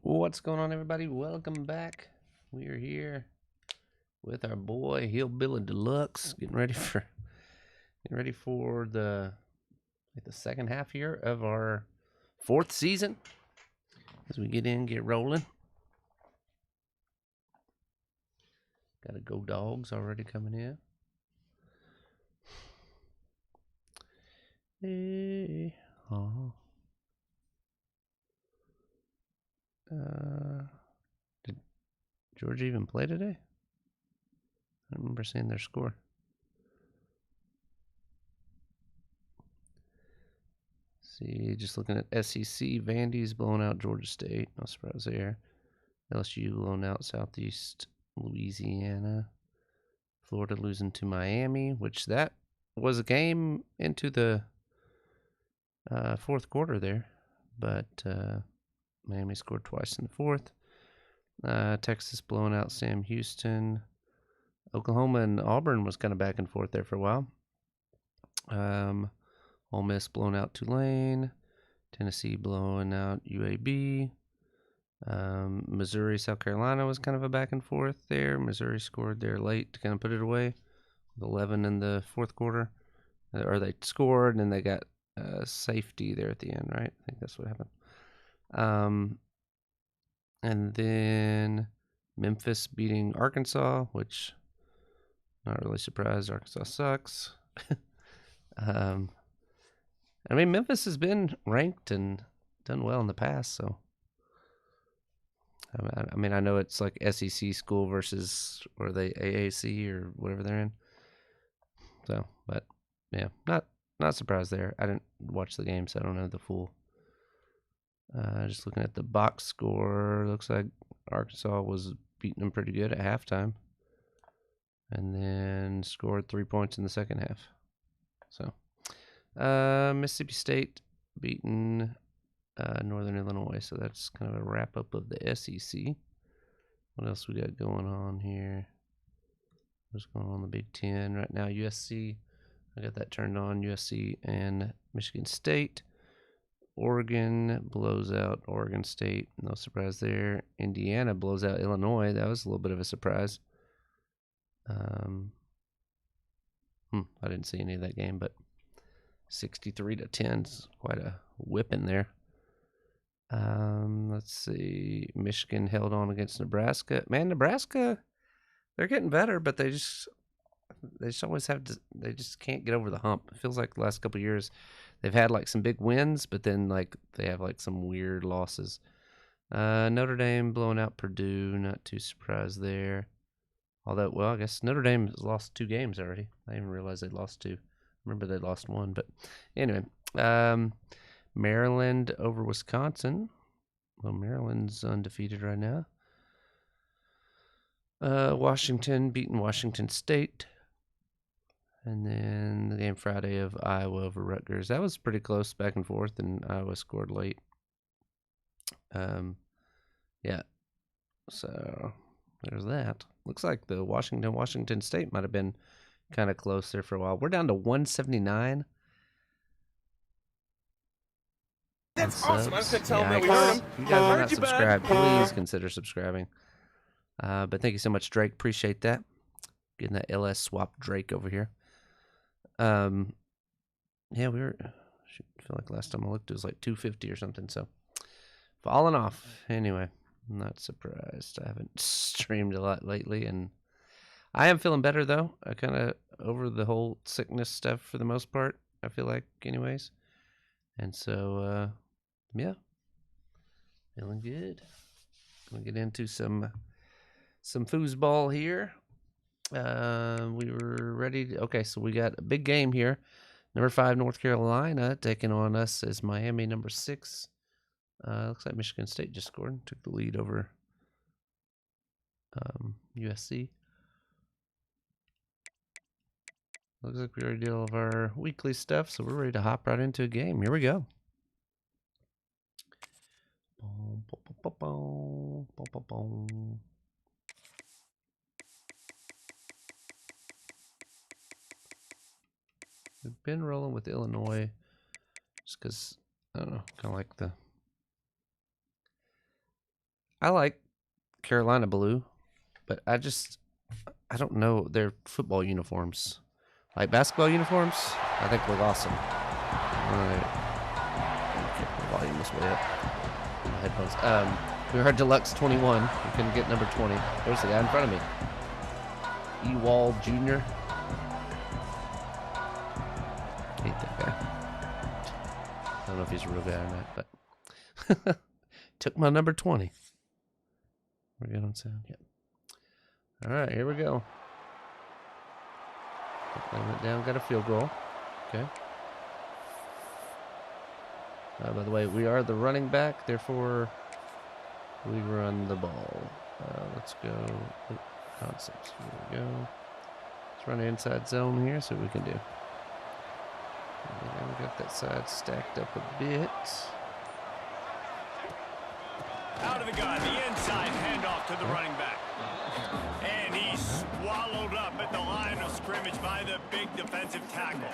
What's going on, everybody? Welcome back. We are here with our boy Hillbilly Deluxe, getting ready for the second half here of our fourth season. As we get rolling. Got a Go Dogs already coming in. Hey, did Georgia even play today? I remember seeing their score. See, just looking at SEC, Vandy's blowing out Georgia State. No surprise there. LSU blowing out Southeast Louisiana. Florida losing to Miami, which that was a game into the fourth quarter there. But Miami scored twice in the fourth. Texas blowing out Sam Houston. Oklahoma and Auburn was kind of back and forth there for a while. Ole Miss blowing out Tulane. Tennessee blowing out UAB. Missouri, South Carolina was kind of a back and forth there. Missouri scored there late to kind of put it away. 11 in the fourth quarter. Or they scored and then they got safety there at the end, right? I think that's what happened. And then Memphis beating Arkansas, which not really surprised. Arkansas sucks. I mean, Memphis has been ranked and done well in the past, so. I mean, I know it's like SEC school versus, or they AAC or whatever they're in. So, but yeah, not surprised there. I didn't watch the game, so I don't know the full. Just looking at the box score, looks like Arkansas was beating them pretty good at halftime, and then scored 3 points in the second half. So, Mississippi State beating Northern Illinois, so that's kind of a wrap up of the SEC. What else we got going on here? What's going on in the Big Ten right now? USC, I got that turned on. USC and Michigan State. Oregon blows out Oregon State. No surprise there. Indiana blows out Illinois. That was a little bit of a surprise. I didn't see any of that game, but 63-10 is quite a whipping there. Let's see. Michigan held on against Nebraska. Man, Nebraska, they're getting better, but they just always have to. They just can't get over the hump. It feels like the last couple of years, they've had like some big wins, but then like they have like some weird losses. Notre Dame blowing out Purdue. Not too surprised there. Although, well, I guess Notre Dame has lost 2 games already. I didn't even realize they lost 2. Remember they lost 1, but anyway. Maryland over Wisconsin. Well, Maryland's undefeated right now. Washington beating Washington State. And then the game Friday of Iowa over Rutgers. That was pretty close back and forth, and Iowa scored late. Yeah. So there's that. Looks like the Washington State might have been kind of close there for a while. We're down to 179. That's awesome. I was going to tell them that we heard him. You guys are not subscribed. Please consider subscribing. But thank you so much, Drake. Appreciate that. Getting that LS swap Drake over here. Yeah, we were. I feel like last time I looked, it was like 250 or something. So falling off. Anyway, I'm not surprised. I haven't streamed a lot lately, and I am feeling better though. I kind of over the whole sickness stuff for the most part. I feel like, anyways. And so, yeah, feeling good. Gonna get into some foosball here. We were ready to, okay, so we got a big game here. Number 5 North Carolina taking on us as Miami number 6. Looks like Michigan State just scored, took the lead over USC. Looks like we already did all of our weekly stuff, so we're ready to hop right into a game. Here we go. We've been rolling with Illinois just because, I don't know, kind of like the I like Carolina blue, but I don't know their football uniforms. Like basketball uniforms, I think look awesome. All right. Okay, the volume was way up. My headphones. We heard Deluxe 21. We couldn't get number 20. There's the guy in front of me. Ewald Jr. Hate that guy. I don't know if he's a real guy or not, but took my number 20. We're good on sound. Yep. All right, here we go. Laying it down, got a field goal. Okay. By the way, we are the running back, therefore we run the ball. Let's go. Concepts. Here we go. Let's run inside zone here, see what we can do. We got that side stacked up a bit. Out of the gun, the inside handoff to the running back. And he's swallowed up at the line of scrimmage by the big defensive tackle.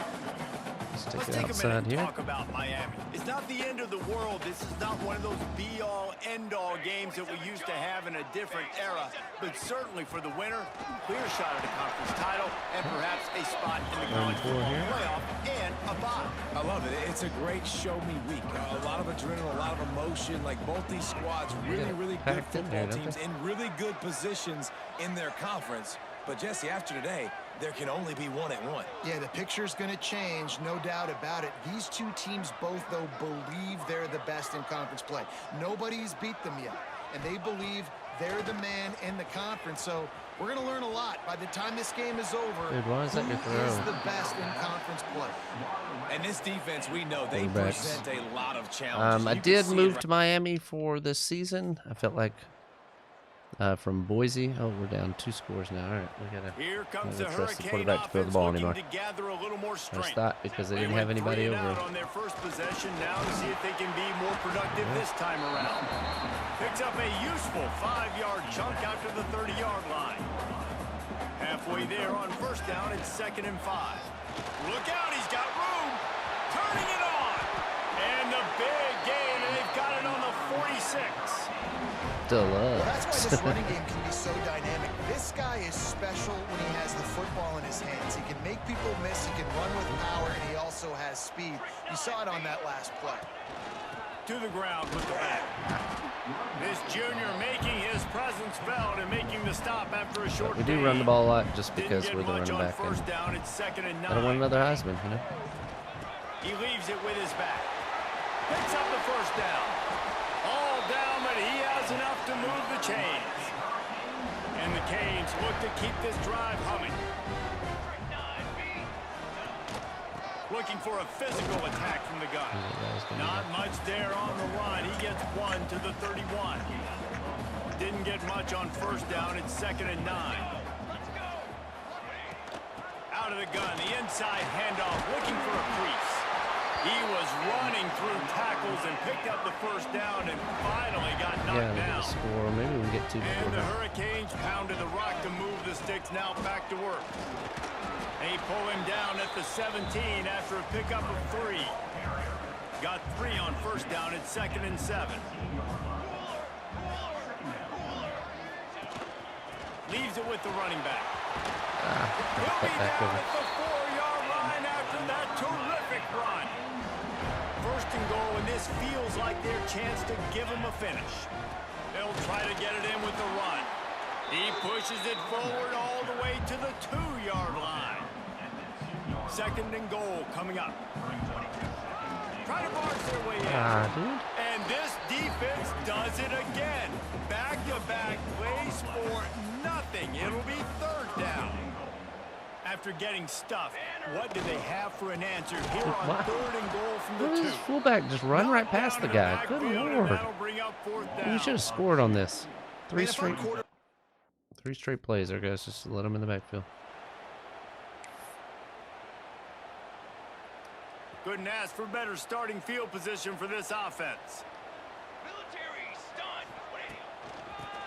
Let's take outside a minute and here. talk about Miami. It's not the end of the world. This is not one of those be-all, end-all games that we used to have in a different era. But certainly for the winner, clear shot at a conference title and perhaps a spot in the college football playoff and a bye. I love it. It's a great show-me week. A lot of adrenaline, a lot of emotion. Like both these squads, really good football teams in really good positions in their conference. But Jesse, after today, there can only be one at one. Yeah, the picture's going to change, no doubt about it. These two teams both, though, believe they're the best in conference play. Nobody's beat them yet, and they believe they're the man in the conference. So we're going to learn a lot. By the time this game is over, Dude, why is that your who throw? is the best in conference play? And this defense, we know they present a lot of challenges. I did move to Miami for this season. I felt like from Boise. Oh, we're down 2 scores now. All right, we gotta. Here comes the Trust the Hurricane quarterback to throw the ball anymore. to gather a little more I strength. thought because they didn't have anybody over. On their first possession now to see if they can be more productive this time around. Picks up a useful 5-yard chunk out to the 30-yard line. Halfway there on first down, it's 2nd and 5. Look out, he's got room. Turning it on. And the big gain, and they've got it on the 46. Well, that's why this running game can be so dynamic. This guy is special when he has the football in his hands. He can make people miss, he can run with power, and he also has speed. You saw it on that last play. To the ground with the back. This junior making his presence felt and making the stop after a short We do run the ball a lot just because we're the running back. First down, it's 2nd and 9. I don't want another Heisman, you know. He leaves it with his back. Picks up the first down. All down, but he has enough to move the chains. And the Canes look to keep this drive humming. Looking for a physical attack from the gun. Not much there on the line. He gets 1 to the 31. Didn't get much on first down. It's 2nd and 9. Out of the gun, the inside handoff, looking for a crease. He was running through tackles and picked up the first down and finally got knocked down. Score. Maybe we can get 2 before And the Hurricanes pounded the rock to move the sticks. Now back to work. They pull him down at the 17 after a pickup of 3. Got 3 on first down. It's 2nd and 7. Leaves it with the running back. He'll be down at the 4-yard line after that terrific run. 1st and goal, and this feels like their chance to give him a finish. They'll try to get it in with the run. He pushes it forward all the way to the 2-yard line. 2nd and goal coming up. Try to barge their way in. And this defense does it again. Back-to-back plays for nothing. It'll be 3rd down. After getting stuffed, what do they have for an answer here on 3rd and goal from the 2? This fullback just run right past the guy. Good Lord. We should have scored on this. 3 straight plays there, guys. Just let them in the backfield. Couldn't ask for better starting field position for this offense.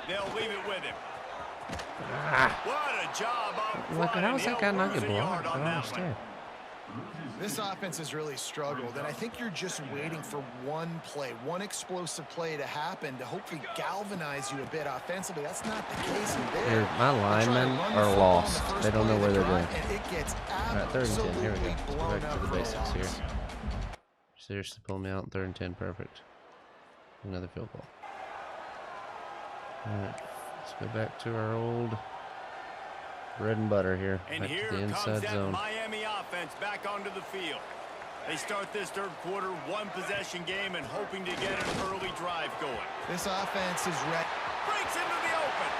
They'll leave it with him. What a job up front. How is that guy not get blocked? I don't understand. This offense has really struggled, and I think you're just waiting for one play, one explosive play to happen to hopefully galvanize you a bit offensively. That's not the case in there. Dude, my linemen are lost. They don't know where they're going. And it gets All right, 3rd and 10. Here we go. Let's go blown back up to the for a basics here. loss. Seriously, pull me out in 3rd and 10. Perfect. Another field goal. All right, let's go back to our old bread and butter here. And back here to the inside comes that zone. Miami offense back onto the field. They start this 3rd quarter, 1-possession game, and hoping to get an early drive going. This offense is ready. Breaks into the open.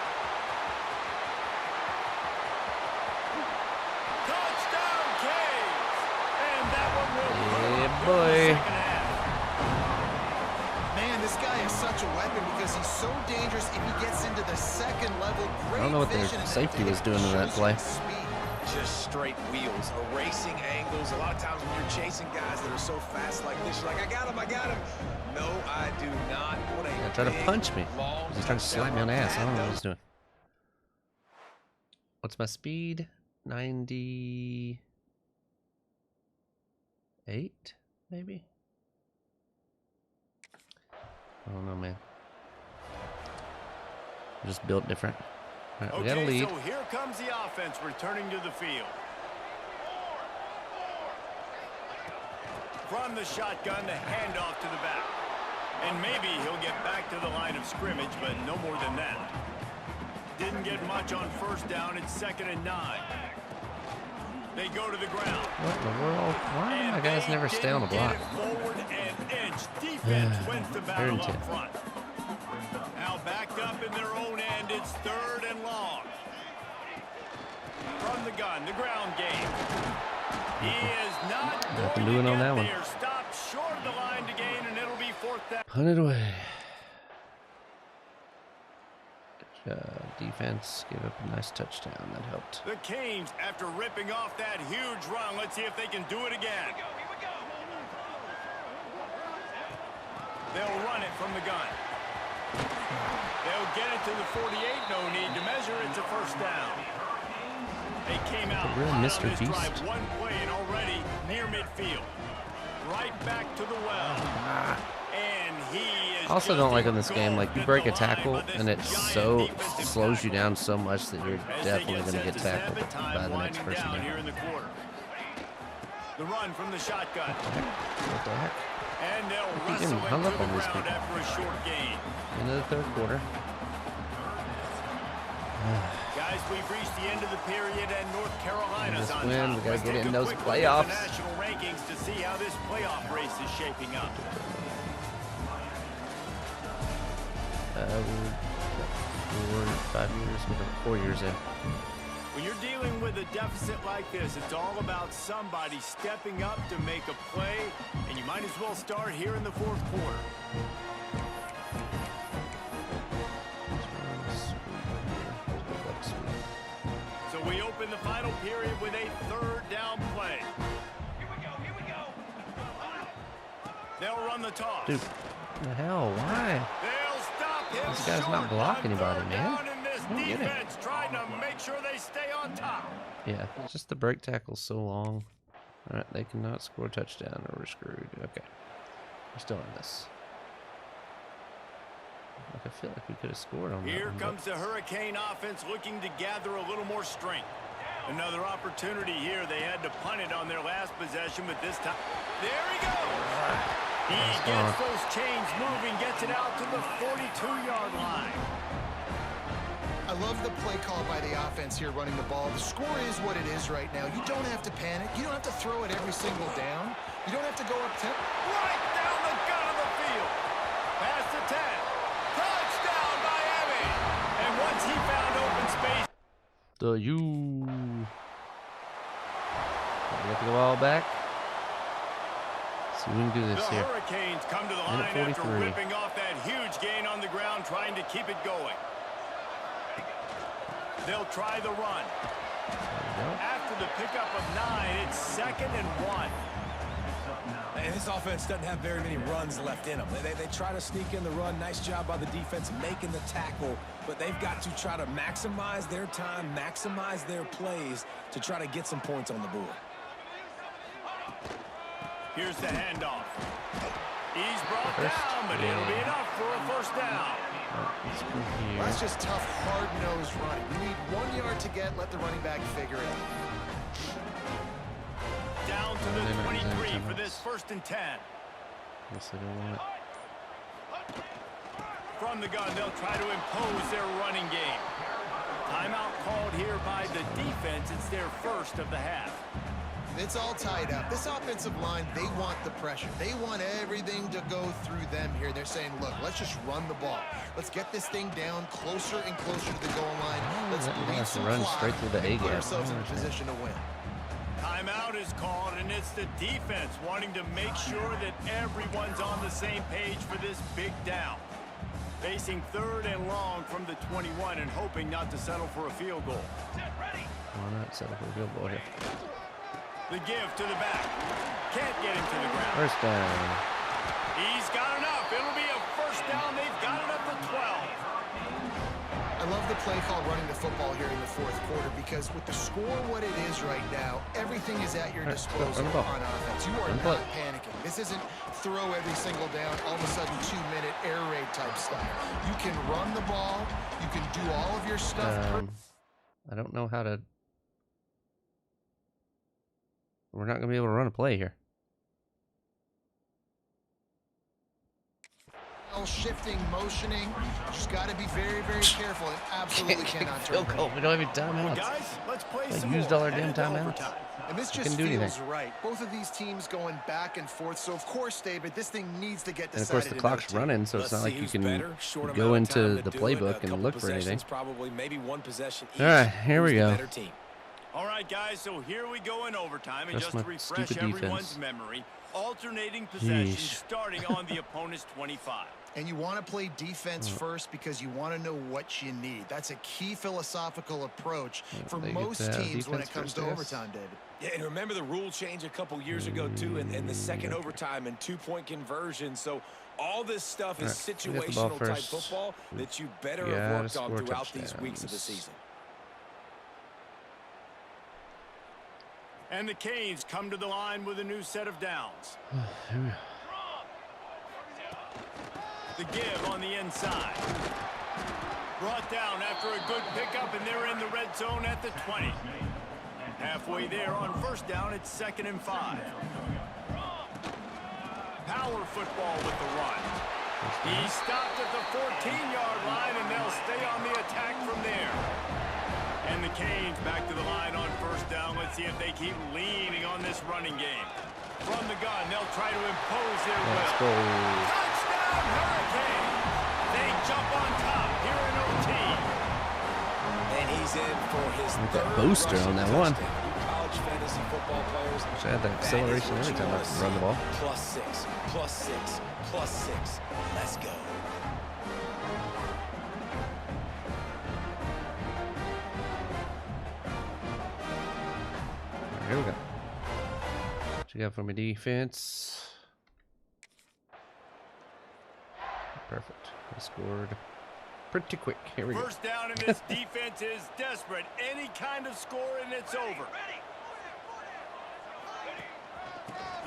Touchdown, Caves! And that one will Yeah, boy. Man, this guy is such a weapon because he's so dangerous if he gets into the second level. Great I don't know what their vision and safety was doing in that shows play. you speed. Just straight wheels, erasing angles. A lot of times when you're chasing guys that are so fast like this, you're like, I got him, I got him. No, I do not. What a Try to big, punch me. long He's trying to slap me on the ass. I don't know what he's touchdown. doing. What's my speed? 98, maybe? I don't know, man. I'm just built different. All right, we got a lead. So here comes the offense returning to the field. From the shotgun, the handoff to the back. And maybe he'll get back to the line of scrimmage, but no more than that. Didn't get much on 1st down. It's 2nd and 9. They go to the ground. What in the world? Why do my guys never stay on the block? Forward and inch. Defense wins the battle 3rd and 10. up front. Now backed up in their own end. It's 3rd and long. From the gun, the ground game. He is not Nothing going doing to on get that one. there. Stop short of the line to gain, and it'll be 4th down. Punt it away. Defense gave up a nice touchdown. That helped. The Canes, after ripping off that huge run, let's see if they can do it again. They'll run it from the gun. They'll get it to the 48. No need to measure. It's a 1st down. They came out Real hot Mr. on this Beast. drive. One play and already near midfield. Right back to the well. And he is I also don't like in this just game, like you engulfed break a at the line tackle by this and it giant defensive slows you tackle. down so much that you're As they definitely get going to set get to tackled snap it, time by the next winding person down down. here in the quarter. The run from the shotgun. What the heck? And they'll keep wrestle getting him hung to up the on these ground people. after a short gain. Into the 3rd quarter. Guys, we've reached the end of the period, and North Carolina's This on win, top. we gotta Let's get take in a those quick look at playoffs. the national rankings to see how this playoff race is shaping up. We're 5 years, 4 years in. When you're dealing with a deficit like this, it's all about somebody stepping up to make a play, and you might as well start here in the 4th quarter. So we open the final period with a 3rd down play. Here we go. They'll run the toss. Dude, what the hell? Why? They'll stop him. This guy's not short blocking on anybody, 3rd man. down, and this I don't get it. defense trying to make sure they stay on top. Yeah, it's just the break tackle's so long. All right, they cannot score a touchdown or we're screwed. Okay, we're still in this. Like, I feel like we could have scored on that Here one, comes the Hurricane offense looking to gather a little more strength. Another opportunity here. They had to punt it on their last possession, but this time, there he goes. He gets those chains moving, gets it out to the 42-yard line. I love the play call by the offense here running the ball. The score is what it is right now. You don't have to panic. You don't have to throw it every single down. You don't have to go up 10. Right down the gut of the field. Past the 10. Touchdown, Miami. And once he found open space. Get the ball back. See if we can do this The here. Hurricanes come to the line Minute after 43. ripping off that huge gain on the ground, trying to keep it going. They'll try the run. After the pickup of 9, it's 2nd and 1. And this offense doesn't have very many runs left in them. They try to sneak in the run. Nice job by the defense making the tackle. But they've got to try to maximize their time, maximize their plays to try to get some points on the board. Here's the handoff. He's brought down, but it'll be enough for a first down. Well, that's just tough, hard-nosed running. You need 1 yard to get. Let the running back figure it out. Down to the 23 for this 1st and 10. Guess they don't want it. From the gun, they'll try to impose their running game. Timeout called here by the defense. It's their first of the half. It's all tied up. This offensive line, they want the pressure. They want everything to go through them here. They're saying, look, let's just run the ball. Let's get this thing down closer and closer to the goal line. Let's bleed some run clock straight through the A and put gap. ourselves in a position to win. Timeout is called, and it's the defense wanting to make sure that everyone's on the same page for this big down. Facing 3rd and long from the 21 and hoping not to settle for a field goal. Why not settle for a field goal here? The give to the back. Can't get him to the ground. First down. He's got enough. It'll be a first down. They've got it up to 12. I love the play call running the football here in the 4th quarter because with the score what it is right now, everything is at your disposal on offense. You are not panicking. This isn't throw every single down, all of a sudden 2-minute air raid type stuff. You can run the ball. You can do all of your stuff. I don't know how to... We're not going to be able to run a play here. Shifting, motioning. Just got to be very, very careful and absolutely cannot turn. We don't have any timeouts. Guys, let's play I some used more. all our damn timeouts. And this just feels right. Both of these teams going back and forth. So, of course, David, this thing needs to get decided. And, of course, the clock's running, so it's not like you can go into the playbook and look for anything. Probably maybe one possession each. All right, here we go. All right, guys, so here we go in overtime. And just to refresh everyone's memory, alternating possessions starting on the opponent's 25. And you want to play defense first because you want to know what you need. That's a key philosophical approach for most teams when it comes to overtime, David. Yeah, and remember the rule change a couple years ago, too, and the second overtime and 2-point conversion. So all this stuff is situational type football that you better have worked on throughout these weeks of the season. And the Canes come to the line with a new set of downs. The give on the inside. Brought down after a good pickup, and they're in the red zone at the 20. Halfway there on first down, it's 2nd and 5. Power football with the run. He stopped at the 14-yard line, and they'll stay on the attack from there. And the Canes back to the line on first down. Let's see if they keep leaning on this running game. From the gun, they'll try to impose their will. Let's go. Touchdown, Hurricanes! They jump on top here in OT. And he's in for his third booster on that one. College fantasy football players. Should have that acceleration every time I run the ball. +6, +6, +6. Let's go. Here we go. What you got for my defense? Perfect. I scored pretty quick. Here we go. First down, and this defense is desperate. Any kind of score, and it's over.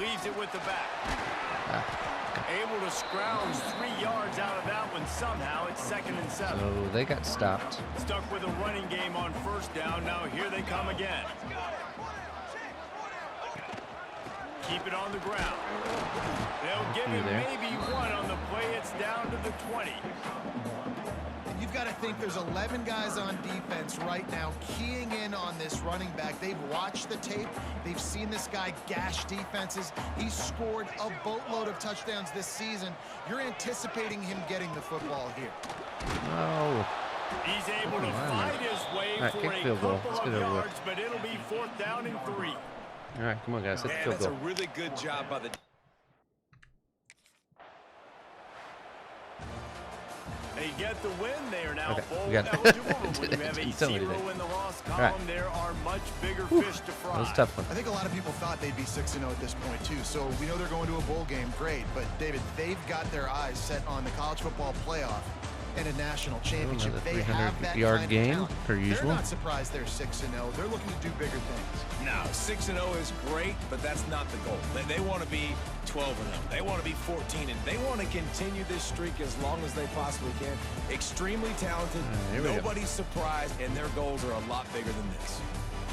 Leaves it with the back. Able to scrounge 3 yards out of that one somehow. It's 2nd and 7. So they got stopped. Stuck with a running game on first down. Now here they come again. Keep it on the ground. They'll give him maybe one on the play. It's down to the 20. You've got to think there's 11 guys on defense right now keying in on this running back. They've watched the tape. They've seen this guy gash defenses. He's scored a boatload of touchdowns this season. You're anticipating him getting the football here. No. He's able to fight his way for a couple of yards, but it'll be 4th down and 3. All right, come on, guys. Hit the field That's goal. a really good job by the... They get the win. They are now we got eligible. When you have a 0 in the loss column, there are much bigger fish to fry. That was a tough one. I think a lot of people thought they'd be 6-0 at this point, too. So we know they're going to a bowl game. Great. But, David, they've got their eyes set on the college football playoff. and a national championship. Another They have that 300-yard kind of game, talent. per usual. They're not surprised they're 6-0. They're looking to do bigger things. No, 6-0 is great, but that's not the goal. They want to be 12-0. They want to be 14, and they want to continue this streak as long as they possibly can. Extremely talented. Nobody's surprised, and their goals are a lot bigger than this.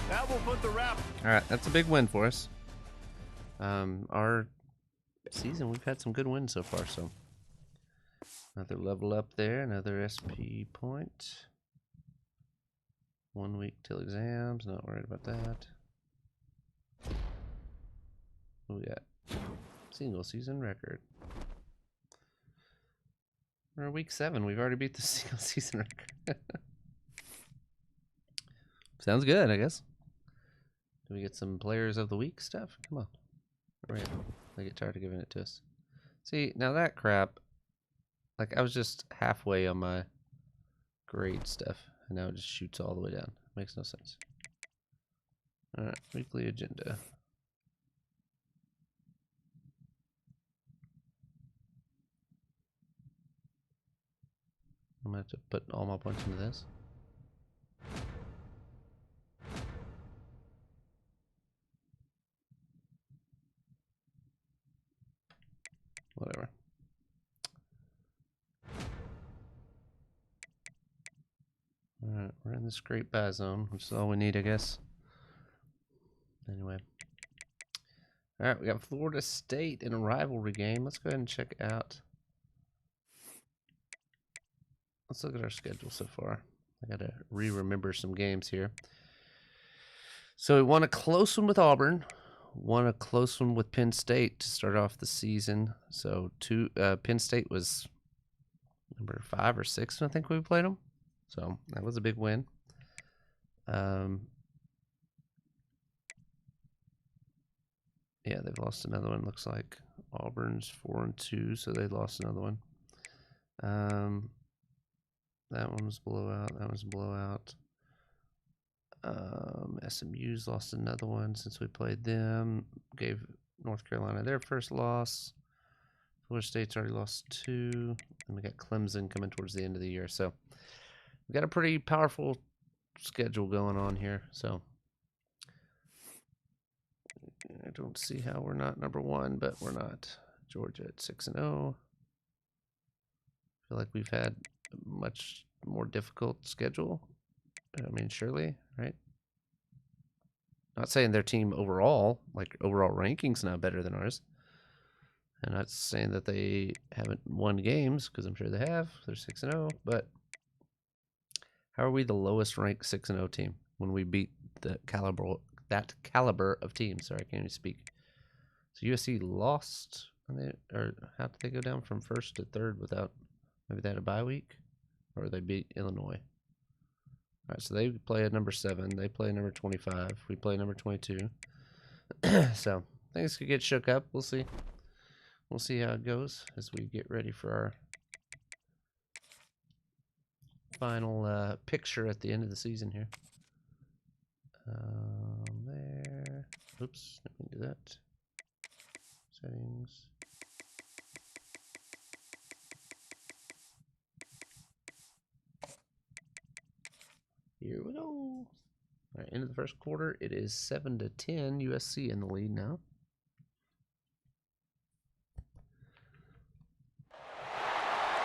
That will put the wrap. All right, that's a big win for us. Our season, we've had some good wins so far, so another level up there, another SP point. 1 week till exams, not worried about that. What we got? Single season record. We're in week 7. We've already beat the single season record. Sounds good, I guess. Do we get some players of the week stuff? Come on. Hurry up. They get tired of giving it to us. See, now that crap, like I was just halfway on my grade stuff, and now it just shoots all the way down. Makes no sense. Alright, weekly agenda. I'm gonna have to put all my points into this. Whatever. Alright, we're in the scrape buy zone, which is all we need, I guess. Anyway. Alright, we got Florida State in a rivalry game. Let's go ahead and check out. Let's look at our schedule so far. I gotta remember some games here. So we won a close one with Auburn. Won a close one with Penn State to start off the season. So Penn State was number 5 or 6, I think we played them. So that was a big win. Yeah, they've lost another one. Looks like Auburn's 4-2, so they lost another one. That one was blowout. That was a blowout. SMU's lost another one since we played them. Gave North Carolina their first loss. Florida State's already lost 2. And we got Clemson coming towards the end of the year. So we got a pretty powerful schedule going on here. So I don't see how we're not number 1, but we're not. Georgia at 6-0. I feel like we've had a much more difficult schedule. I mean, surely, right? Not saying their team overall, like overall ranking's not better than ours. And not saying that they haven't won games, because I'm sure they have. They're 6-0, but how are we the lowest ranked 6-0 team when we beat that caliber of teams? Sorry, I can't even speak. So USC lost, or how did they go down from 1st to 3rd without, maybe they had a bye week, or they beat Illinois? All right, so they play at number 7. They play number 25. We play number 22. So things could get shook up. We'll see. We'll see how it goes as we get ready for our final picture at the end of the season here. There. Oops, let me do that. Settings. Here we go. All right, end of the first quarter. It is 7-10. USC in the lead now.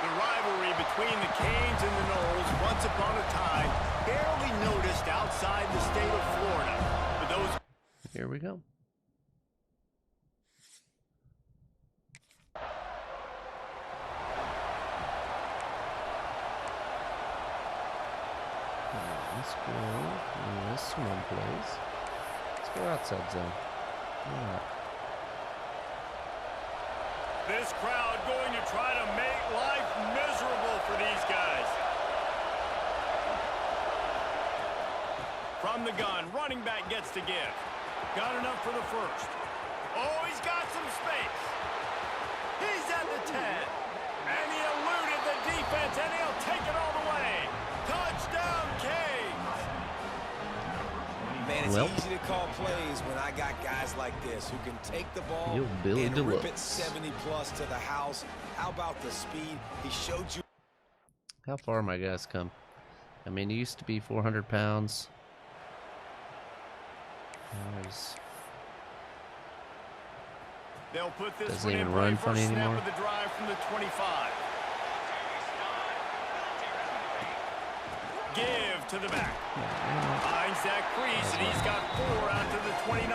The rivalry between the Canes and the Noles, once upon a time, barely noticed outside the state of Florida. But those. Here we go. Let's go. This one plays. Let's go outside zone. All right. This crowd going to try to make life miserable for these guys. From the gun, running back gets to give. Got enough for the first. Oh, he's got some space. He's at the 10. And he eluded the defense, and he'll take it all the way. Touchdown, Canes. Man, it's easy to call plays when I got guys like this who can take the ball and rip it 70+ to the house. How about the speed? He showed you. how far my guys come. I mean, he used to be 400 pounds. They'll put this doesn't even run funny anymore. Of the drive from the 25. Give to the back. Finds that crease, and he's got 4 out to the 29.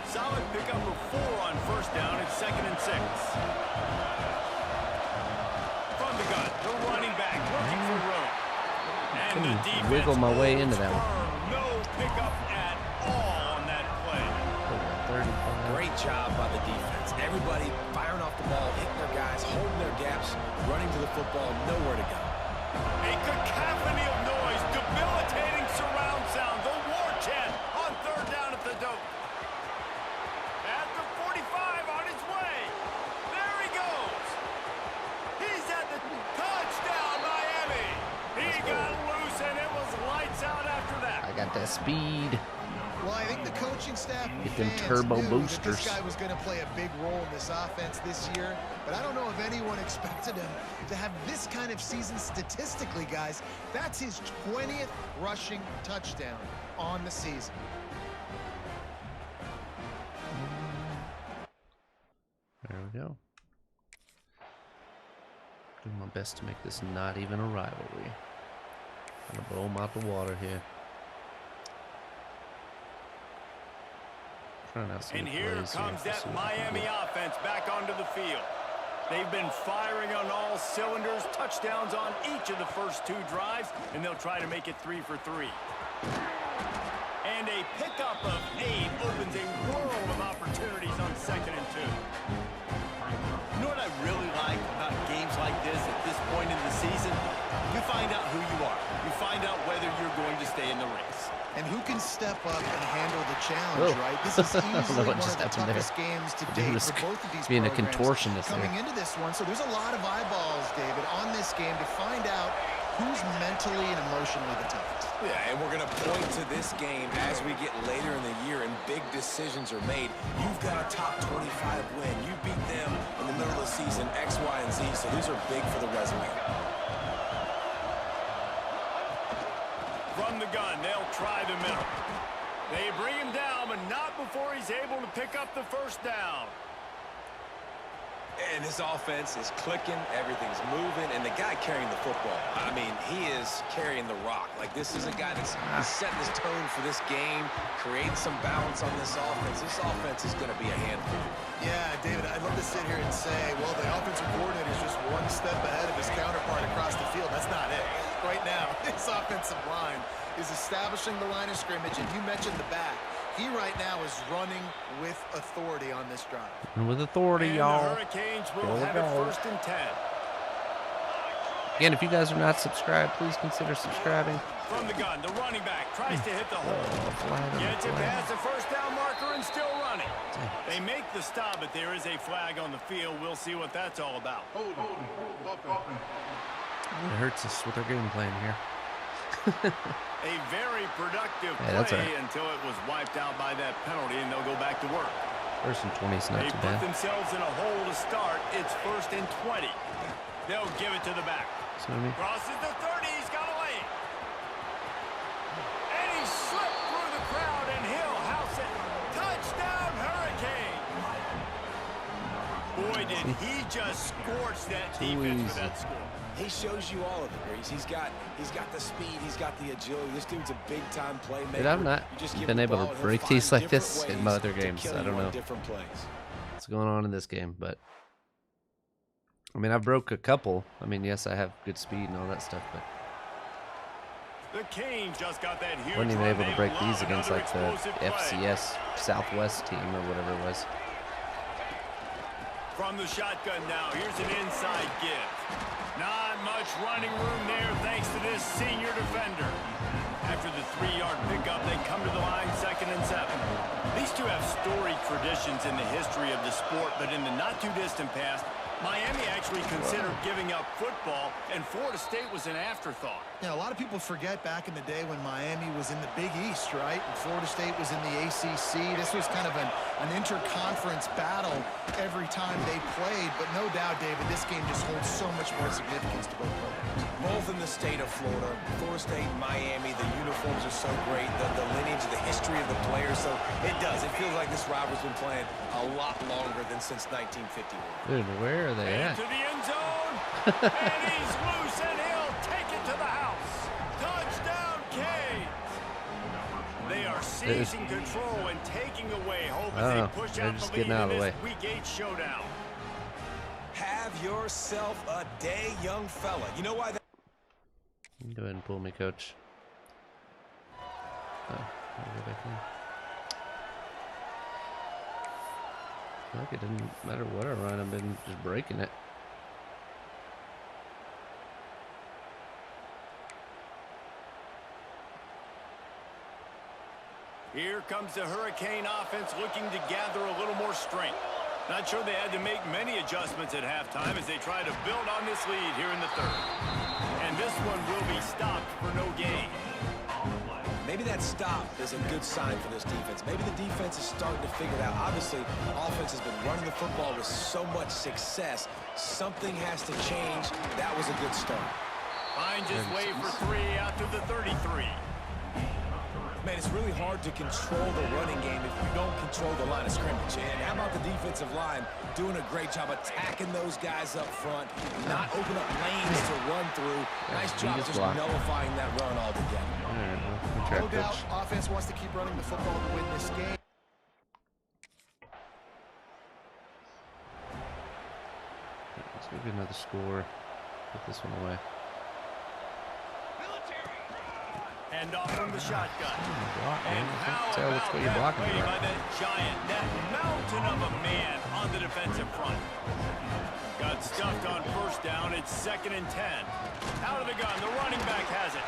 Solid pickup of 4 on first down. It's 2nd and 6. From the gun, the running back looking for room. And the defense wiggle my way into that one. No pickup at all on that play. Great job by the defense. Everybody firing off the ball, hitting their guys, holding their gaps, running to the football, nowhere to go. A cacophony of noise, debilitating surround sound, the war chant on 3rd down at the dope. At the 45 on his way. There he goes. He's at the touchdown, Miami. He got loose, and it was lights out after that. I got that speed. Well, I think the coaching staff and Get them fans turbo knew boosters. that this guy was going to play a big role in this offense this year, but I don't know if anyone expected him to have this kind of season statistically, guys. That's his 20th rushing touchdown on the season. There we go. Doing my best to make this not even a rivalry. Gonna blow them out the water here. And here comes that Miami offense back onto the field. They've been firing on all cylinders, touchdowns on each of the first 2 drives, and they'll try to make it 3 for 3. And a pickup of 8 opens a world of opportunities on 2nd and 2. You know what I really like about games like this at this point in the season? You find out who you are. You find out whether you're going to stay in the race. And who can step up and handle the challenge, right? This is easily one of the toughest games to date for both of these being a programs contortionist coming into this one. So there's a lot of eyeballs, David, on this game to find out who's mentally and emotionally the toughest. Yeah, and we're going to point to this game as we get later in the year and big decisions are made. You've got a top 25 win. You beat them in the middle of the season, X, Y, and Z, so these are big for the resume. From the gun, they'll try the middle. They bring him down, but not before he's able to pick up the first down. And this offense is clicking, everything's moving, and the guy carrying the football, I mean, he is carrying the rock. Like, this is a guy that's setting his tone for this game, creating some balance on this offense. This offense is going to be a handful. Yeah, David, I'd love to sit here and say, well, the offensive coordinator is just one step ahead of his counterpart across the field. That's not it. Right now, this offensive line is establishing the line of scrimmage, and you mentioned the back. He right now is running with authority on this drive. And with authority, y'all. The Hurricanes will have it 1st and 10. Again, if you guys are not subscribed, please consider subscribing. From the gun, the running back tries to hit the hole. Gets it past the first down marker and still running. They make the stop, but there is a flag on the field. We'll see what that's all about. It hurts us with our game plan here. A very productive play until it was wiped out by that penalty, and they'll go back to work. 1st and 20 is not they too put bad. themselves in a hole to start. It's 1st and 20. They'll give it to the back. Crosses the 30. He's got a lane. And he slipped through the crowd, and he'll house it. Touchdown, Hurricane. Boy, did he just scorch that defense for that score. He shows you all of it, Reese. He's got the speed, he's got the agility. This dude's a big-time playmaker. Dude, I've not been able to break these like this in my other games. I don't know what's going on in this game, but I mean, I broke a couple. I mean, yes, I have good speed and all that stuff, but the Canes just got that huge I wasn't even able to break these against like the FCS Southwest team or whatever it was. From the shotgun now, here's an inside give. Not much running room there thanks to this senior defender. After the 3-yard pickup, they come to the line 2nd and 7. These two have storied traditions in the history of the sport, but in the not-too-distant past, Miami actually considered giving up football, and Florida State was an afterthought. Yeah, a lot of people forget back in the day when Miami was in the Big East, right? And Florida State was in the ACC. This was kind of an interconference battle every time they played. But no doubt, David, this game just holds so much more significance to both programs. Both in the state of Florida. Florida State and Miami, the uniforms are so great. The lineage, the history of the players. So it does. It feels like this rivalry's been playing a lot longer than since 1951. Dude, where are they at? To the end zone, and he's loose, and he'll take it to the house. Touchdown, Canes. They are seizing control and taking away hope as they push out the lead in this Week 8 showdown. Have yourself a day, young fella. You know why that... Go ahead and pull me, coach. Oh, I'll go back in. I feel like it didn't matter what I run, I've been just breaking it. Here comes the Hurricane offense looking to gather a little more strength. Not sure they had to make many adjustments at halftime as they try to build on this lead here in the third. And this one will be stopped for no gain. Maybe that stop is a good sign for this defense. Maybe the defense is starting to figure it out. Obviously, offense has been running the football with so much success. Something has to change. That was a good start. Fine, just wait for 3 after the 33. Man, it's really hard to control the running game if you don't control the line of scrimmage. And how about the defensive line doing a great job attacking those guys up front, not open up lanes to run through. Nice job just nullifying that run altogether. No doubt, offense wants to keep running the football to win this game. Let's go get another score. Put this one away. And off from the shotgun. And how tell which way you're blocking play by that giant, that mountain of a man on the defensive front. Got stuffed on first down. It's 2nd and 10. Out of the gun. The running back has it.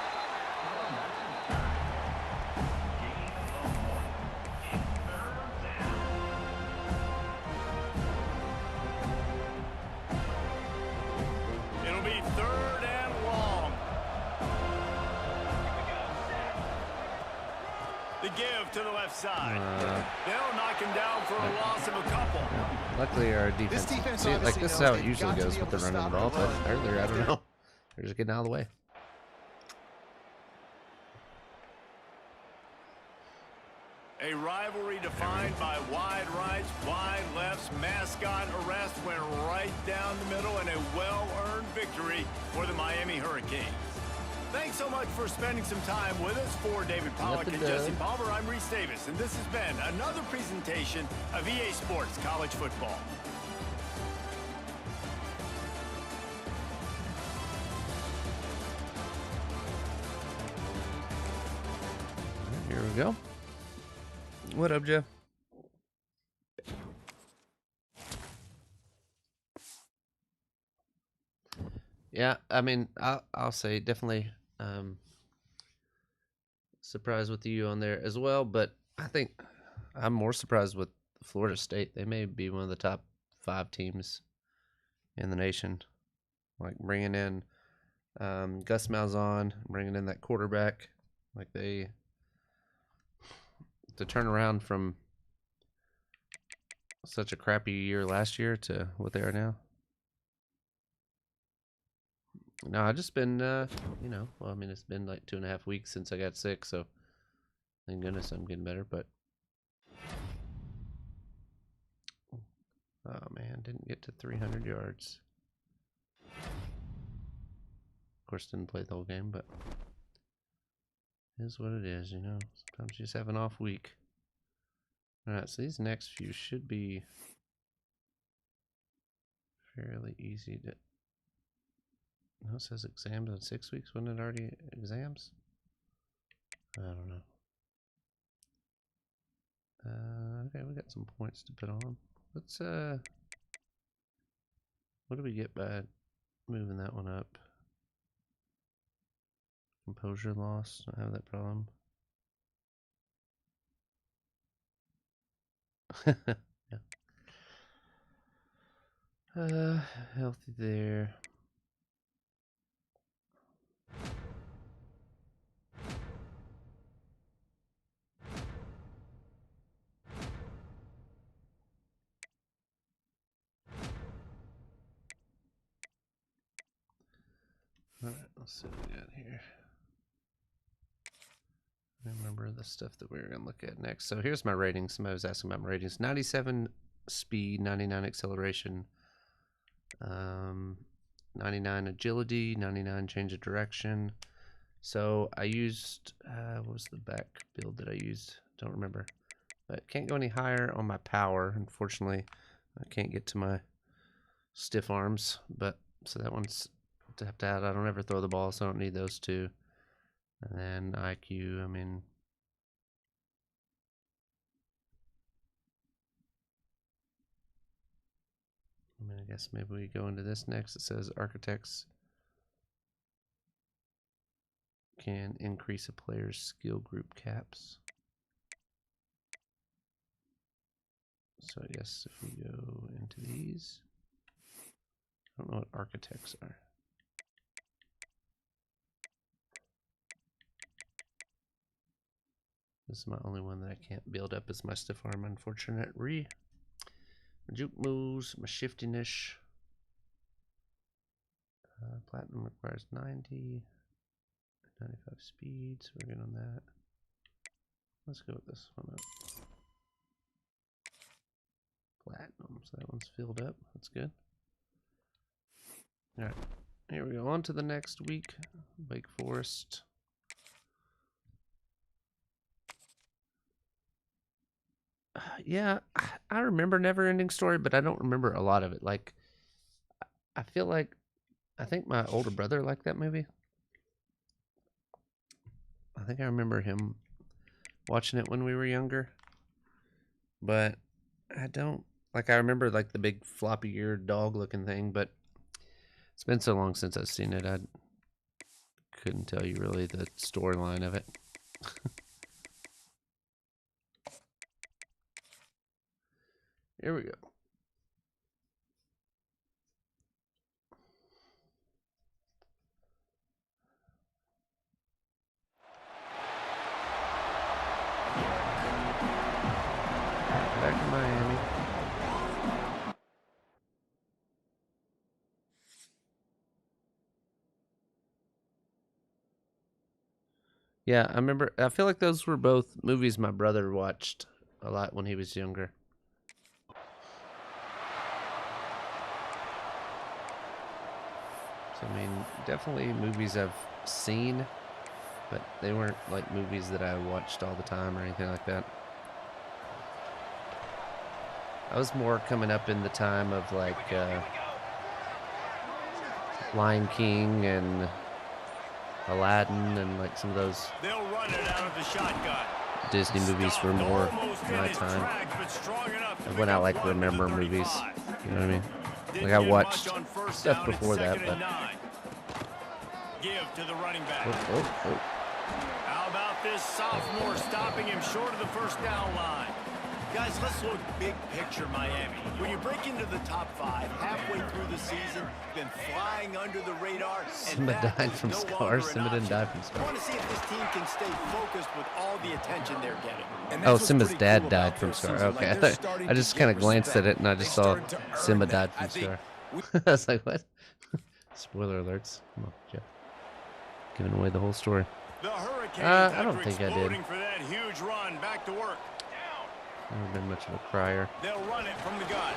It'll be 3rd and long. The give to the left side. They'll knock him down for a loss of a couple. Luckily, our defense. See, like this is how it usually goes with the running the ball, but earlier, I don't know. They're just getting out of the way. A rivalry defined by wide rights, wide lefts, mascot arrest went right down the middle, and a well-earned victory for the Miami Hurricanes. Thanks so much for spending some time with us. For David Pollack and Jesse Palmer, I'm Reese Davis, and this has been another presentation of EA Sports College Football. Here we go. What up, Jeff? Yeah, I mean, I'll say definitely surprised with you on there as well, but I think I'm more surprised with Florida State. They may be one of the top 5 teams in the nation. Like bringing in Gus Malzahn, bringing in that quarterback, like they to turn around from such a crappy year last year to what they are now. No, I've just been, you know, well, I mean, it's been like 2.5 weeks since I got sick, so thank goodness I'm getting better, but oh man, didn't get to 300 yards. Of course, didn't play the whole game, but it is what it is, you know. Sometimes you just have an off week. Alright, so these next few should be fairly easy to... No, it says exams in 6 weeks. Wasn't it already exams? I don't know. Okay, we got some points to put on. Let's, what do we get by moving that one up? Composure loss. I have that problem. Yeah. Healthy there. All right, let's see what we got here. I remember the stuff that we were going to look at next. So here's my ratings. Somebody was asking about my ratings. 97 speed, 99 acceleration, 99 agility, 99 change of direction. So I used, what was the back build that I used? Don't remember. But can't go any higher on my power. Unfortunately, I can't get to my stiff arms. But so that one's tapped out. I don't ever throw the ball, so I don't need those two. And then IQ, I mean, I guess maybe we go into this next. It says architects can increase a player's skill group caps. So I guess if we go into these, I don't know what architects are. This is my only one that I can't build up as my stiff arm, unfortunately. My juke moves, my shiftiness. Platinum requires 90, 95 speed, so we're good on that. Let's go with this one up. Platinum, so that one's filled up. That's good. All right, here we go. On to the next week. Wake Forest. Yeah, I remember Never Ending Story, but I don't remember a lot of it. Like, I feel like, I think my older brother liked that movie. I think I remember him watching it when we were younger. But I don't, like, I remember, like, the big floppy-eared dog-looking thing, but it's been so long since I've seen it, I couldn't tell you really the storyline of it. Here we go. Back to Miami. Yeah, I remember. I feel like those were both movies my brother watched a lot when he was younger. So, I mean, definitely movies I've seen, but they weren't like movies that I watched all the time or anything like that. I was more coming up in the time of like Lion King and Aladdin and like some of those They'll run it out of the shotgun. Disney movies were more my time. And when I like remember movies, you know what I mean? Like I watched stuff before that, but give to the running back. Oh. How about this sophomore stopping him short of the first down line? Guys, let's look big picture Miami. When you break into the top 5 halfway through the season, been flying under the radar. Simba died from scars. Simba didn't die from scars. I want to see if this team can stay focused with all the attention they're getting. Oh, Simba's dad died from scar. Okay, I just kind of glanced at it and I just saw Simba died from scar. I was like, what? Spoiler alerts. Come on, Jeff. Giving away the whole story. I don't think I did. For that huge run, back to work. Never been much of a crier. They'll run it from the gun.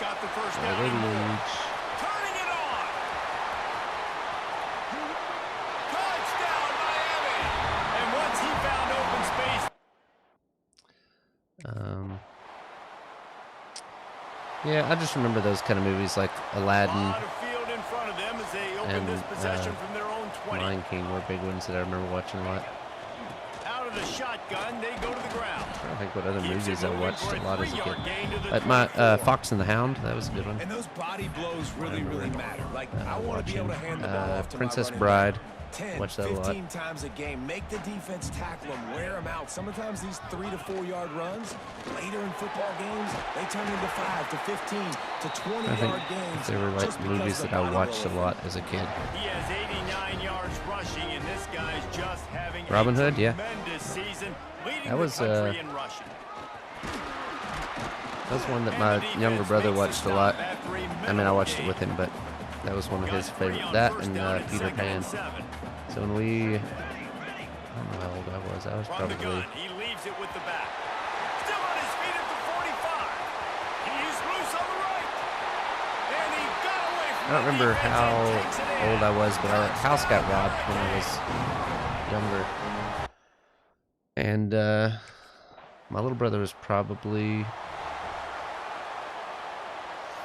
Got the first down. Turning it on. Touchdown, Miami. And once he found open space. Yeah, I just remember those kind of movies like Aladdin and Lion King were big ones that I remember watching a lot. Out of the shotgun, they go to the ground. I don't think what other movies I watched a lot as a kid. But my Fox and the Hound, that was a good one. And those body blows really matter. Like I want to be able to hand the ball off to Princess my Bride. 10, Watch that a lot. 15 times a game. Make the defense tackle them, wear them out. Sometimes these 3 to 4 yard runs, later in football games, they turn into 5 to 15 to 20-yard games. They were like movies that I watched a lot as a kid. He has 89 yards rushing, and this guy's just having Robin a Hood, yeah. tremendous season, leading That was the country in rushing. that was one that my younger brother watched a lot. I mean, I watched it with him, but that was one of his favorite. That and Peter Pan. So when we, I don't know how old I was. I was From the probably. gun, he leaves it with the back. Still on his feet at the 45. He's loose on the right. And he got away from I don't remember the defense how and takes it in. old I was, but our house got robbed when I was younger. And my little brother was probably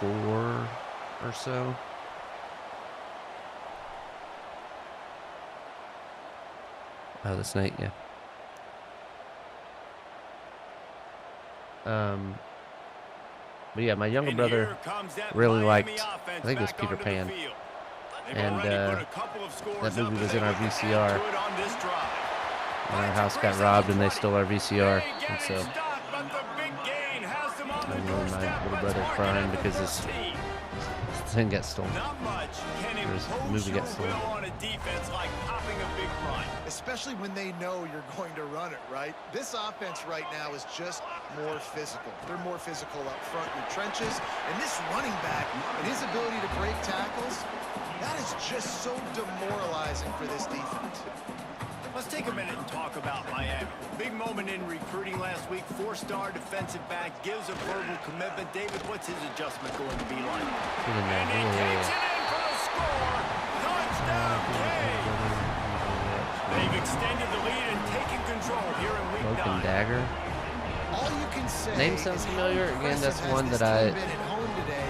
4 or so. Oh, the snake, yeah. But yeah, my younger And brother here comes that really Miami liked, I offense think it was back Peter onto the Pan. field. They've And already put a couple of scores that movie up, was and in they our look to VCR. add to it on this drive. And our house got robbed and they stole our VCR. They And get so it stopped, but the big gain has them on I the remember my doorstep. little Let's brother mark it crying at the because his 13. thing got stolen. Not much can Or his impose movie your got stolen. will on a defense like popping a big run. Especially when they know you're going to run it, right? This offense right now is just more physical. They're more physical up front in the trenches. And this running back and his ability to break tackles, that is just so demoralizing for this defense. Let's take a minute and talk about Miami. Big moment in recruiting last week. 4-star defensive back gives a verbal commitment. David, what's his adjustment going to be like? Get in there. And he takes it in for the score. Touchdown, Cade. They've extended the lead and taken control here in week Broken 9. Dagger. All you can say Name sounds is how familiar. Again, impressive that's has one this that I team been at home today.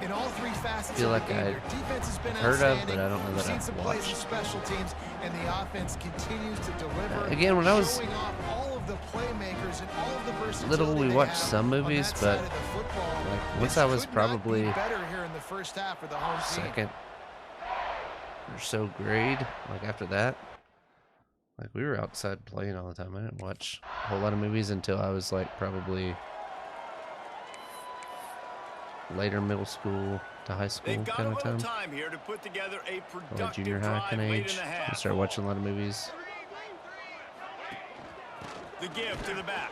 In all 3 facets feel of like the game, I their defense has been heard of, outstanding. but I don't know We've that seen I've some plays in watched. special teams, and the offense continues to deliver. Again, when I was showing off all of the playmakers and all of the versatility little, we they watched have some on movies, that but side of the football. like once This I was could not be probably better here in the first half for the home team. second or so grade, like after that, like we were outside playing all the time. I didn't watch a whole lot of movies until I was like probably later middle school to high school They've got a kind of little time. time here to put together a Or like productive junior high drive kind of late age. in the I half. started watching a lot of movies. The give to the back.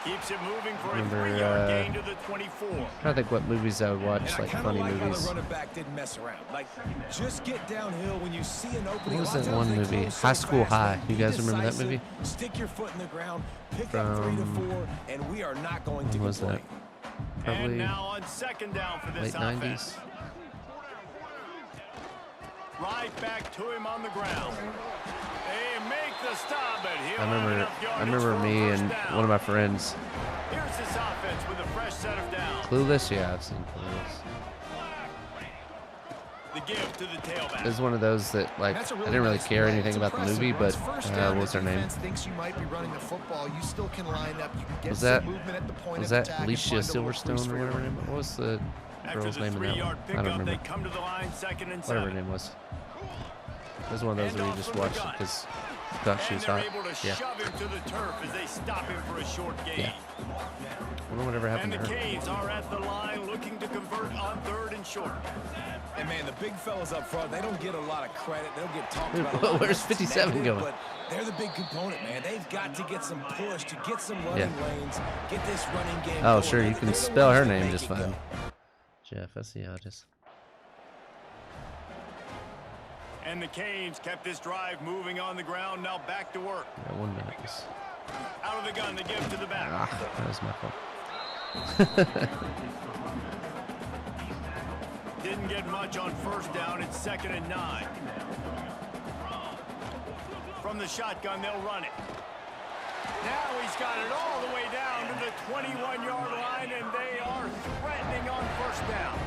Keeps it moving for a Remember, 3-yard gain to the 24. I'm trying to think what movies I would watch, And I like kinda funny like how movies. the running back didn't mess around. Like, just get downhill when you see an opening. What was A lot of that times one they movie? close so High School fast, High. they You guys remember that decisive, movie? Stick your foot in the ground, pick up 3 to 4, and we are not going to When was complain. that? Probably And now on second down for this late offense. 90s. Right back to him on the ground. They make the stop, but he'll I have remember enough yardage for a me first and down. one of my friends. Here's this offense with a fresh set of downs. Clueless? Yeah, I've seen Clueless. The give to the tailback. This is one of those that, like, That's a I didn't really nice care play. anything It's about the impressive. movie, but Runs first down, what was the her name? defense thinks you might be running the football. You still can line up. You can get Was some that movement at the point was of that attack and Alicia find a little Silverstone crease or for your whatever her running name? What was the After girl's the name in that 3-yard one? I pickup, don't they remember. come to the line, second and Whatever 7. her name was. It was one of those where you Handoff just from the watched it gun. because you thought she And was they're hot. able to Yeah. shove him to the turf as they stop him for a short gain. Yeah. I wonder whatever And happened the to her. Canes are at the line looking to convert on 3rd and short. And man, the big fellas up front, they don't get a lot of credit. They don't get talked Dude, about a lot. where's It's 57 negative, going? But they're the big component, man. They've got to get some push, to get some running lanes, get this running game Oh, going. sure, you They're can the spell ones her that name make just it go. fine. Jeff, I see how it is. And the Canes kept this drive moving on the ground. Now back to work. Yeah, 1 minute. Is... Out of the gun, the give to the back. Ah, that was my fault. Didn't get much on first down. It's 2nd and 9. From the shotgun, they'll run it. Now he's got it all the way down to the 21-yard line, and they are threatening on first down.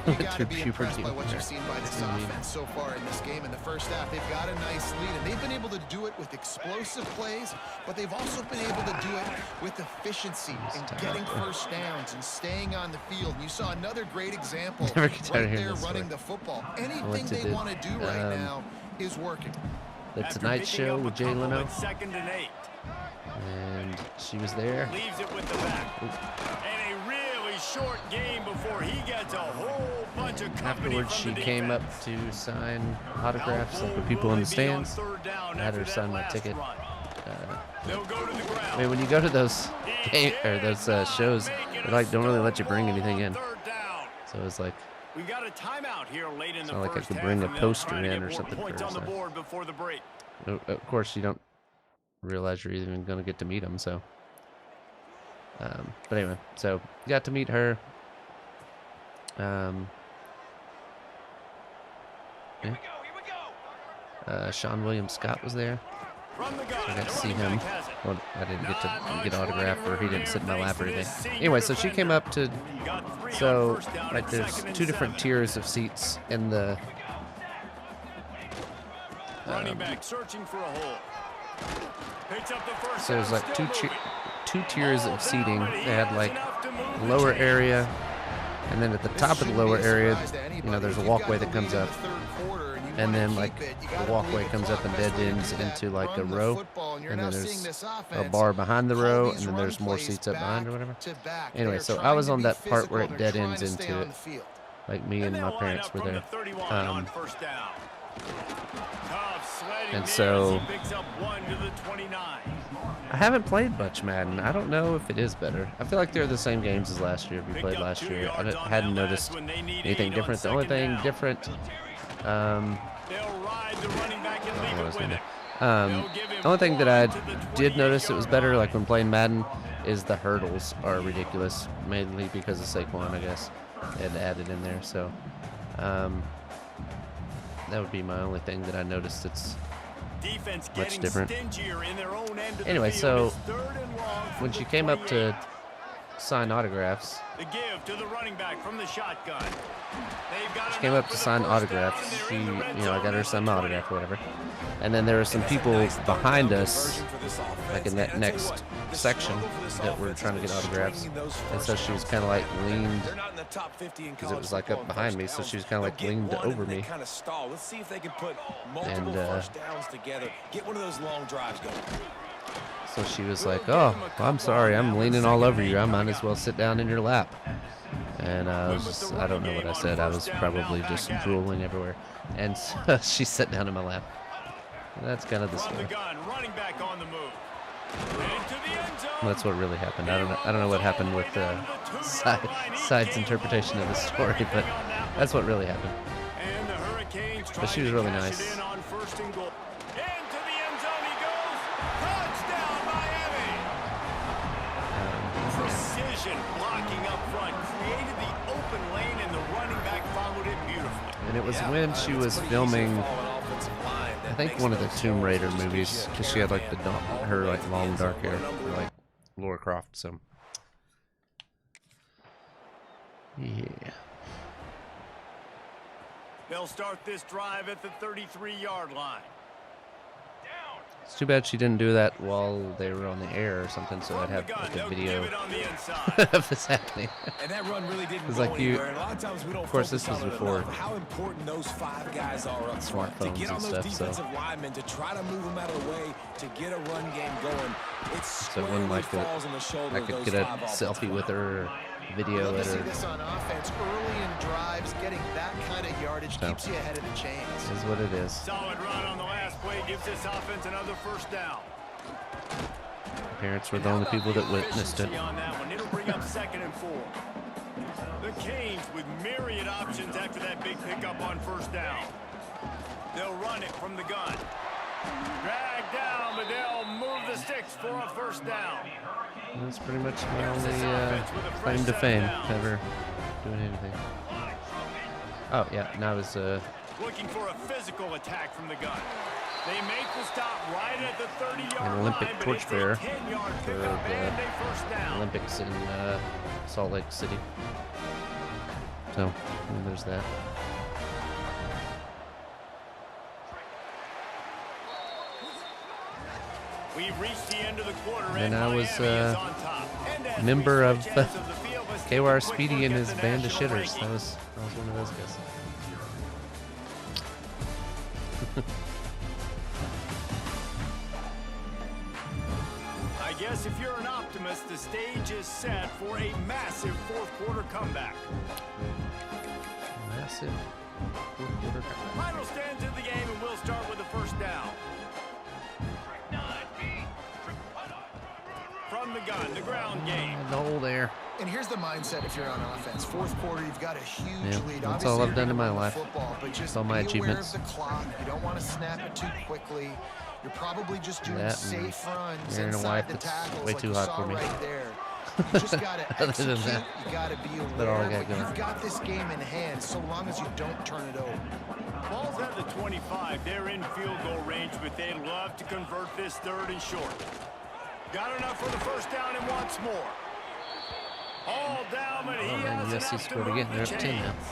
You got to Through be impressed puberty by over what there. you've seen by this That's what I mean. offense so far in this game. In the first half, they've got a nice lead, and they've been able to do it with explosive plays, but they've also been able to do it with efficiency and getting first downs and staying on the field. And you saw another great example Never get tired of right hearing there this running story. the football. I Anything went to they the, want to do right now is working. The Tonight Show with Jay Leno. 2nd and 8. And she was there. Leaves it with the back. And a really short game before he gets a whole bunch of company. Afterwards, she from the came up defense. to sign autographs like the people in the stands. I had her sign my ticket. They'll go to the ground. I mean, when you go to those shows, they like don't really let you bring anything in. So it's like, We got a timeout here late in the not like I first could half, bring a and they'll poster try to in get or more something points for on the us. board before the break. of course, you don't realize you're even going to get to meet them. So, but anyway, so got to meet her. Sean William Scott was there. From the gun, I got to the see running him. back has it. Well, I didn't get to get Not much autograph, or he running didn't sit in my room lap or thanks to anything. this senior Anyway, so she came up to. Got 3 on So, first down like, and there's 2nd and 2 different 7. tiers of seats in the. Running back searching for a hole. Picks up the first So there's down, like still two moving. tiers Ball of down, seating. but he They had has like enough to move the lower chains. area, and then at the top of the lower area, there's a walkway that comes up, and then like the walkway comes up and dead ends into like a row, and then there's a bar behind the row, and then there's more seats up behind or whatever. Anyway, so I was on that part where it dead ends into it. Like me and my parents were there. And so I haven't played much Madden. I don't know if it is better. I feel like they're the same games as last year. We played last year. I hadn't noticed anything different. The only thing different, the only thing that I did notice it was better, like when playing Madden, is the hurdles are ridiculous, mainly because of Saquon, I guess. They had added in there, so that would be my only thing that I noticed. It's much different. Anyway, so when she came up to sign autographs, The give to the running back from the shotgun. she came up to sign autographs. She, I got her to sign my autograph or whatever. And then there were some people behind us, like in that next section, that were trying to get autographs. And so she was kind of like leaned, because it was like up behind me, so she was kind of like leaned over me. Let's see if they can put multiple And first downs together. Get one of those long drives going. so she was like, "Oh, I'm sorry, I'm leaning all over you. I might as well sit down in your lap." And I was just, I don't know what I said. I was probably just drooling everywhere. And so she sat down in my lap. That's kind of the story. That's what really happened. I don't know what happened with side's interpretation of the story, but that's what really happened. But she was really nice. Precision blocking up front created the open lane, and the running back followed it beautifully. And it was when she was filming, I think, one of the Tomb Raider movies, because she had like her like long dark hair, like Laura Croft. So yeah. They'll start this drive at the 33-yard line. It's too bad she didn't do that while they were on the air or something, so I'd have like a video of this happening. And that run really didn't It's go like you, anywhere. And a lot of times we don't of course, this focus was on it before enough, how important those 5 guys are up front. To smartphones get on and those stuff, defensive so linemen, to try to move them out of the way, to get a run game going. It's so it wasn't like falls on the shoulder I of could those get a 5 offensive selfie with linemen. her, or video Love it, to see or this on offense early in drives. Getting that kind of yardage So. keeps you ahead of the chains. is what it is. Solid run on the last play gives this offense another first down. Parents were the only people that witnessed it. On that one. It'll bring up 2nd and 4. The Canes with myriad options after that big pickup on first down. They'll run it from the gun. Drag down, but they'll move the sticks for a first down. That's pretty much my only claim to fame, ever doing anything. Oh yeah, now I was Looking for a physical attack from the gun. They make the stop right at the 30-yard an Olympic line, but it's a torchbearer 10-yard for pickup and the a first down. Olympics in Salt Lake City. So there's that. We've reached the end of the quarter, And I was Miami is on top. And as member we of switch ends of the field, let's take a KYR quick Speedy look and at his the band of national shitters. rankings. That was one of those guys. guess if you're an optimist, the stage is set for a massive fourth-quarter comeback. Massive fourth-quarter comeback. Final stands of the game, and we'll start with the first down. From the gun, the ground game. The hole there. And here's the mindset if you're on offense. Fourth quarter, you've got a huge lead. That's Obviously, all I've done in my you're life. Football, but just all my be aware achievements. of the clock. You don't want to snap it too quickly. You're probably just doing That safe runs marrying a inside wife the that's tackles way like too you hot saw for me. right there. You just got to Other than execute. that, You got to be that's all I aware. got But going. you've got this game in hand so long as you don't turn it over. Ball's at the 25. They're in field goal range, but they'd love to convert this third and short. Got enough for the first down and wants more. All down, but he has USC enough to scored move again. the They're up 10 now. chains.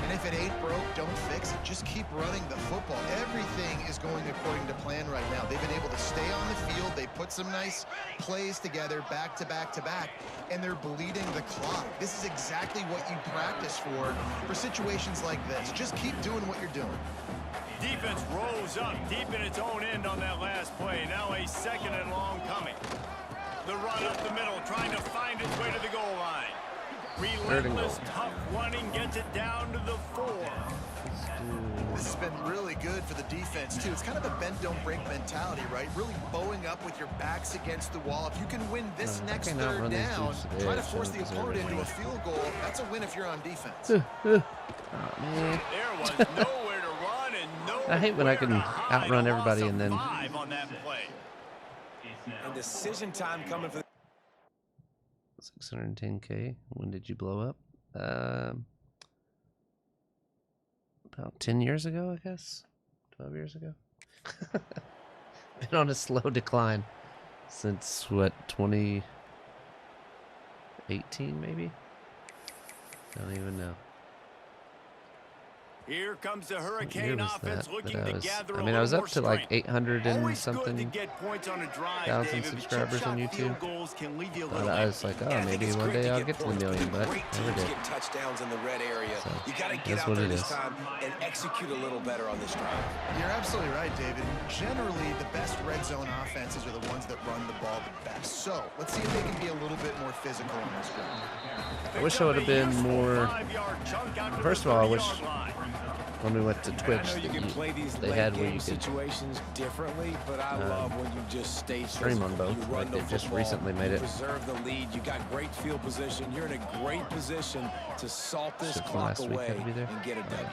And if it ain't broke, don't fix it. Just keep running the football. Everything is going according to plan right now. They've been able to stay on the field. They put some nice plays together back to back to back, and they're bleeding the clock. This is exactly what you practice for situations like this. Just keep doing what you're doing. Defense rose up deep in its own end on that last play. Now a second and long coming. The run up the middle, trying to find its way to the goal line. Relentless, tough running gets it down to the 4. This has been really good for the defense, too. It's kind of a bend-don't-break mentality, right? Really bowing up with your backs against the wall. If you can win this next third down, try to force the opponent into a field goal, that's a win if you're on defense. Oh, man. There was nowhere to run and nowhere I hate when I can to hide. outrun A everybody loss of and then 5 on that play. And decision time coming for 610K. When did you blow up? About 10 years ago, I guess. 12 years ago. Been on a slow decline since, what, 2018 maybe? Don't even know. Here comes the What year Hurricane was offense that looking I to was? gather I a mean, I was little up to more like strength. 800 and Always good to something get points on a drive, thousand David, but subscribers chip on shot field YouTube. goals can leave you a But little I was like, oh, I think maybe it's one great day to I'll get get to the points, million, but great never teams did. get touchdowns in the red area. So, You got to get that's out what there it this is. time and execute a little better on this drive. You're absolutely right, David. Generally, the best red zone offenses are the ones that run the ball the best. So let's see if they can be a little bit more physical on this one. I wish I would have been more. First of all, I wish when we went to Twitch I know you that can play these they late had where game you could situations differently, but I love when you just stay stream on physical. both, You run like the they've just football, recently made you it. preserve the lead. You got great field position. You're in a great position to salt this Shit from clock last week away had to be there. and get a W.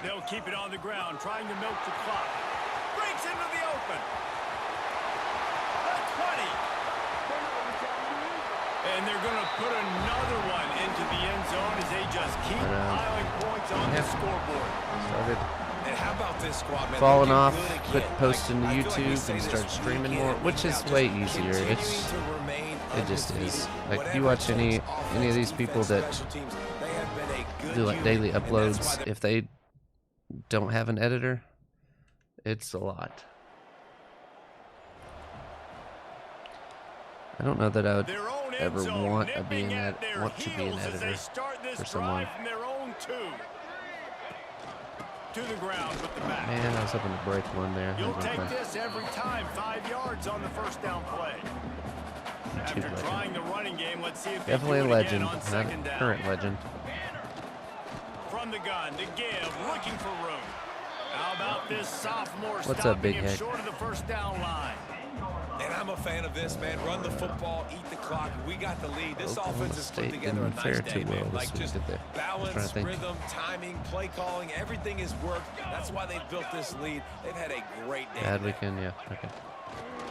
They'll keep it on the ground, trying to milk the clock. Breaks into the open. The 20. And they're going to put another one into the end zone as they just keep piling points on the scoreboard. started And how about this squad, man? falling Looking off, good quit again. posting to I feel like we YouTube say and this started streaming week in more, and which week is out, way just easier. continuing It's to remain it just is. undefeated. Like Whatever you watch it any takes, of these offense, people defense, that special teams, they have been a good do like unit, daily and that's why uploads. they're If they don't have an editor, it's a lot. I don't know that I would Their own end ever zone, want to nipping be at their want to be an heels as they editor start this for drive someone. from their own 2. To the ground with the back. Man, I was hoping to break one there. You'll That was take my- this every time. 5 yards on the first down play. After legend. trying the running game, let's see if Definitely they a do it legend, again on not second a down. current legend. From the gun, to give, looking for room. How about this sophomore What's up, stopping big him head? short of the first down line? And I'm a fan of this, man. Run the football, eat the clock. We got the lead. This Oklahoma offense has put State together a didn't nice fare day, too well man. this Like week, just did they? I'm trying to balance, think. rhythm, timing, play calling. Everything has worked. That's why they've built this lead. They've had a great day. Bad today. weekend, yeah. Okay.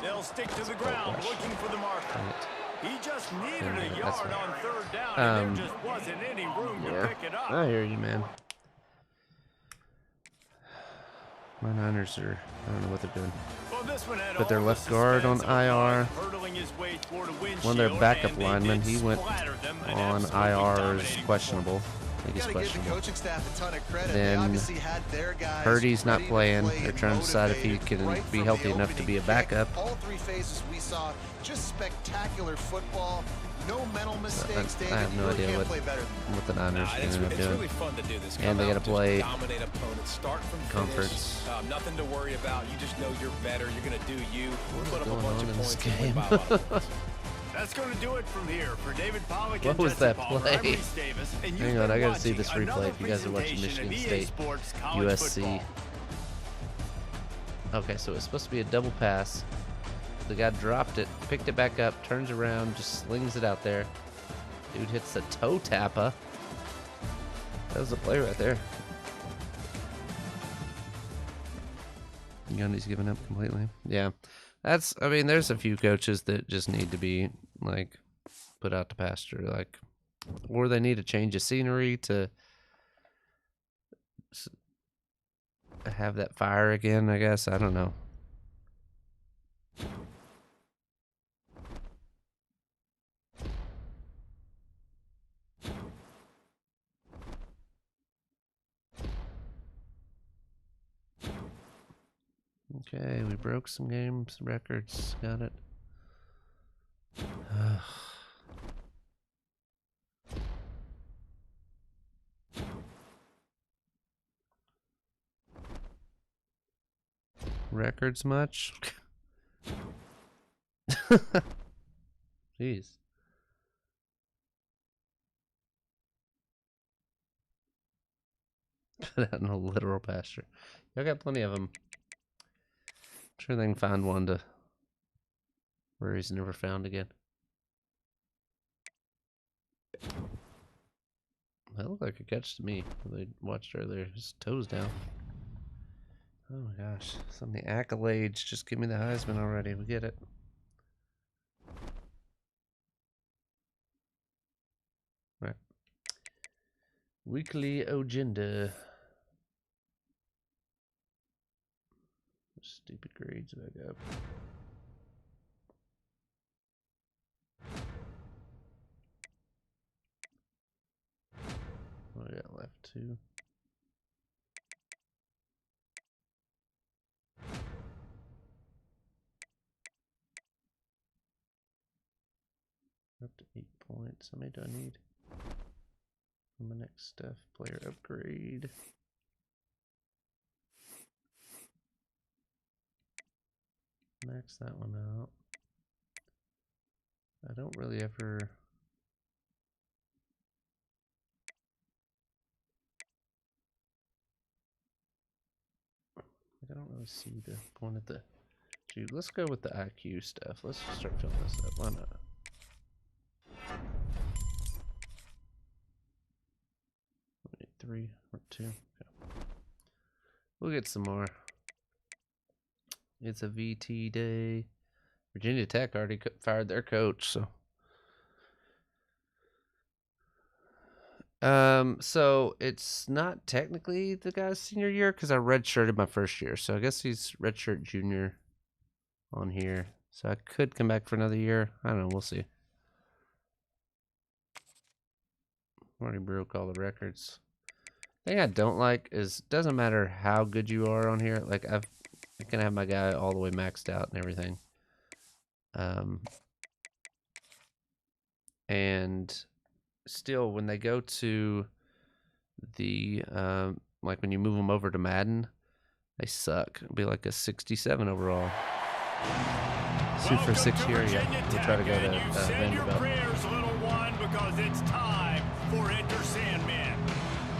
They'll stick to the ground, gosh. looking for the marker. Dang it. He just needed Yeah, a that's yard fine. on third down, and there just wasn't any room to Yeah. pick it up. I hear you, man. My Niners are, I don't know what they're doing. Well, this one had Put their all the left guard on suspense of a IR. guy hurtling his way toward a One of their windshield, backup and they linemen, did he went splatter them and on absolutely IR as dominating questionable. He's questionable. The coaching staff a ton of credit. Then they obviously had their guys Purdy's not playing. play They're trying to decide if he can right be healthy enough to be a backup. All three phases we saw just spectacular football. No mental mistakes, David. I have no idea what the Niners are going to end up doing. Really fun to do this. And they got to play dominate opponents, start from conference. Nothing to worry about. You just know you're better. You're going to do you. What is going on in this game? That's going to do it from here for David Pollock. What was that play? Davis, Hang on, I got to see this replay if you guys are watching Michigan State, USC. Okay, so it's supposed to be a double pass. The guy dropped it, picked it back up, turns around, just slings it out there. Dude hits the toe tapper. That was a play right there. Gundy's giving up completely. Yeah. I mean, there's a few coaches that just need to be, like, put out to pasture. Like, or they need to change of scenery to have that fire again, I guess. I don't know. Okay, we broke some games, records, got it. Records much? Jeez. Cut out in a literal pasture. Y'all got plenty of them. I'm sure they can find one to where he's never found again. That looked like a catch to me. They watched earlier. His toes down. Oh my gosh. Some of the accolades. Just give me the Heisman already. We get it. Right. Weekly agenda. Stupid grades back up. What do I got left? 2. Up to 8 points. How many do I need? For my next stuff, player upgrade. Max that one out. I don't really ever. I don't really see the point of the. Dude, let's go with the IQ stuff. Let's just start filling this up. Why not? We need 3 or 2. Okay. We'll get some more. It's a VT day. Virginia Tech already fired their coach, so. So it's not technically the guy's senior year because I redshirted my first year. So I guess he's redshirt junior on here. So I could come back for another year. I don't know. We'll see. Already broke all the records. Thing I don't like is it doesn't matter how good you are on here. Like I can have my guy all the way maxed out and everything. And still when they go to the like when you move them over to Madden, they suck. It'll be like a 67 overall. Shoot for 6 year, yeah. We'll try to go to Vanderbilt. Prayers, little one, because it's time for Enter Sandman.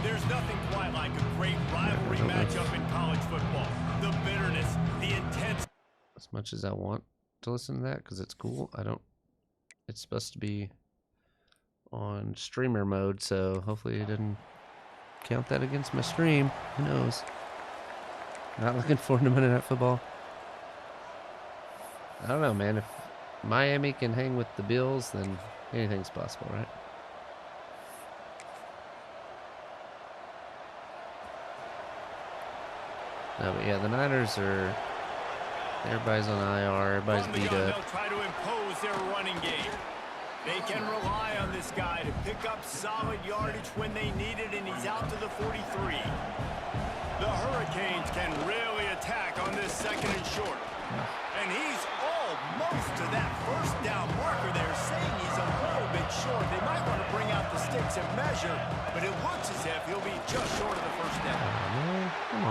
There's nothing quite like a great rivalry matchup in college football. The bitterness, the intense. As much as I want to listen to that because it's cool, I don't. It's supposed to be on streamer mode, so hopefully it didn't count that against my stream. Who knows? Not looking forward to Monday Night Football. I don't know, man. If Miami can hang with the Bills, then anything's possible, right? No, but yeah, the Niners are. Everybody's on IR. Everybody's beat up. They'll try to impose their running game. They can rely on this guy to pick up solid yardage when they need it, and he's out to the 43. The Hurricanes can really attack on this 2nd and short. And he's almost to that first down marker there, saying he's a little bit short. They might want to bring out the sticks and measure, but it looks as if he'll be just short of the first down.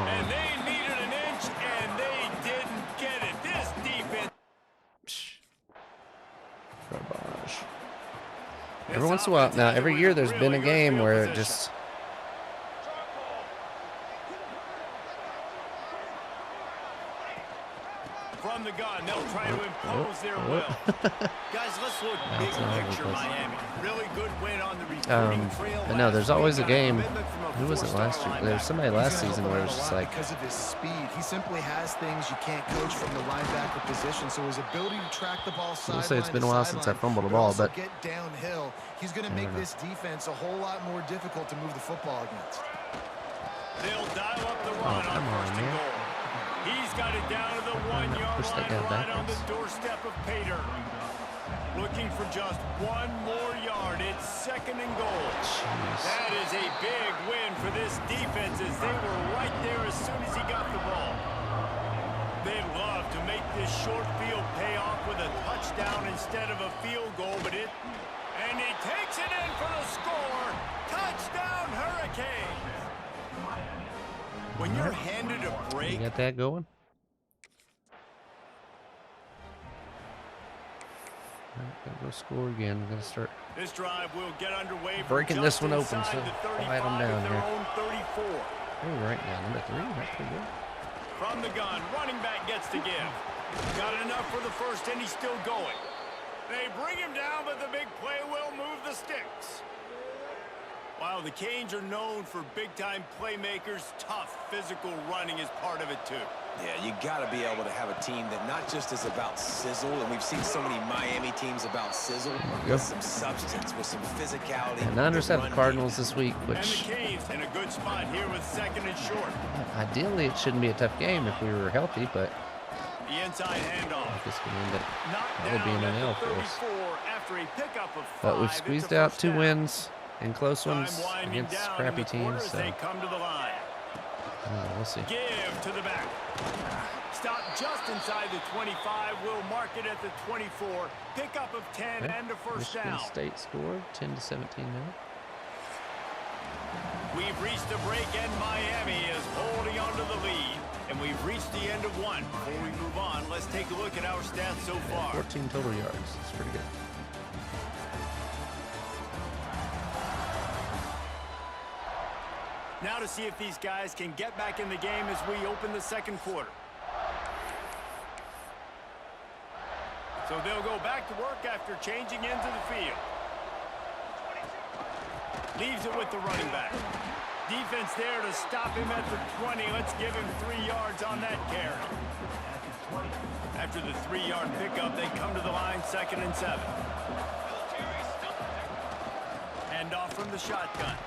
And they needed an inch, and they didn't get it. This defense... Garbage. Every once in a while, now every year there's been a game where it just... From the gun, they'll try to impose their will. Guys, let's look big picture Miami. Really good win on the recruiting trail. But no, there's always a game. Who was it last year? There was somebody last season where it was just like... Because of his speed, he simply has things you can't coach from the linebacker position. So his ability to track the ball sideline I'll say it's been a while since I fumbled a ball, but... get downhill. He's going to make this defense a whole lot more difficult to move the football against. They'll dial up the run on 1st and goal. He's got it down to the 1-yard line, right on the doorstep of Pater. Looking for just one more yard. It's 2nd and goal. That is a big win for this defense, as they were right there as soon as he got the ball. They'd love to make this short field pay off with a touchdown instead of a field goal, but it... And he takes it in for the score. Touchdown, Hurricanes. When you're handed a break... You got that going? Gotta go score again. We're gonna start this drive will get underway, breaking this one open, so quiet them down here. Oh, right now, number 3. That's pretty good. From the gun, running back gets to give. Got enough for the first, and he's still going. They bring him down, but the big play will move the sticks. While the Canes are known for big-time playmakers, tough physical running is part of it too. Yeah, you got to be able to have a team that not just is about sizzle, and we've seen so many Miami teams about sizzle, with some substance, with some physicality. And Niners have the Cardinals this week, which... And the Canes in a good spot here with 2nd and short. Ideally, it shouldn't be a tough game if we were healthy, but... The inside handoff. This could end up probably being an L for us. After a pickup of 5, but we've squeezed out 2 wins and close Time ones winding against down crappy in the quarter teams. as So they come to the line. we'll see. Give to the back. Stop just inside the 25. We'll mark it at the 24. Pickup of 10 and a first Michigan down. State scored 10-17 now. We've reached the break, and Miami is holding on to the lead. And we've reached the end of one. Before we move on, let's take a look at our stats so far. 14 total yards. That's pretty good. Now to see if these guys can get back in the game as we open the 2nd quarter. So they'll go back to work after changing into the field. Leaves it with the running back. Defense there to stop him at the 20. Let's give him 3 yards on that carry. After the 3-yard pickup, they come to the line 2nd and 7. Hand off from the shotgun.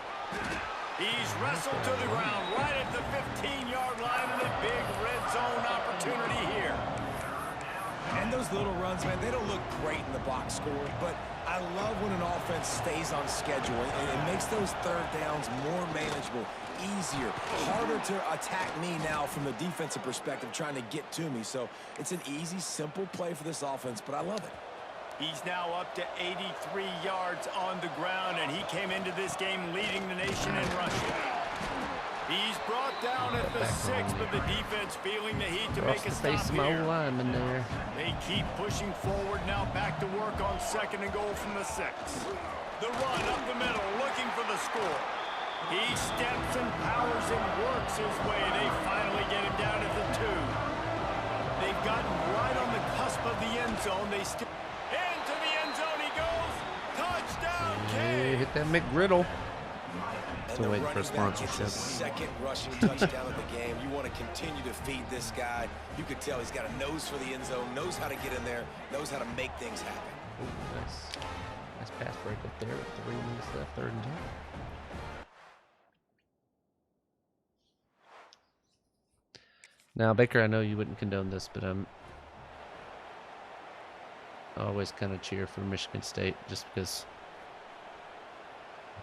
He's wrestled to the ground right at the 15-yard line, and a big red zone opportunity here. And those little runs, man, they don't look great in the box score, but I love when an offense stays on schedule, and it makes those 3rd downs more manageable, easier, harder to attack me now from the defensive perspective, trying to get to me. So it's an easy, simple play for this offense, but I love it. He's now up to 83 yards on the ground, and he came into this game leading the nation in rushing. He's brought down at the 6, but the defense feeling the heat to make a stop here. Lineman there. They keep pushing forward now, back to work on 2nd and goal from the 6. The run up the middle, looking for the score. He steps and powers and works his way. They finally get him down at the 2. They've gotten right on the cusp of the end zone. They still... Into the end zone he goes. Touchdown, King. Hit that McGriddle. Still waiting for a sponsorship. 2nd rushing touchdown of the game. You want to continue to feed this guy. You could tell he's got a nose for the end zone, knows how to get in there, knows how to make things happen. Ooh, nice pass break up there with 3 minutes left, 3rd and 10. Now, Baker, I know you wouldn't condone this, but always kind of cheer for Michigan State just because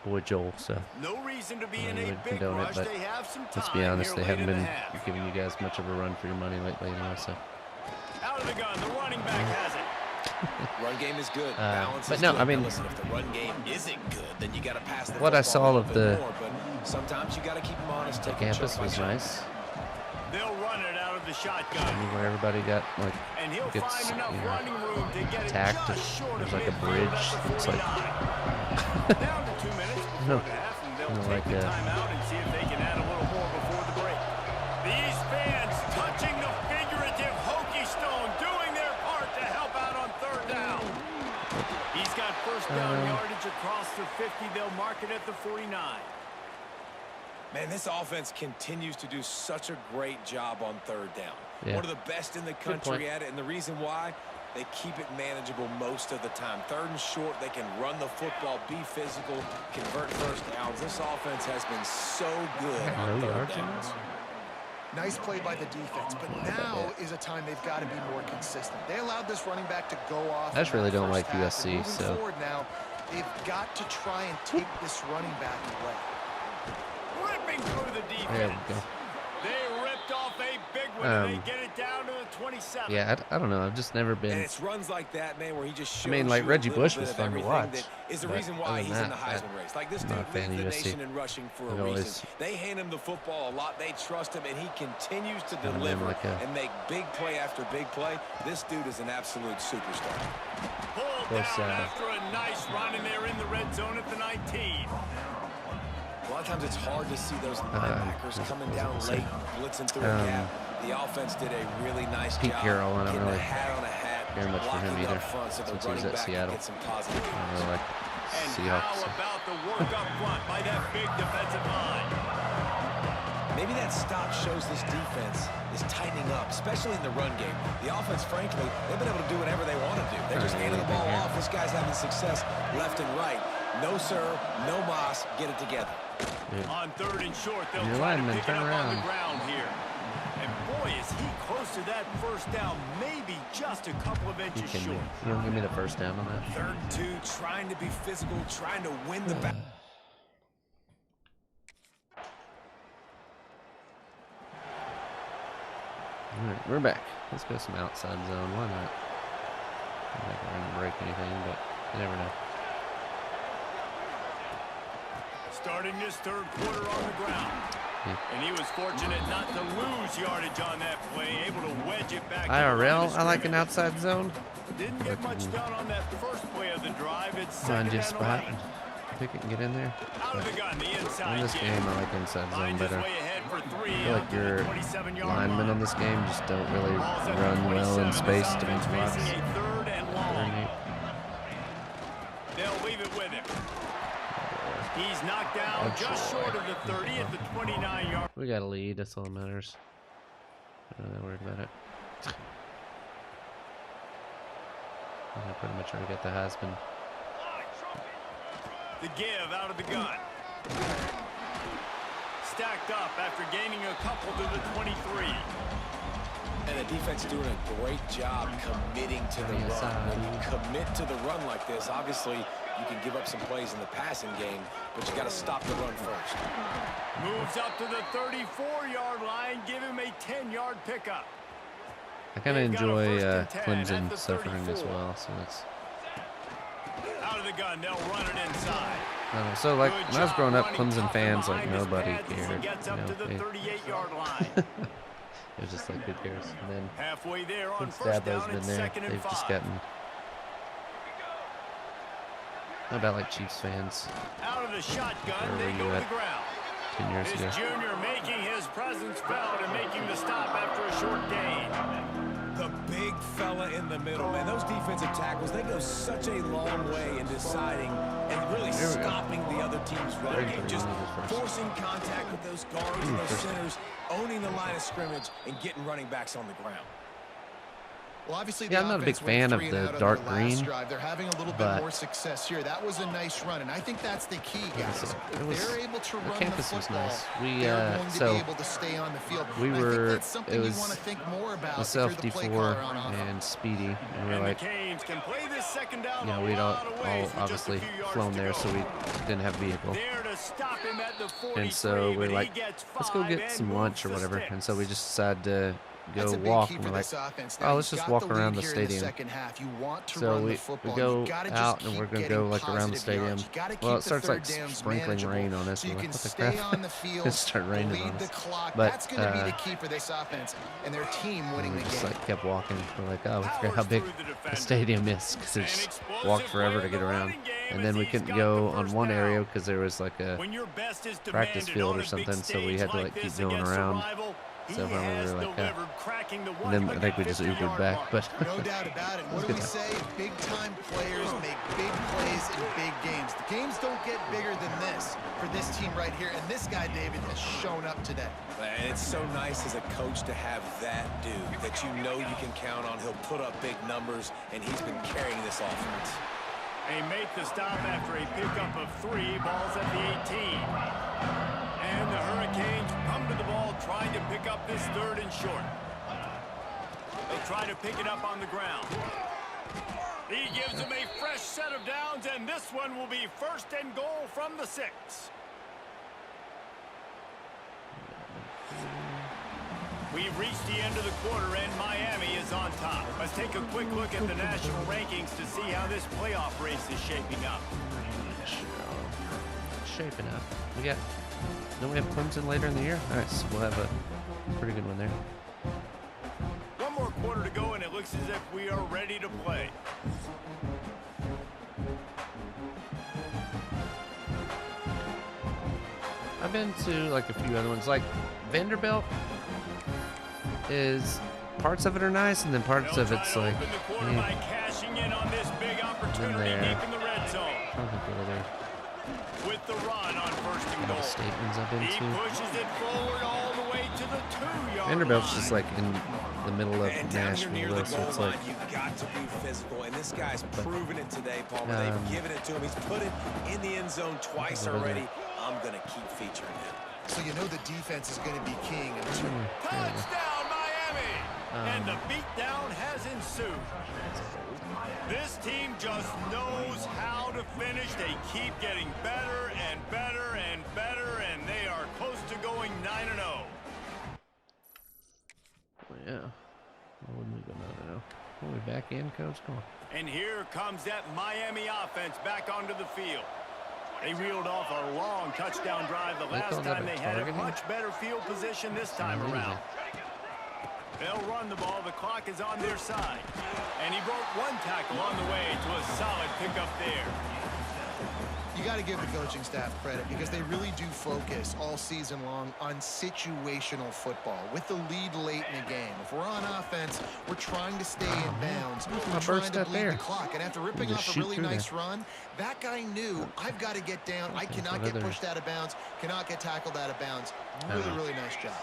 boy Joel. So no reason to be in I a would big condone it, rush. but They have some time let's be honest, here they late haven't in the been half. giving you guys much of a run for your money lately, anyway. So Out of the gun, the running back has it. Run game is good. Balance but is no, good. I mean, now listen, if the run game isn't good, then you got to pass the what I football saw a little of bit the more, but sometimes you got to keep them honest. the campus was nice. They'll run it out of the shotgun. I mean, where everybody got like And he'll gets find enough running room to get attacked. it just short of There's like a midfield bridge. at the It's like 49. Down to 2 minutes before the half, and they'll take the timeout and see if they can add a little more before the break. These fans touching the figurative hokey stone, doing their part to help out on third down. He's got first down yardage across the 50. They'll mark it at the 49. Man, this offense continues to do such a great job on third down. Yeah. One of the best in the country at it, and the reason why, they keep it manageable most of the time. Third and short, they can run the football, be physical, convert first downs. This offense has been so good on third downs. Nice play by the defense, but now is a time they've got to be more consistent. They allowed this running back to go off. I just really don't like half. USC, Moving so forward now, they've got to try and take this running back away. Ripping through the defense. there we go. They ripped off a big one, and they get it down to the 27. Yeah, I don't know. I've just never been. And it's runs like that, man, where he just shows like you Reggie a little Bush bit was of fun to everything watch, that is the but reason why other he's than in the that, Heisman race. Like, this I'm dude not a fan leads of the USC. nation in rushing for a I've reason. always They hand him the football a lot. They trust him, and he continues to been deliver like and make big play after big play. This dude is an absolute superstar. Pulled course, down after a nice run, and they're in the red zone at the 19. A lot of times it's hard to see those linebackers coming down late, blitzing through a gap. The offense did a really nice Pete job Carroll, I don't getting really a hat on a hat, care much for him blocking either, up front so the since he was running at back can Seattle. get some positive I don't yards. really like And Seahawks. how about the work up front by that big defensive line? Maybe that stop shows this defense is tightening up, especially in the run game. The offense, frankly, they've been able to do whatever they want to do. They're just handing the ball off. This guy's having success left and right. No sir, no mas, get it together. Yeah. On third and short, they'll Your try to lineman, pick it turn up on the around. ground here. And boy, is he close to that first down, maybe just a couple of You inches can short. you don't give me the first down on that. Third and two, trying to be physical, trying to win the battle. All right, we're back. Let's go some outside zone. Why not? I'm not going to break anything, but you never know. Starting this third quarter on the ground. Yeah. And he was fortunate not to lose yardage on that play, able to wedge it back. IRL, I like an outside zone. Didn't get much done on that first play of the drive. It's Find second your down the spot. lane. Pick it and get in there. Out of the gun, the inside In this jam. game, I like inside zone Finds his better. way ahead for three I feel like out to your the 27-yard linemen line. on this game just don't really Ball's at the run well 27. in space This to make offense blocks. facing a third and long. Very neat. They'll leave it with him. He's knocked down just short of the 30 at the 29-yard. We got a lead. That's all that matters. I'm not that worried about it. I pretty much already got the Heisman. The give out of the gun. Stacked up after gaining a couple to the 23. And the defense doing a great job committing to the run. When you commit to the run like this, obviously you can give up some plays in the passing game, but you got to stop the run first. Moves up to the 34-yard line. Give him a 10-yard pickup. I kind of They've got a enjoy first and 10 at Clemson the suffering as 34. well, so it's. Out of the gun, they'll run it inside. I don't know. So like Good when I was job growing up, running Clemson tough fans and like behind his nobody pads as he cared. gets You up know, to the they- 38-yard line. it was just like who cares. And then Halfway there on since first Dabo's down been and there, second and they've just 5. gotten. How about like Chiefs fans Out of the shotgun, Where they were go you to at the ground. 10 years ago? This junior making his presence felt and making the stop after a short gain. The big fella in the middle, man. Those defensive tackles, they go such a long way in deciding and really Here we go. stopping the other team's run Ready game. for Just you to go first. forcing contact with those guards and those centers, owning the line of scrimmage, and getting running backs on the ground. Well, obviously, Yeah, I'm not a big fan of the dark green. They're having a little bit more success here. That was a nice run, and I think that's the key, guys. If they're able to run the football, they're going to be able to stay on the field. We were. That's something you want to think more about. Myself, D4, and Speedy, and we're like, you know, we'd all obviously flown there, so we didn't have a vehicle. And so we're like, let's go get some lunch or whatever. And so we just decided to go walk, and we're like, oh, let's just walk around the stadium. So we go out, and we're going to go like around the stadium. Well, it starts like sprinkling rain on us. We're like, what the crap? It started raining on us. But that's going to be the key for this offense and their team winning the game. Just like kept walking. We're like, oh, I forgot how big the stadium is, because it just walked forever to get around. And then we couldn't go on one area because there was like a practice field or something, so we had to like keep going around. So when we were like, and then I think we just Ubered back, but no doubt about it. What do we say? Big-time players make big plays in big games. The games don't get bigger than this for this team right here, and this guy, David, has shown up today. And it's so nice as a coach to have that dude that you know you can count on. He'll put up big numbers, and he's been carrying this offense. They make the stop after a pickup of 3 balls at the 18. And the Hurricanes come to the ball trying to pick up this 3rd and short. They try to pick it up on the ground. He gives them a fresh set of downs, and this one will be 1st and goal from the 6. We've reached the end of the quarter, and Miami is on top. Let's take a quick look at the national rankings to see how this playoff race is shaping up. Shaping up. Don't we have Clemson later in the year? All right, so we'll have a pretty good one there. One more quarter to go, and it looks as if we are ready to play. I've been to like a few other ones. Like Vanderbilt is, parts of it are nice, and then parts of it's like, cashing in on this big opportunity deep in the red zone. I don't think we're there. With the run on 1st and goal. Statements I've been He to. pushes it forward all the way to the 2-yard Vanderbilt's line. just like in the middle of and Nashville, though, so it's like, you got to be physical, and this guy's proven it today, Palmer. They've given it to him. He's put it in the end zone twice already. I'm going to keep featuring him. So you know the defense is going to be king. Touchdown, Miami! And the beatdown has ensued. This team just knows how to finish. They keep getting better and better and better, and they are close to going 9-0. yeah. Why wouldn't we go 9-0? Are we back in, Coach? Come on. And here comes that Miami offense back onto the field. They reeled off a long touchdown drive the last time. They had a much better field position this time around. They'll run the ball. The clock is on their side. And he broke 1 tackle on the way to a solid pickup there. You got to give the coaching staff credit because they really do focus all season long on situational football with the lead late in the game. If we're on offense, we're trying to stay in bounds. We're trying to bleed the clock. And after ripping off a really nice run, that guy knew, I've got to get down. I cannot get pushed out of bounds, cannot get tackled out of bounds. Really, really nice job.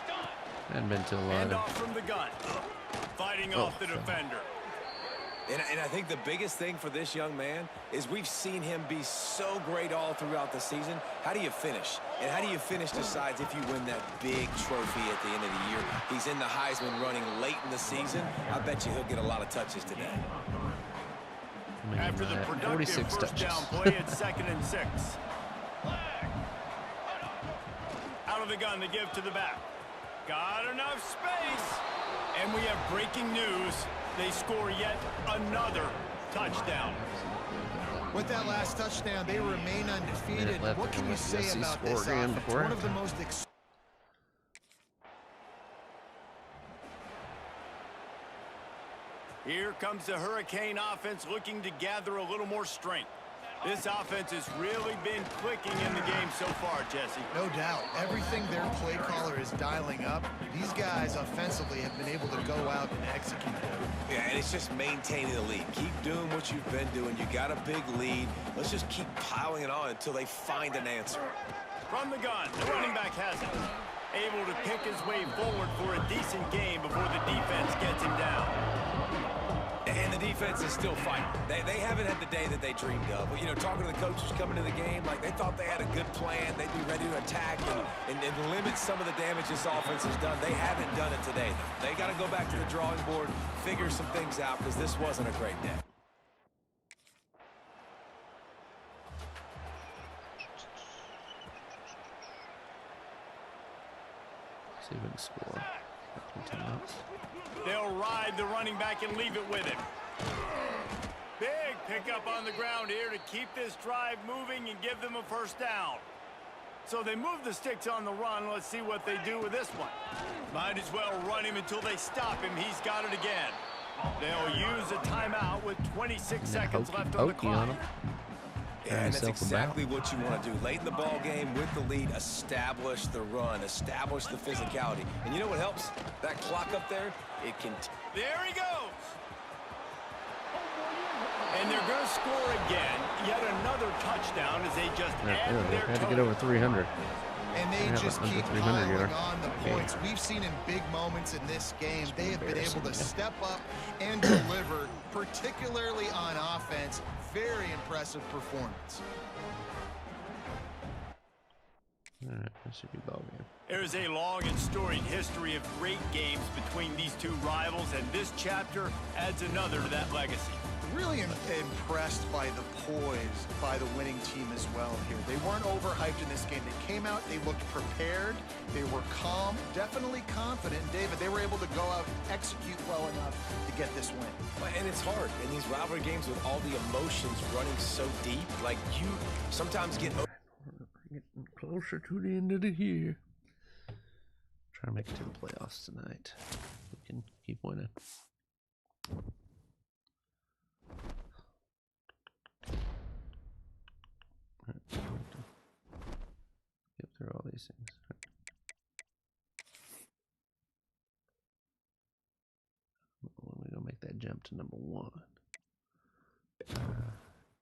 Hadn't been to a lot of... off from the gun. Fighting off the defender. And I think the biggest thing for this young man is we've seen him be so great all throughout the season. How do you finish? And how do you finish decides if you win that big trophy at the end of the year. He's in the Heisman running late in the season. I bet you he'll get a lot of touches today. After the productive first down play, it's 2nd and 6. Out of the gun, they give to the back. Got enough space. And we have breaking news. They score yet another touchdown. With that last touchdown, they remain undefeated. What can you say about this offense? One of the most... Here comes the Hurricane offense looking to gather a little more strength. This offense has really been clicking in the game so far, Jesse. No doubt. Everything their play caller is dialing up, these guys offensively have been able to go out and execute. Yeah, and it's just maintaining the lead. Keep doing what you've been doing. You got a big lead. Let's just keep piling it on until they find an answer. From the gun, the running back has it. Able to pick his way forward for a decent game before the defense gets him down. defense is still fighting. They haven't had the day that they dreamed of. You know, talking to the coaches coming to the game, like they thought they had a good plan. They'd be ready to attack and limit some of the damage this offense has done. They haven't done it today, though. They got to go back to the drawing board, figure some things out, because this wasn't a great day. See if we can score. They'll ride the running back and leave it with him. Big pickup on the ground here to keep this drive moving and give them a first down. So they move the sticks on the run. Let's see what they do with this one. Might as well run him until they stop him. He's got it again. They'll use a timeout with 26 seconds left on the clock. Yeah, and that's exactly what you want to do. Late in the ball game with the lead, establish the run, establish the physicality. And you know what helps? That clock up there, it can... There he goes. And they're going to score again. Yet another touchdown as they just add their had to get over 300. And they just keep piling on the points. We've seen in big moments in this game, they have been able to step up and deliver, particularly on offense. Very impressive performance. All right, that should be ball game. There is a long and storied history of great games between these two rivals, and this chapter adds another to that legacy. Really impressed by the poise by the winning team as well here. They weren't overhyped in this game. They came out, they looked prepared, they were calm, definitely confident. David, they were able to go out and execute well enough to get this win. And it's hard in these rivalry games with all the emotions running so deep. Like, you sometimes get... Getting closer to the end of the year. Try to make it to the playoffs tonight. We can keep winning. Get through all these things. We're gonna make that jump to number 1.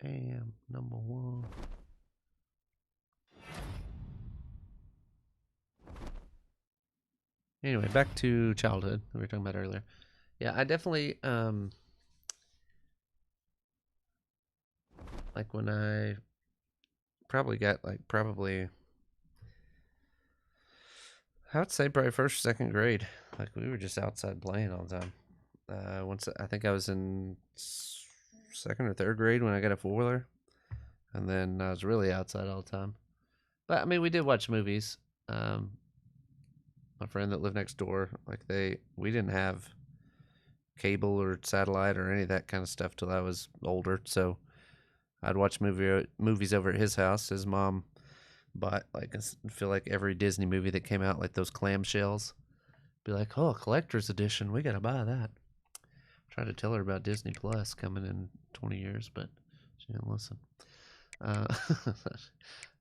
I am number 1. Anyway, back to childhood that we were talking about earlier. Yeah, I definitely like when I probably got I would say probably first, second grade. Like we were just outside playing all the time. Once I think I was in second or third grade when I got a 4-wheeler, and then I was really outside all the time. But I mean, we did watch movies. My friend that lived next door, we didn't have cable or satellite or any of that kind of stuff till I was older. So I'd watch movies over at his house. His mom bought I feel like every Disney movie that came out, like those clamshells. Be like, oh, collector's edition, we gotta buy that. Try to tell her about Disney Plus coming in 20 years, but she didn't listen.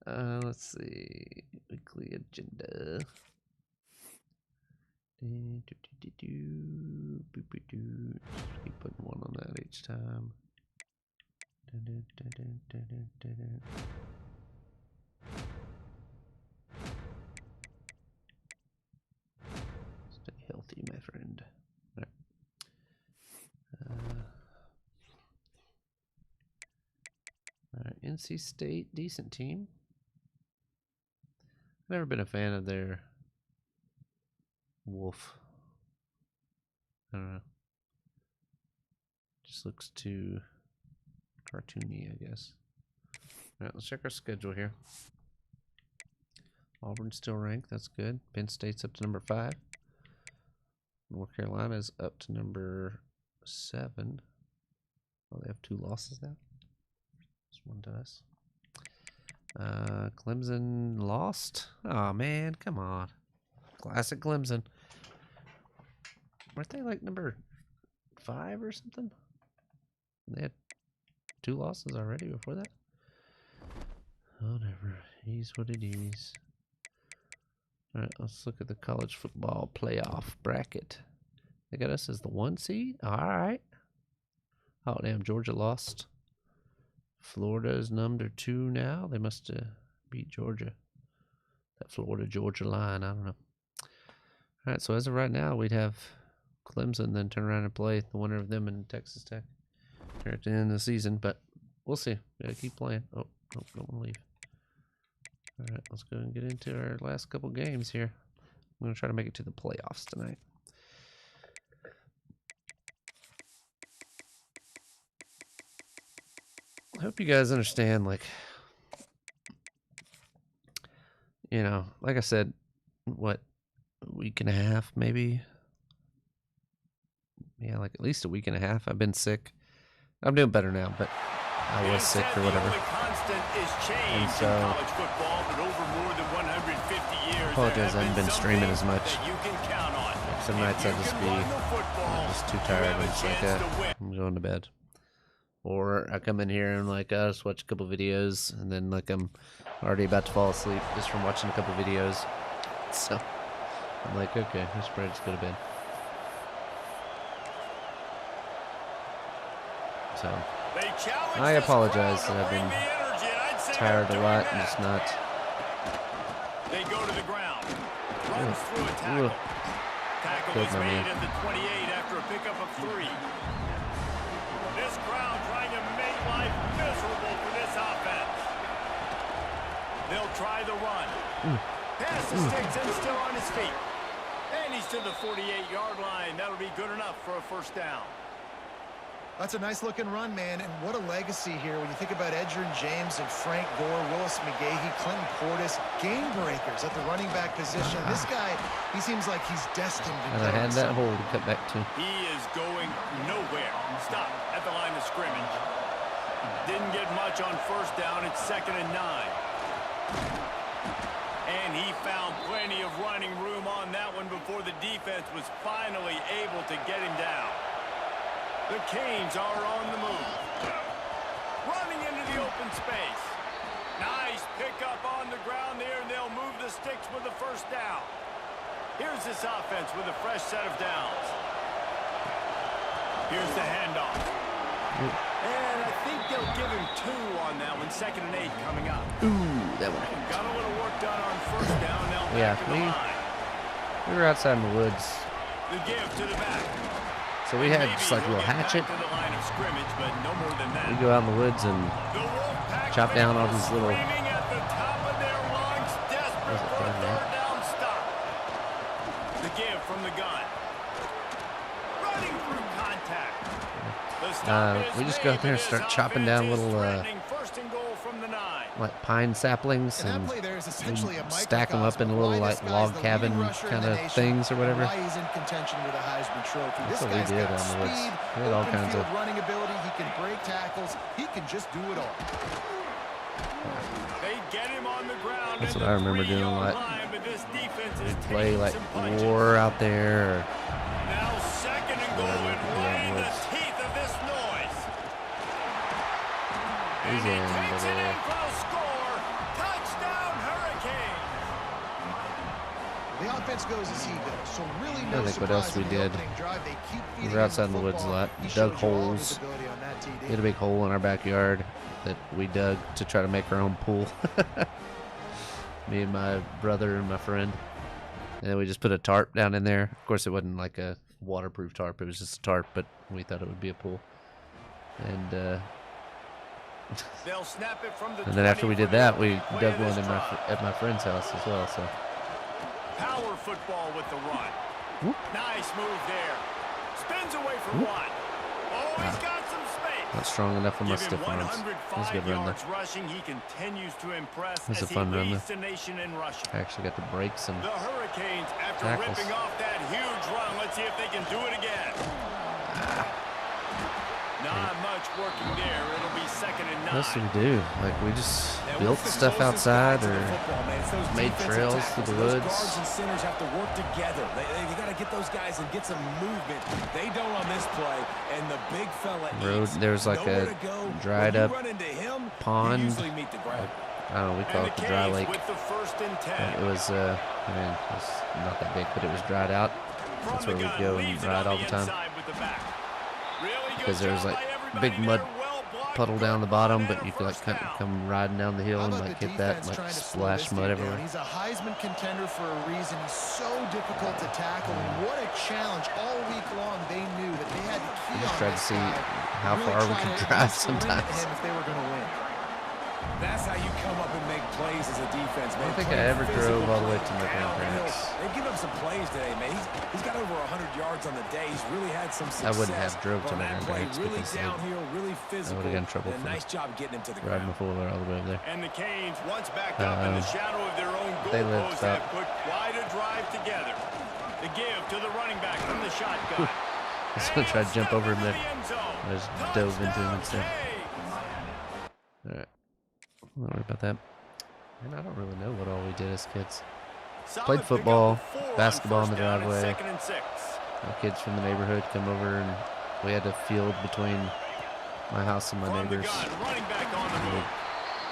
Let's see, weekly agenda. Keep putting 1 on that each time. Stay healthy, my friend. All right, NC State, decent team. Never been a fan of their wolf. I don't know. Just looks too cartoony, I guess. All right, let's check our schedule here. Auburn's still ranked. That's good. Penn State's up to number 5. North Carolina's up to number 7. Oh, they have 2 losses now. Just 1 to us. Clemson lost. Oh man, come on. Classic Clemson. Weren't they like number 5 or something? They had 2 losses already before that. Whatever. He's what it is. All right, let's look at the college football playoff bracket. They got us as the 1 seed. All right. Oh damn, Georgia lost. Florida's number 2 now. They must beat Georgia. That Florida-Georgia line. I don't know. All right, so as of right now, we'd have Clemson then turn around and play the winner of them and Texas Tech. here at the end of the season, but we'll see. Gotta keep playing. Oh, don't want to leave. All right, let's go and get into our last couple games here. I'm gonna try to make it to the playoffs tonight. I hope you guys understand, like, you know, like I said, what, a week and a half, maybe? Yeah, like at least a week and a half. I've been sick. I'm doing better now, but I was sick or whatever. And so, I apologize, I haven't been streaming as much. Some nights I just be just too tired. I'm just like, I'm going to bed. Or I come in here and like, I just watch a couple videos, and then like I'm already about to fall asleep just from watching a couple videos. So I'm like, okay, I should probably just go to bed. So I apologize that I've been tired a lot and just not. They go to the ground. Runs through a tackle. Tackle is made at the 28 after a pickup of 3. This crowd trying to make life miserable for this offense. They'll try the run. Pass the sticks and still on his feet. And he's to the 48-yard line. That'll be good enough for a first down. That's a nice-looking run, man, and what a legacy here when you think about Edgerrin James and Frank Gore, Willis McGahee, Clinton Portis, game breakers at the running back position. This guy, he seems like he's destined to And I had that hole to cut back to. He is going nowhere. Stop at the line of scrimmage. Didn't get much on first down. It's 2nd and 9. And he found plenty of running room on that one before the defense was finally able to get him down. The Canes are on the move. Running into the open space. Nice pickup on the ground there, and they'll move the sticks with the first down. Here's this offense with a fresh set of downs. Here's the handoff. And I think they'll give him 2 on that one. 2nd and 8 coming up. Ooh, that one. Got a little work done on first down. Now Yeah, back to the line. we were outside in the woods. The give to the back. So we had just like a little hatchet. We go out in the woods and chop down all these little. The give from the gun. Running through contact. We just go out there and start chopping down little like pine saplings and stack them up in little like log cabin kind of things or whatever. That's what we did on the woods. We had all kinds of running ability. He can break tackles. He can just do it all. They get him on the ground. That's what I remember doing a lot. We'd play like war out there. Or now 2nd and goal and right in the teeth of this noise. And he takes it in for a score. Touchdown Hurricanes. The offense goes as he goes, so really no I think what else we did. We were outside in the woods a lot. Dug holes. We had a big hole in our backyard that we dug to try to make our own pool. Me and my brother and my friend. And then we just put a tarp down in there. Of course, it wasn't like a waterproof tarp. It was just a tarp, but we thought it would be a pool. And they'll snap it from the and then after we did that, we dug one at my friend's house as well. So power football with the run. Whoop. Nice move there. Spins away from one. Oh, he's got some space. Not strong enough for my stiff arms. That was a good run there. Rushing, he continues to impress. That was a fun run there. The nation in rushing. I actually got to break some the Hurricanes, after tackles. ripping off that huge run, let's see if they can do it again. Not much working there. It'll be 2nd and 9. What else did we do? Like we just built stuff outside or made trails through the woods. Guards and centers have to work together. They got to get those guys and get some movement. They don't on this play, and the big fella There was like a dried up pond. I don't know, we call it the dry lake. It was, I mean, it was not that big, but it was dried out. That's where we'd go and ride all the time. Because there was like big mud puddle down the bottom, but you could like come riding down the hill and like hit that like splash mud everywhere. He's a Heisman contender for a reason. He's so difficult to tackle, and what a challenge all week long. They knew that they had to key on tried to see how far we could drive sometimes. If they were going to win. That's how you come up and make plays as a defense, man. I don't think I ever drove all the way to my grandparents. They've given up some plays today, man. He's got over 100 yards on the day. He's really had some success. I wouldn't have drove to my grandparents really because downhill, really physical. I would have gotten in trouble for nice job getting him to the riding ground. the four-wheeler all the way over there. And the Canes, once back up in the shadow of their own goalpost, have put quite a drive together. The give to the running back from the shotgun. I was going to try to jump over him there. I just dove into him instead. All right. Don't worry about that. And I don't really know what all we did as kids. Played football, basketball in the driveway. My kids from the neighborhood come over, and we had a field between my house and my neighbors.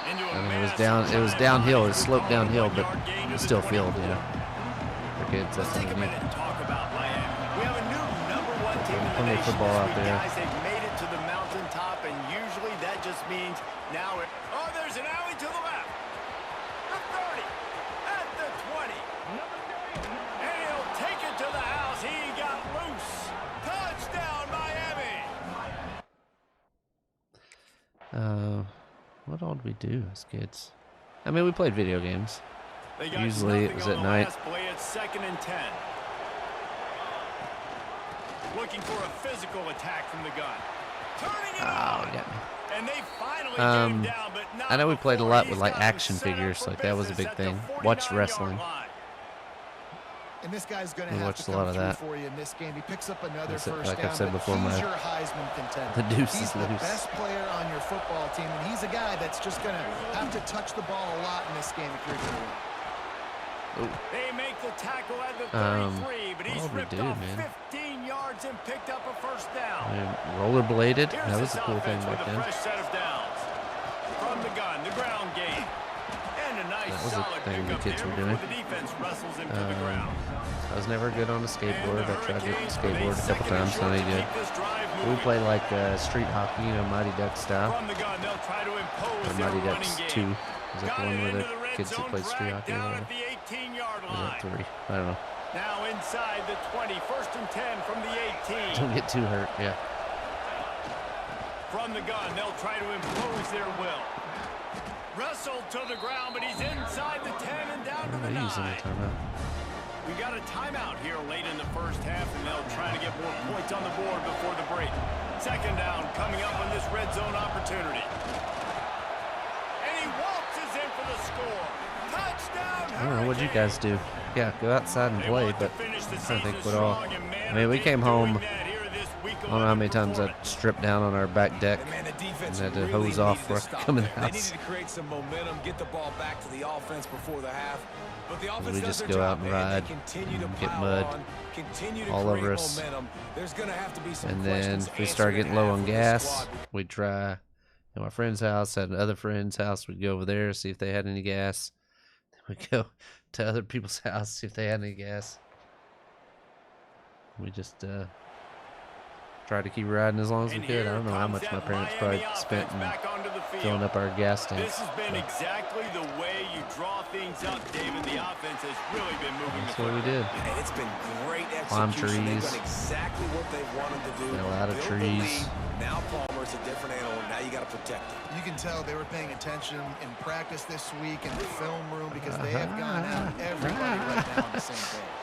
And it was downhill. It sloped downhill, but it was still field, you know. For kids, that's what we need. Plenty of football out there. Made it to the mountaintop, and usually that just means now. Oh, there's an alley to the left. The 30, at the 20. And he'll take it to the house. He got loose. Touchdown, Miami. What all did we do as kids? I mean, we played video games. Usually it was at night. Play at 2nd and 10. Looking for a physical attack from the gun. Turning it on. Yeah. And they finally get him down, but not I know we played a before lot he's with like got him action set up figures, for like that was a business big at the thing. Watched 49-yard wrestling. line. And this guy's going to We have watched to a lot come of through that. for you in this game. He picks up another first Like down. I've said before, he's your Heisman contender. the deuce He's is the loose. best player on your football team, and he's a guy that's just going to have to touch the ball a lot in this game if you're going to win. They make the tackle at the 33, but he's ripped off 15 yards and picked up a first down. Rollerbladed. That was a cool thing back then. Fresh set of downs. From the gun, the ground game. And a nice That was a solid thing the pickup kids there were doing. before the defense wrestles him to the ground. I was never good on a skateboard. I tried to get the skateboard a couple times, not any good. We played like street hockey, you know, Mighty Ducks style. From the gun, they'll try to impose Or Mighty Ducks 2. Was that the one where the kids that played street hockey? Or was that 3? I don't know. Now inside the 20, 1st and 10 from the 18. Don't get too hurt, yeah. From the gun, they'll try to impose their will. Wrestled to the ground, but he's inside the 10 and down to the 9. Using a timeout. We got a timeout here late in the first half, and they'll try to get more points on the board before the break. 2nd down coming up on this red zone opportunity. And he waltzes in for the score. Touchdown, I don't know, what'd you guys do? Yeah, go outside and play, but I'm trying to think what all. I mean, we came home, I don't know how many times I stripped down on our back deck and had to hose off before I could come in the house. They needed to create some momentum, get the ball back to the offense before the half. But the offense We does just their go job, out and man. They ride, continue to get pile mud on, continue to all create over us. momentum. There's going to have to be some And then questions if we start answered getting in low half on for this gas, squad. we'd try at my friend's house, at another friend's house, we'd go over there, see if they had any gas. Then we'd go to other people's house, see if they had any gas. We just tried to keep riding as long as we could. I don't know how much my parents probably spent in filling up our gas tanks. This has been exactly the way you draw things up, David. The offense has really been moving That's the what we did. And it's been great Climb execution. They've trees. done exactly what they wanted to do. Got a lot of Build the trees. lead. Now Palmer's a different animal. Now you got to protect it. You can tell they were paying attention in practice this week in the film room because they have gone out everybody right now on the same page.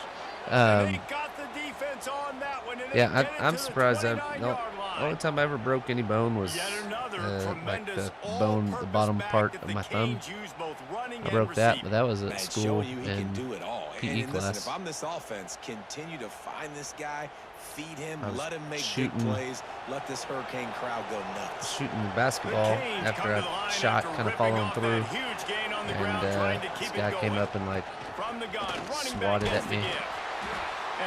They got the defense on that one, and they Yeah, get it I'm to the surprised. The 29-yard line. only time I ever broke any bone was Yet another like tremendous the bone, the all-purpose bottom back part that of the my thumb. Canes use both running I and broke that, receiving. but that was at Man, school showing you he can in do it all. PE and listen, class. if I'm this offense, continue to find this guy, feed him, I was let him make shooting- big plays, let this Hurricane crowd go nuts. Shooting The basketball Canes after come to a the line shot, after kind of ripping following off that through, huge gain on the and ground, trying to this keep guy it came going. up and like From the gun, running swatted back at me.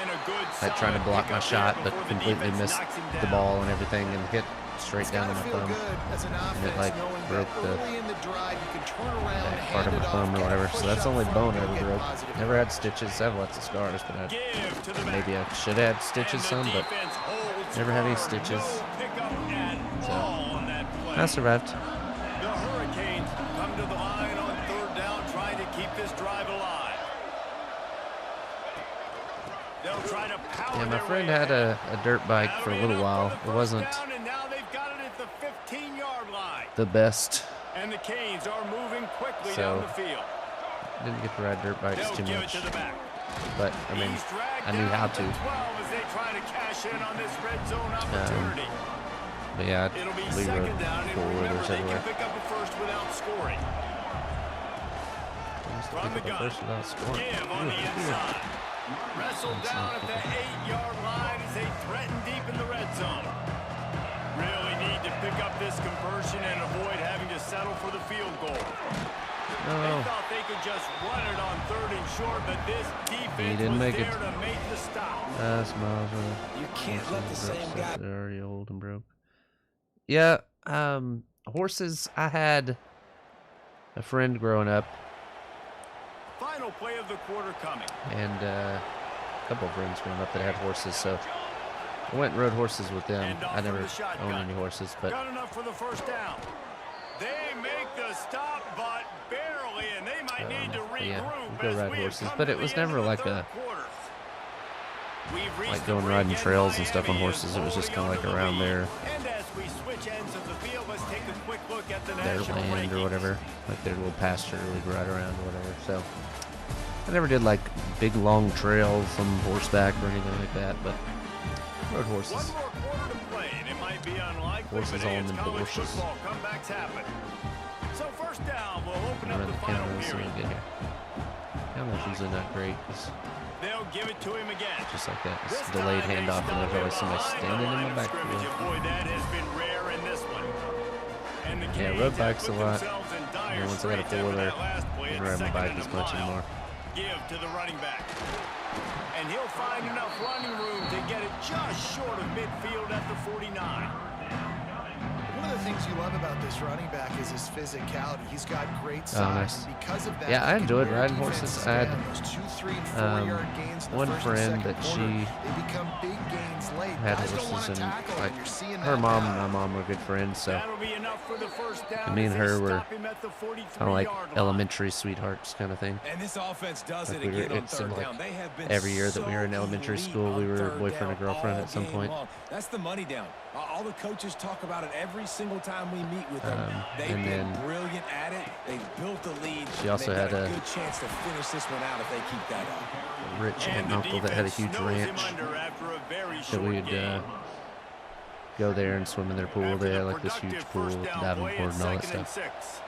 And a good like trying to solid block my pickup shot, there but before the completely defense missed knocks him the down. ball and everything, and hit straight down on my thumb. And it, like, broke the back part of my thumb or whatever. So that's the only bone I ever broke. Never had stitches. I have lots of scars, but I, Give to the back. maybe I should have had stitches And the some, but defense holds never had any firm. stitches. No pickup at So. all on that play. I survived. The Hurricanes come to the line on 3rd down, trying to keep this drive alive. They'll try to power Yeah, my friend had a dirt bike for a little while. It wasn't the best. And the Canes are moving quickly down the field. Didn't get to ride dirt bikes too much. But I mean, I knew how to. As they try to cash in on this red zone opportunity. But yeah, It'll be we rode 2nd down, and remember, four-wheelers they everywhere. can pick up a first without scoring. From the gun, give on the inside. Wrestled down at the 8-yard line as they threaten deep in the red zone. Really need to pick up this conversion and avoid having to settle for the field goal. They thought they could just run it on 3rd and short, but this defense was there to make the stop. You can't let the same guy. They're already old and broke. Yeah, horses. I had a friend growing up, Final play of the quarter coming. and a couple of friends growing up that had horses, so I went and rode horses with them. I never owned any horses, but got enough for the 1st down. They make the stop, but barely, and they might need to regroup. yeah, go ride horses, but it was never like a going riding trails and stuff on horses. It was just kind of like around their land or whatever, like their little pasture we'd ride around or whatever. So I never did like big long trails on horseback or anything like that, but rode horses. Horses on them horses. Comebacks happen. So 1st down, we'll open up Run the the final camera so we period. get here. Camera's usually not great. It's They'll give it to him again. just like that. It's delayed handoff, and there's always somebody standing in my backfield. Boy, that has been rare in this one. And the Yeah, Canes rode have bikes a put lot. themselves in dire And once I got a straits after four-wheeler, that last play. I It's don't ride my 2nd bike and as a much mile. anymore. Give to the running back. And he'll find enough running room to get it just short of midfield at the 49. One of the things you love about this running back is his physicality. He's got great size. Nice. And because of that, Yeah, I he can enjoyed wear riding defenses horses. I had down. Those 2, 3, and 4-yard gains in the one first and friend second that quarter, she they become big gains late. had Guys don't horses, want to and tackle, like and you're seeing her that mom now. and my mom were good friends, so That'll be enough for the 1st down. me and as they her were stop him at the kind of like 43-yard line. elementary sweethearts kind of thing. And this offense does Like it again on it seemed 3rd like down. They have been every year that so we were in elementary elite school, we on were 3rd boyfriend down or girlfriend all at some game point. long. That's the money down. All the coaches talk about it every single time we meet with them. They've and been then brilliant at it. They've built the lead. she also They've had got a a good chance to finish this one out if they keep that up. rich aunt And and the uncle that had a defense huge snows him ranch, under after a very so short we'd game. go there and swim in their pool. After They the had like this huge productive pool first with down diving play, board it's and all that 2nd and stuff.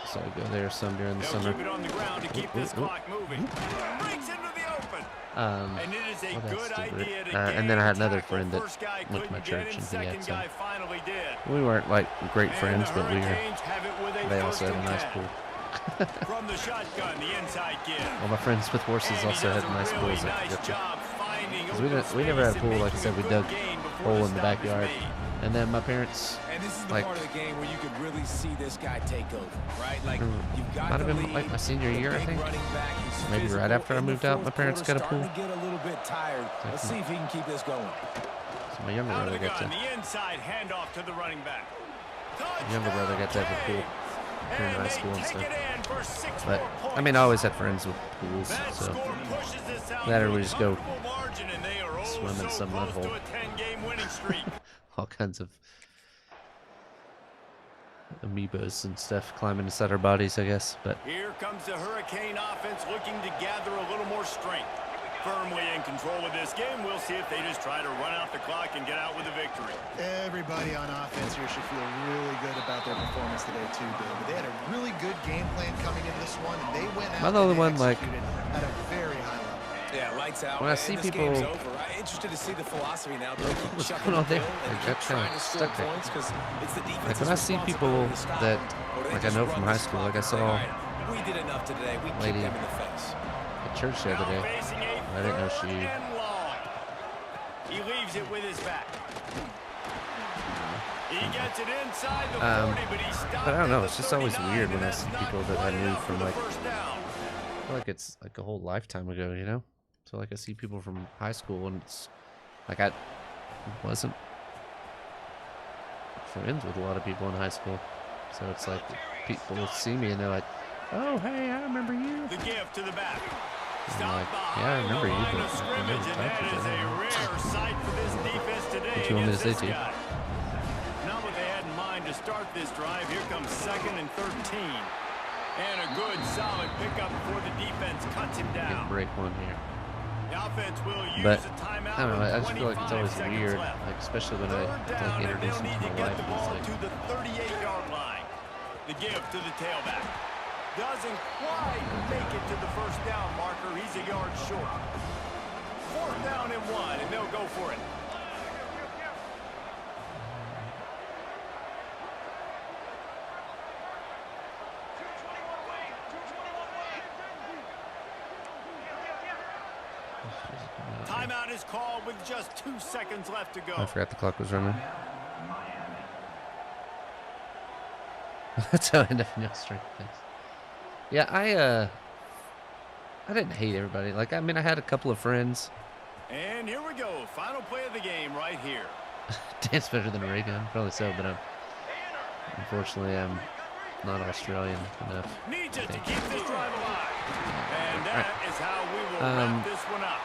6. So I go there some during the They'll summer. keep it on the ground to keep this clock moving. Breaks into the open. And it is a Well, that's good stupid. idea to And then I had another tackle. friend that First guy went to my couldn't get church, in, and he second had some. guy finally did. We weren't like great And friends, the but we were. Hurricanes have it with a They first also had a and nice 10. pool. From the shotgun, the inside give. All my friends with horses And he also does had a nice really pools. nice job finding 'Cause open we never had a space pool. and Like I said, we making a dug good gain a before hole the in the stop is backyard. made. And then my parents, And this is the like, part of the game where you could really see this guy take over, right? Like, you've got might have the been lead, like my senior the year, I big think. running back, he's Maybe right physical. after I In the moved out, my fourth parents quarter, got a pool. starting to get a little bit tired. Let's see if he can keep this going. So my younger Out of brother the got gun, to. the inside handoff to the running back. My younger brother got to have a pool during high school and stuff. But But I mean, I always had friends with pools, that so score pushes this out that or to we a just go comfortable margin, and they are swim in so some mud close hole. to a 10-game winning streak. all kinds of amoebas and stuff climbing inside our bodies, I guess. But Here comes the Hurricane offense looking to gather a little more strength. Firmly in control of this game. We'll see if they just try to run out the clock and get out with a victory. Everybody on offense here should feel really good about their performance today too, David. They had a really good game plan coming into this one, and they went out Am I the only and one, like- executed at a very high level. Yeah, lights out. When I and see this people- game's over. I'm interested to see the philosophy now. Do they keep What's chucking going on the there? ball and Like, keep that kinda trying to score stuck there. points? 'Cause it's the like defense's when I see people responsibility to stop that, it. Or do they like I just know run from high this school, clock like I and say, saw "All right, we did enough today. We lady kicked them in the face." at church the other day. Facing a I didn't know third she. and long. He leaves it with his back. He gets it inside the 40, but he stopped But I don't know. at It's the just always 39, weird when and I that's see not people that I quite knew enough from for the like. first down. I feel like it's like a whole lifetime ago, you know. So like I see people from high school, and it's like I wasn't friends with a lot of people in high school. So it's like people will see me and they're like, "Oh, hey, I remember you." The gift to the back. I'm like, "Yeah, I remember you, but I never talked to That is a you." rare sight for this defense today. What you want me to say to you? Not what they had in mind to start this drive. Here comes 2nd and 13. And a good, solid pickup before the defense cuts him down. Break one here. The offense will use But a timeout. I don't know. I just feel like it's 25 always seconds weird, left. like especially when I Third down, and introduce they'll him need to to my get wife. the It's ball like, to the 38-yard line. The give to the tailback. Doesn't quite make it to the first down marker. He's a yard short. 4th down and 1, and they'll go for it. Timeout is called with just 2 seconds left to go. I forgot the clock was running. That's how I end up in no strength. Yeah, I didn't hate everybody. Like, I mean, I had a couple of friends. And here we go. Final play of the game right here. Dance better than a ray gun, probably so, but unfortunately I'm not Australian enough. Needs it to keep this drive alive. And that is how we will wrap this one up.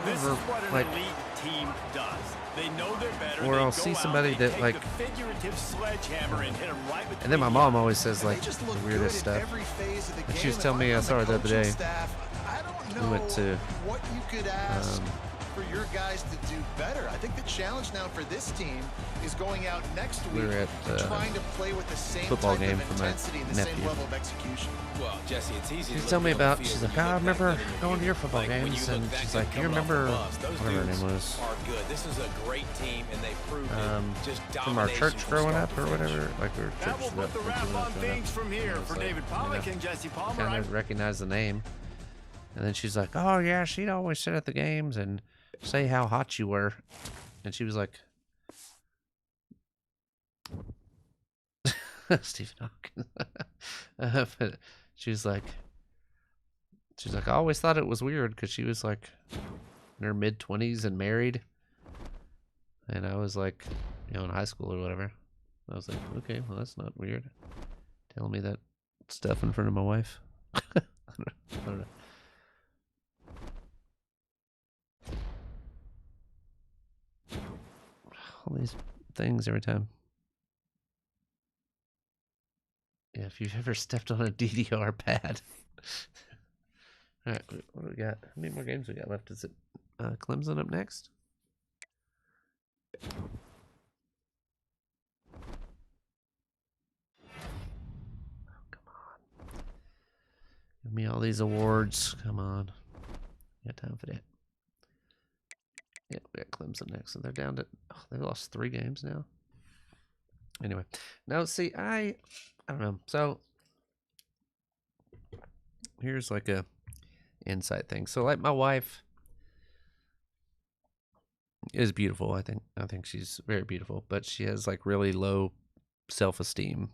This is what an elite team does. They know they're better. Or I'll see somebody that like, figurative sledgehammer and hit them right between. And then my mom always says like the weirdest stuff. Like she was telling me, I saw her the other day. We went to what you could ask for your guys to do better. I think the challenge now for this team is going out next week, we were at trying to play with the same football type game of for my intensity and the nephew. same level of execution. Well, Jesse, it's easy. She's telling me about. She's like, I remember going to your football games, and she's like, you remember whatever her name was? Are good. This is a great team, and they proved just from our church growing up or whatever. Like we were That will church put the wrap on things from here for David Pollock and Jesse Palmer. Kind of recognize the name, and then she's like, oh yeah, she'd always sit at the games and say how hot you were, and she was like. Stephen Hawking. But she's like, I always thought it was weird because she was like in her mid-20s and married, and I was like, you know, in high school or whatever. I was like, okay, well that's not weird. Telling me that stuff in front of my wife. I don't know. All these things every time. Yeah, if you've ever stepped on a DDR pad. All right, what do we got? How many more games we got left? Is it Clemson up next? Oh, come on. Give me all these awards. Come on. Got time for that. Yeah, we got Clemson next. So they're down to... Oh, they lost 3 games now. Anyway. Now, see, I don't know. So here's like a insight thing. So like my wife is beautiful. I think she's very beautiful, but she has like really low self-esteem.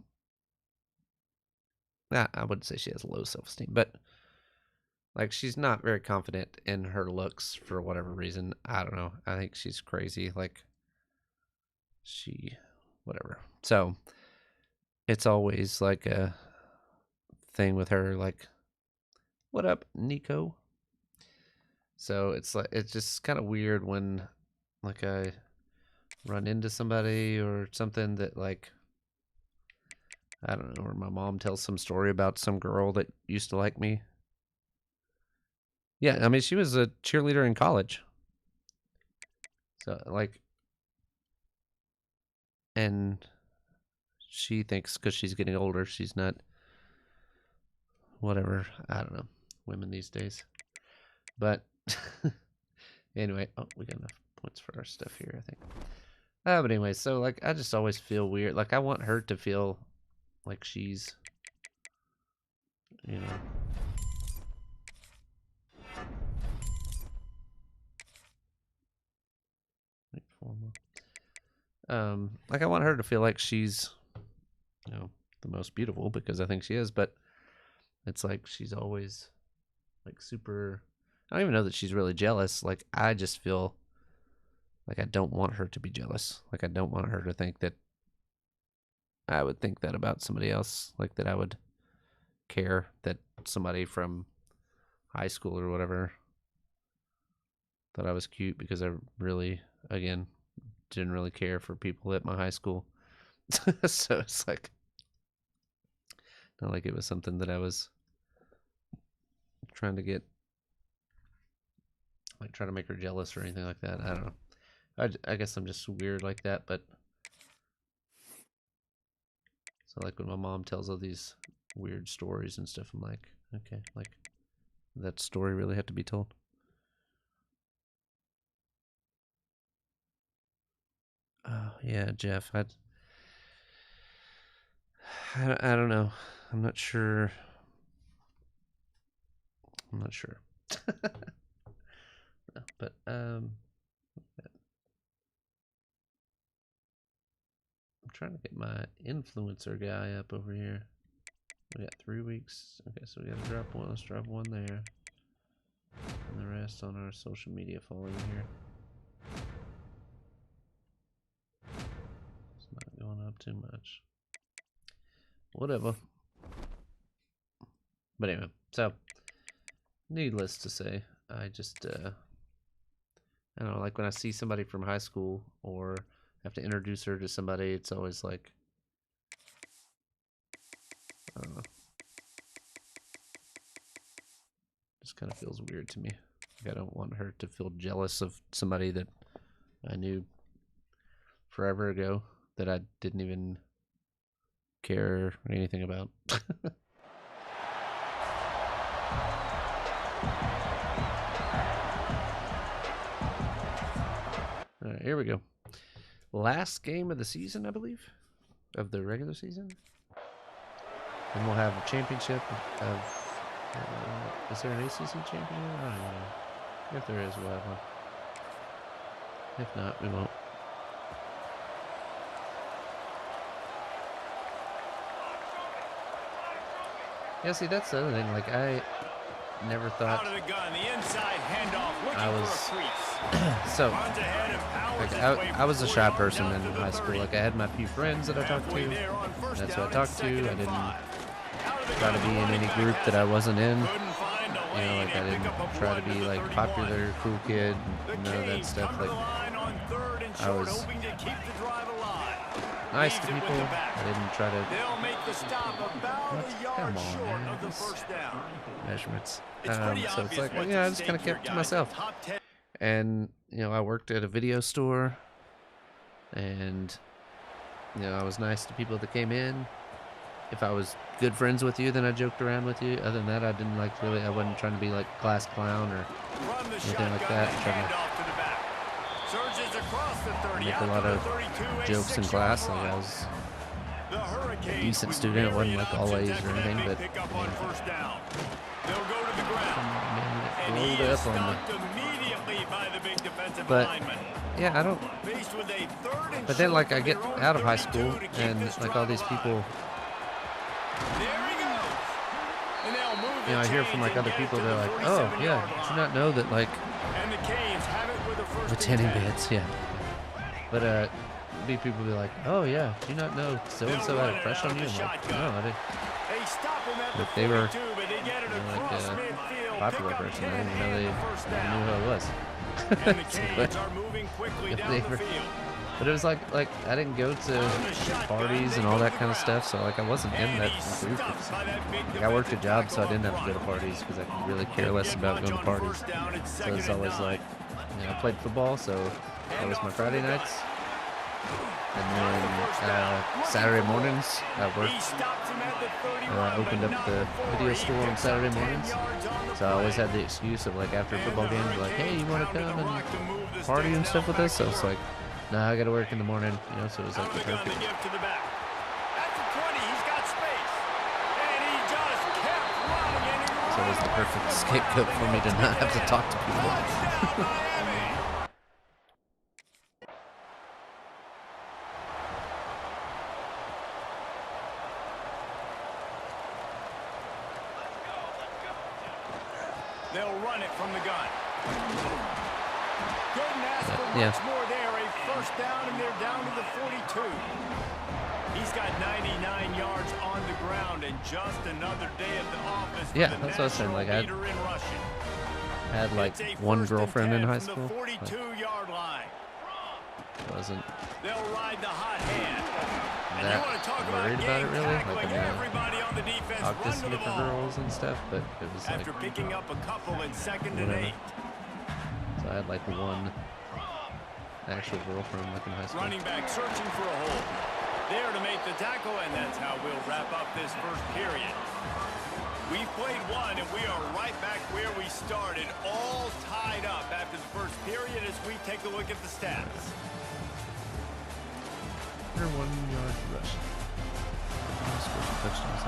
Nah, I wouldn't say she has low self-esteem, but like she's not very confident in her looks for whatever reason. I don't know. I think she's crazy. Like whatever. So it's always like a thing with her, like, what up, Nico? So it's like, it's just kind of weird when like I run into somebody or something that like, I don't know, or my mom tells some story about some girl that used to like me. Yeah, I mean, she was a cheerleader in college. So like, and she thinks because she's getting older, she's not whatever. I don't know. Women these days. But anyway, oh, we got enough points for our stuff here, I think. But anyway, so like I just always feel weird. Like I want her to feel like she's, you know. Like I want her to feel like she's, you know, the most beautiful because I think she is, but it's like she's always like super, I don't even know that she's really jealous. Like I just feel Like, I don't want her to be jealous. Like, I don't want her to think that I would think that about somebody else. Like, that I would care that somebody from high school or whatever thought I was cute, because I really, again, didn't really care for people at my high school. So it's like, not like it was something that I was trying to get, like, trying to make her jealous or anything like that. I don't know. I guess I'm just weird like that. But so, like, when my mom tells all these weird stories and stuff, I'm like, okay, like, that story really had to be told? Oh yeah, Jeff. I don't know. I'm not sure. I'm not sure. No, but I'm trying to get my influencer guy up over here. We got 3 weeks. Okay, so we gotta drop one. Let's drop one there, and the rest on our social media following here. It's not going up too much. Whatever. But anyway, so needless to say, I just I don't know, like, when I see somebody from high school or have to introduce her to somebody, it's always like, I don't know, just kind of feels weird to me. Like, I don't want her to feel jealous of somebody that I knew forever ago that I didn't even care anything about. All right, here we go. Last game of the season, I believe, of the regular season. And we'll have a championship of... is there an ACC champion? I don't know. If there is, we'll have one. If not, we won't. Yeah, see, that's the other thing. Like, I never thought I was so like, I was a shy person in high school. Like, I had my few friends that I talked to. That's who I talked to. I didn't try to be in any group that I wasn't in. You know, like, I didn't try to be like popular, cool kid, none of that stuff. Like, I was nice to people. I didn't try to. Come on, man. Measurements. So it's like, well, yeah, I just kind of kept to myself. And, you know, I worked at a video store, and, you know, I was nice to people that came in. If I was good friends with you, then I joked around with you. Other than that, I didn't like really, I wasn't trying to be like class clown or anything like that. Trying to make a lot of jokes in class. Like, I was a decent student. It wasn't like all A's or anything, but rolled up on me. But yeah, I don't. But then, like, I get out of high school, and like all these people, you know, I hear from like other people. They're like, "Oh yeah, did you not know that like the tanning beds?" Yeah. But people be like, "Oh yeah, did you not know so and so had a crush on you?" I'm like, "No, I didn't." But they were, you know, like a popular person. I didn't even know they knew who I was. But it was like I didn't go to parties and all that kind of stuff, so like I wasn't in that group. Like, I worked a job, so I didn't have to go to parties because I could really care less about going to parties. So it's always like, you know, I played football, so that was my Friday nights. And then Saturday mornings, I worked. I opened up the video store on Saturday mornings, so I always had the excuse of, like, after football games, like, "Hey, you want to come and party and stuff with us?" So it's like, "Nah, I got to work in the morning," you know. So it was like the perfect. So it was the perfect scapegoat for me to not have to talk to people. They'll run it from the gun. Couldn't ask for yeah. much more there. A first down, and they're down to the 42. He's got 99 yards on the ground, and just another day at the office. Yeah, that's what I was saying. Like, I had like one girlfriend in high school. 42-yard line. Wasn't They'll ride the hot hand. And that you want to talk worried about it really. tackling, Like, I mean, everybody on the defense talked to run to some the different ball. girls and stuff, but it was After like picking up a couple in 2nd and whatever. 8. So I had like one actual girlfriend like in high school. Running back searching for a hole. There to make the tackle, and that's how we'll wrap up this first period. We've played one, and we are right back where we started, all tied up after the first period as we take a look at the stats. 1 yard rushing. Touchdowns.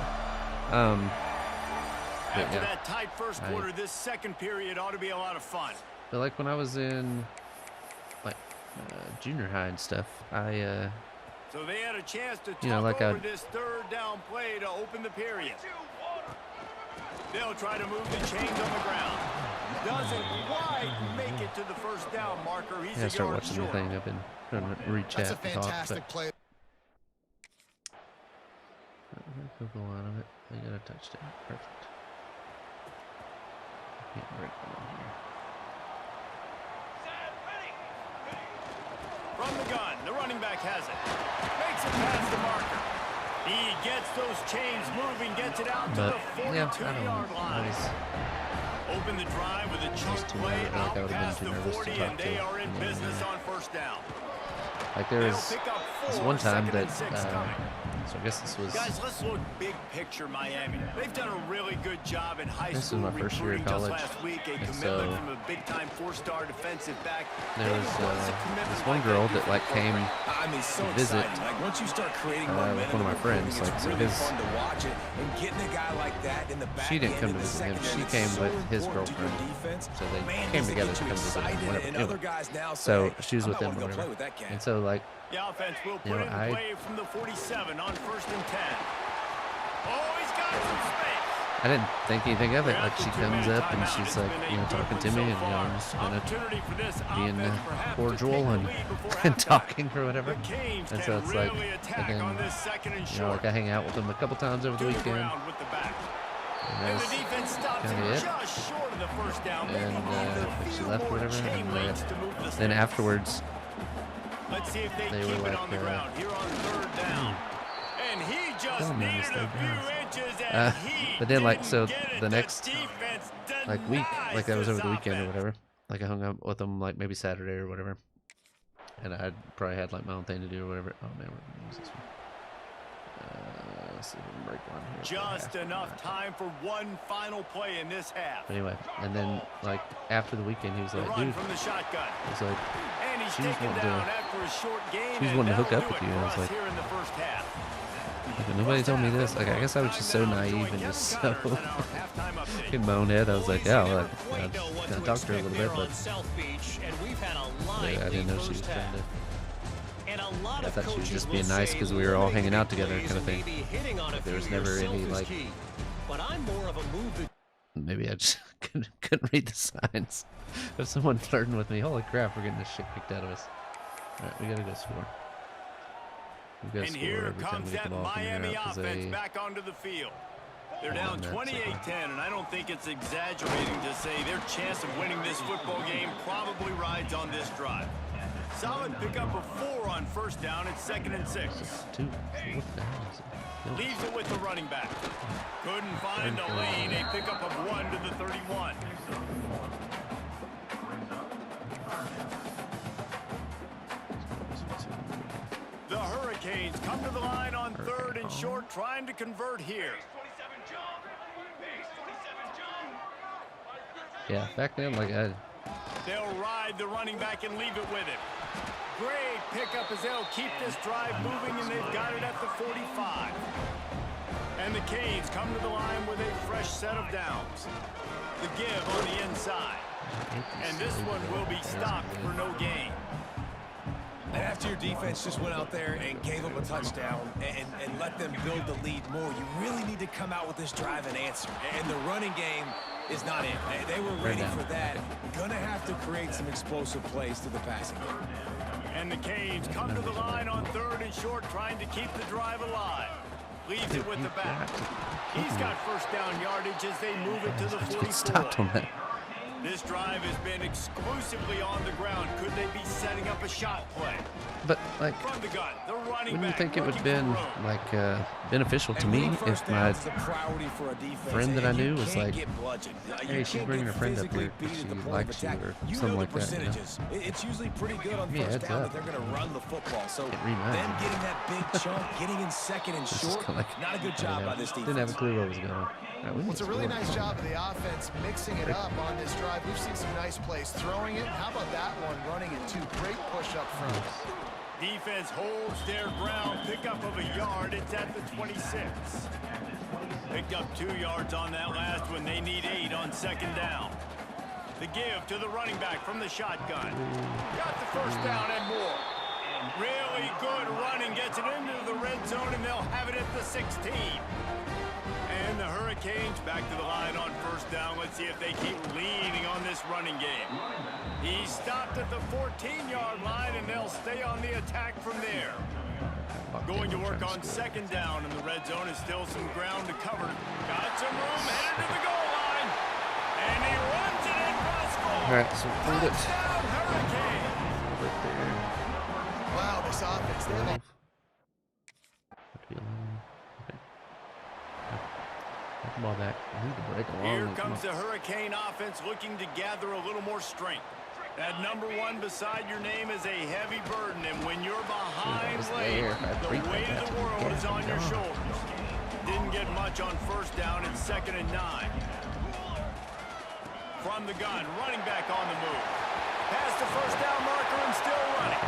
After yeah, that tight first quarter, this second period ought to be a lot of fun. but like when I was in like junior high and stuff, So they had a chance to you know, talk like over this third down play to open the period. They'll try to move the chains on the ground. Doesn't quite make it to the first down marker. He's yeah, I a start yard watching short. the thing. I've been trying to reach That's a out and talk, fantastic but play. could go out of it. They got a touchdown. Perfect. Can't break one here. From the gun, the running back has it. Makes it past the marker. He gets those chains moving, gets it out to But the yeah, I don't know. 42-yard line. Open the drive with a chunk too play nervous. Like, I out would've been past too the nervous to 40, talk and to they are in anyone business there. on first down. Like there They'll was pick up this 4, one time 2nd that, and 6 coming. so I guess this was. Guys, let's look big picture Miami. They've done a really good job in high This is school my first year recruiting of college, just last week. A and commitment so from a big-time 4-star defensive back. There was Maybe once a commitment this one like girl that that like came I mean, so to visit exciting. Like once you start creating like one of my friends. Like, it's so really his fun to watch it. And getting a guy like that in the back she didn't end come of to the visit him. secondary, She it's came so with his important to your girlfriend. defense. So they Man, came does it together get to you come visit him. excited, Whatever. and Anyway. other guys now say, So hey, she was I'm with not him. gonna go Whatever. play with that cat. And so like The offense will You put know, in I- play from the 47 on 1st and 10. Oh, he's got some space. I didn't think anything of it. Like she comes up and she's like, you know, talking to me, and you know, I'm just kind of being cordial and talking or whatever. And so it's like, again, you know, like I hang out with them a couple times over the weekend. And And that's the defense stops kinda him it. just short of the first down. And Maybe need a like she few left or more whatever. chain And links to move the then sticks. afterwards, Let's see if they they keep were it like, on the ground here on 3rd down. And he just don't needed notice a those few guys. inches, and he but then like didn't so get it. the next defense like week, denies like that was over this the weekend or offense. whatever. Like I hung out with them like maybe Saturday or whatever, and I probably had like my own thing to do or whatever. Oh man, we're gonna use this one. Let's see if we can break one here. Just enough time for one final play in this half. But anyway, and then like after the weekend, he was The like, run dude, from the shotgun. he's like, And he's she was taken wanting down to, after a short gain. she was and wanting to hook that'll up do with it you. And I for was us like, here in the first half. nobody told me this. Like I guess I was just so naive and just so in my own head. I was like, yeah, well, I kind of talked to her a little bit, but I didn't know she was trying to. I thought she was just being nice because we were all hanging out together, kind of thing. Like, there was never any like. But I'm more of a move. Maybe I just couldn't read the signs of someone flirting with me. Holy crap, we're getting this shit kicked out of us. All right, we gotta go score. We gotta And score here every time comes we get the that ball from here Miami out, 'cause offense they back onto the field. They're Yeah, down that's 28-10, and I don't think it's exaggerating to say their chance of winning this football game probably rides on this drive. Solid pickup of 4 on 1st down. It's 2nd and 6. two. What the hell is it? No. Leaves it with the running back. Couldn't find a lane. A pickup of 1 to the 31. The Hurricanes come to the line on 3rd and short, trying to convert here. Yeah, back then, like They'll ride the running back and leave it with him. Great pickup as they'll keep this drive moving, and they've got it at the 45. And the Canes come to the line with a fresh set of downs. The give on the inside. And this one will be stopped for no gain. And after your defense just went out there and gave them a touchdown and let them build the lead more, you really need to come out with this drive and answer. And the running game is not in. They were ready for that. Gonna have to create some explosive plays through the passing game. And the Canes come to the line on 3rd and short, trying to keep the drive alive. Leaves it with the back. He's got first down yardage as they move it to the 44. Stopped on that. This drive has been exclusively on the ground. Could they be setting up a shot play? But like, From the gun, the running wouldn't you back think it would have looking been for room. like beneficial to me if my friend that I knew was like, hey, she's bringing her friend up here because she likes you or something like that, you know? It's usually pretty good on Yeah, first it's down up. that they're going to run the football. So It reminds them me. getting that big chunk, getting in 2nd and It's just short, kinda like, not a good I job don't know. by this defense. Didn't have a clue what was going on. Right, Well, it's a really nice job of the offense mixing it up on this drive. We've seen some nice plays throwing it. How about that one running it too? Great push up front. Defense holds their ground. Pickup of a yard. It's at the 26. Picked up 2 yards on that last one. They need 8 on 2nd down. The give to the running back from the shotgun. Got the first down and more. Really good running. Gets it into the red zone, and they'll have it at the 16. And the Hurricanes back to the line on first down. Let's see if they keep leaning on this running game. He stopped at the 14-yard line, and they'll stay on the attack from there. Going to work on 2nd down, and the red zone is still some ground to cover. Got some room, headed to the goal line. And he runs it in for a score. All right, so hold it. Touchdown, Hurricanes. Hold it there. Wow, this offense. They have a 12. Get the ball back. I need to break along. Here comes the Hurricane offense looking to gather a little more strength. That number 1 beside your name is a heavy burden, and when you're behind late, the weight of the world is on your shoulders. Didn't get much on first down and 2nd and 9. From the gun, running back on the move. Past the first down marker and still running.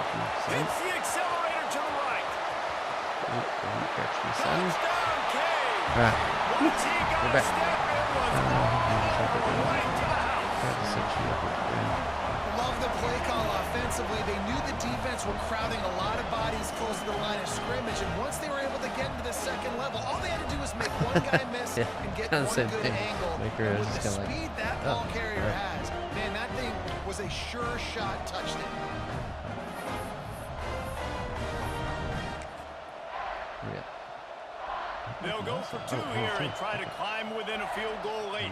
Hits the accelerator to the right. Touchdown, Canes. All right. Once he got We're a back. step, it was right to the house. Love the play call offensively. They knew the defense were crowding a lot of bodies close to the line of scrimmage, and once they were able to get into the 2nd level, all they had to do was make one guy miss Yeah, and get kinda one same good thing. angle. Baker And is with the just kinda like, speed that oh, ball carrier right. has, man, that thing was a sure shot touchdown. Yeah. They'll go for 2 here and try to climb within a field goal late.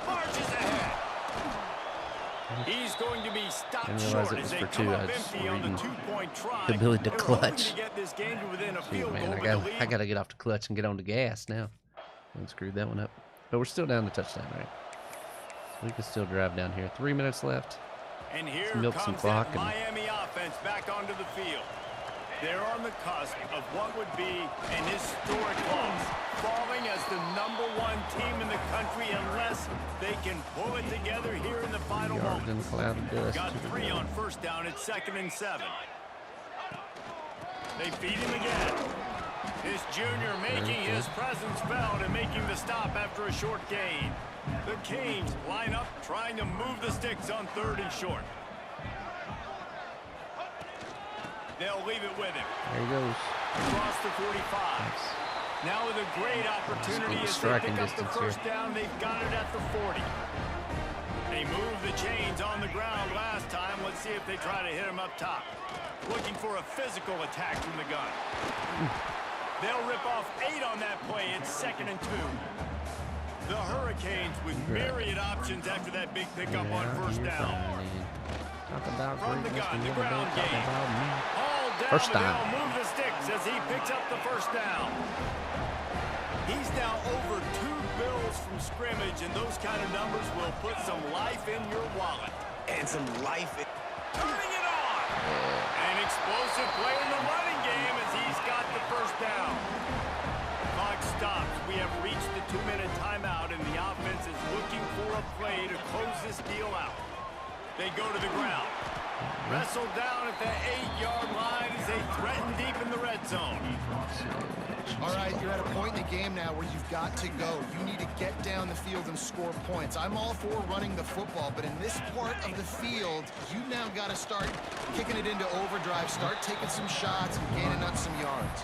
Marches ahead. He's going to be stopped Didn't realize short it as was they for come 2. up I just empty on the reading 2-point try. the ability to They were hoping clutch. to get this game to within a Shoot, field man, goal, I but the got lead- to get off the clutch and get on the gas now. And screwed that one up. But we're still down the touchdown, right? We can still drive down here. 3 minutes left. And here milk some comes clock that and- Miami offense back onto the field. They're on the cusp of what would be an historic loss, falling as the number 1 team in the country unless they can pull it together here in the final Yards in moments. the cloud of dust. Got 3 on first down at 2nd and 7. They feed him again. This junior making his presence felt and making the stop after a short gain. The Canes line up trying to move the sticks on 3rd and short. They'll leave it with him. There he goes. Across the 45. Nice. Now with a great opportunity as they striking pick up the distance first here. down, they've got it at the 40. They moved the chains on the ground last time. Let's see if they try to hit him up top. Looking for a physical attack from the gun. They'll rip off 8 on that play. It's 2nd and 2. The Hurricanes with myriad options after that big pickup on first down. Talk about From the greatness, gun, we the never ground know, talk game. about me. All down, First and down. they'll move the sticks as he picks up the first down. He's now over 2 bills from scrimmage, and those kind of numbers will put some life in your wallet. And some life in... Turning it on! An explosive play in the running game as he's got the first down. Clock stops. We have reached the 2-minute timeout, and the offense is looking for a play to close this deal out. They go to the ground. Wrestled down at the 8-yard line as they threaten deep in the red zone. All right, you're at a point in the game now where you've got to go. You need to get down the field and score points. I'm all for running the football, but in this part of the field, you now got to start kicking it into overdrive, start taking some shots and gaining up some yards.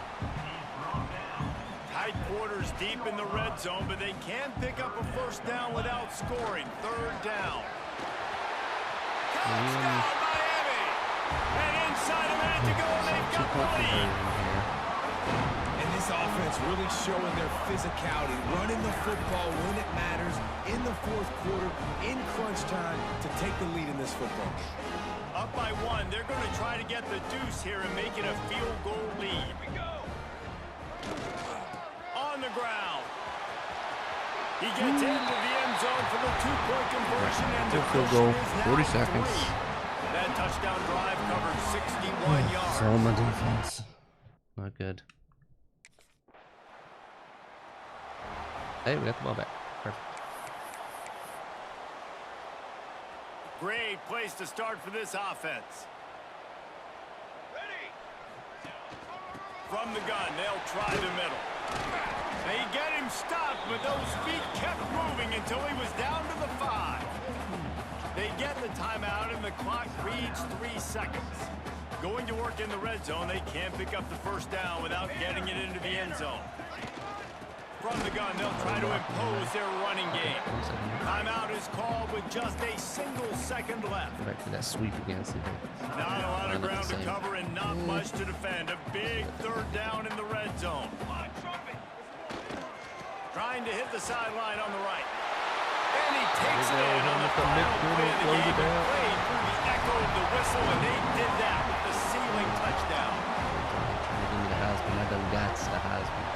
Tight quarters deep in the red zone, but they can pick up a first down without scoring. Third down. Touchdown, Miami! And inside a minute to go, and they've got the lead. And this offense really showing their physicality, running the football when it matters, in the fourth quarter, in crunch time, to take the lead in this football game. Up by 1, they're going to try to get the deuce here and make it a field goal lead. Here we go. On the ground. He gets into the end zone for the 2-point conversion, and the field goal, 40 seconds. That touchdown drive covered 61 yards. So my defense. Not good. Hey, we got the ball back. Perfect. Great place to start for this offense. Ready. From the gun, they'll try the middle. They get him stopped, but those feet kept moving until he was down to the 5. They get the timeout, and the clock reads 3 seconds. Going to work in the red zone, they can't pick up the first down without getting it into the end zone. From the gun, they'll try to impose their running game. Timeout is called with just a single second left. Go back to that sweep again. Not a lot of ground to cover and not much to defend. A big third down in the red zone. Trying to hit the sideline on the right. And he takes it in on the final play of the game. He played through the echo of the whistle, and they did that with the ceiling touchdown. I done got the Heisman.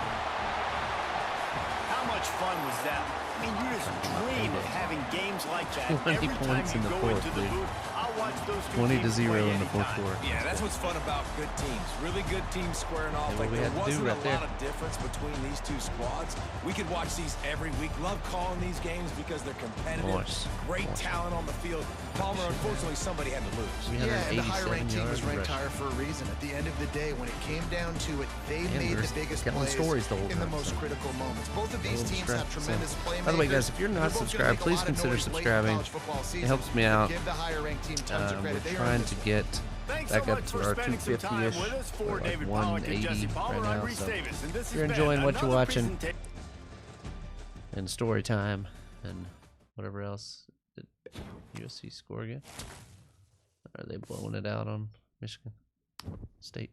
How much fun was that? I mean, you just dream of having games like that 20 every time points you in the go fourth, into the dude. booth. I'll watch those 20 to teams 0 play in the fourth anytime. quarter. Yeah, that's what's fun about good teams. Really good teams squaring off. Yeah, Like, we there had to do wasn't right a there. lot of difference between these two squads. We could watch these every week. Love calling these games because they're competitive. Nice. Great Nice. talent on the field. Palmer, unfortunately, somebody had to lose. Yeah, and the higher-ranked team was ranked rushing. higher for a reason. At the end of the day, when it came down to it, they Yeah, made we were the biggest telling plays stories the whole in the time, most so. critical moments. Both of these Little teams have distracted, tremendous so. playmakers. By the way, guys, if you're not They're both gonna subscribed, make a please lot of consider noise late in subscribing. college football season. It helps me out. Give the higher-ranked team tons of We're credit. They earned trying this to one. get Thanks back so up much to for our spending some time 250-ish, with us. For or like David Pollack and 180 Jesse Palmer, right I'm now. Reese So Davis, and this if you're has been enjoying what you're another watching presentation. and story time and whatever else, did USC score again? Are they blowing it out on Michigan State?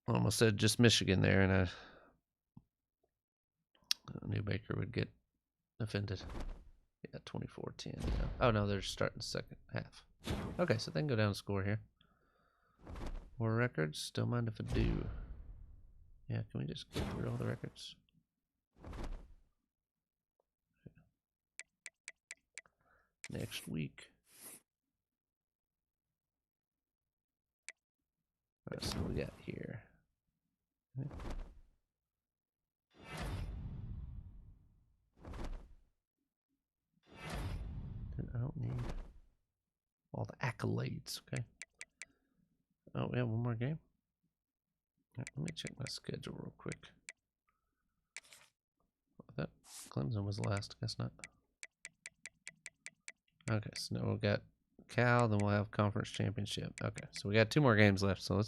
I almost said just Michigan there, and I knew Baker would get offended. Yeah, 24-10. Yeah. Oh, no, they're starting the second half. Okay, so they can go down and score here. More records? Don't mind if I do. Yeah, can we just get through all the records? Next week. Alright, so what we got here. Okay. I don't need all the accolades, okay? Oh, we have one more game? Right, let me check my schedule real quick. That Clemson was last, guess not. Okay, so now we've got Cal, then we'll have conference championship. Okay, so we got 2 more games left, so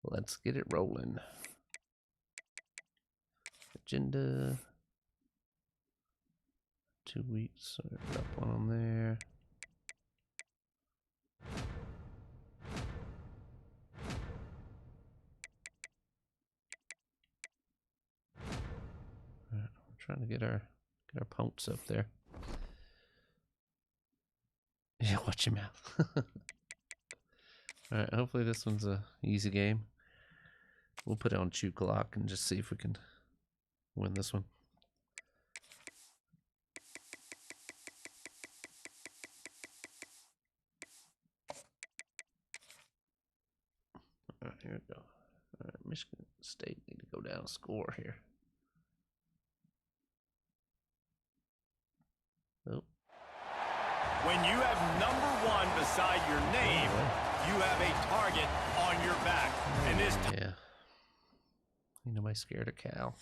let's get it rolling. Agenda. 2 weeks, so I've got one on there. All right, we're trying to get our punts up there. Yeah, watch your mouth. All right, hopefully this one's a easy game. We'll put it on Chew Clock and just see if we can win this one. All right, here we go. All right, Michigan State need to go down and score here. Oh. When you have number 1 beside your name, you have a target on your back. And this Yeah. Ain't nobody scared of Cal.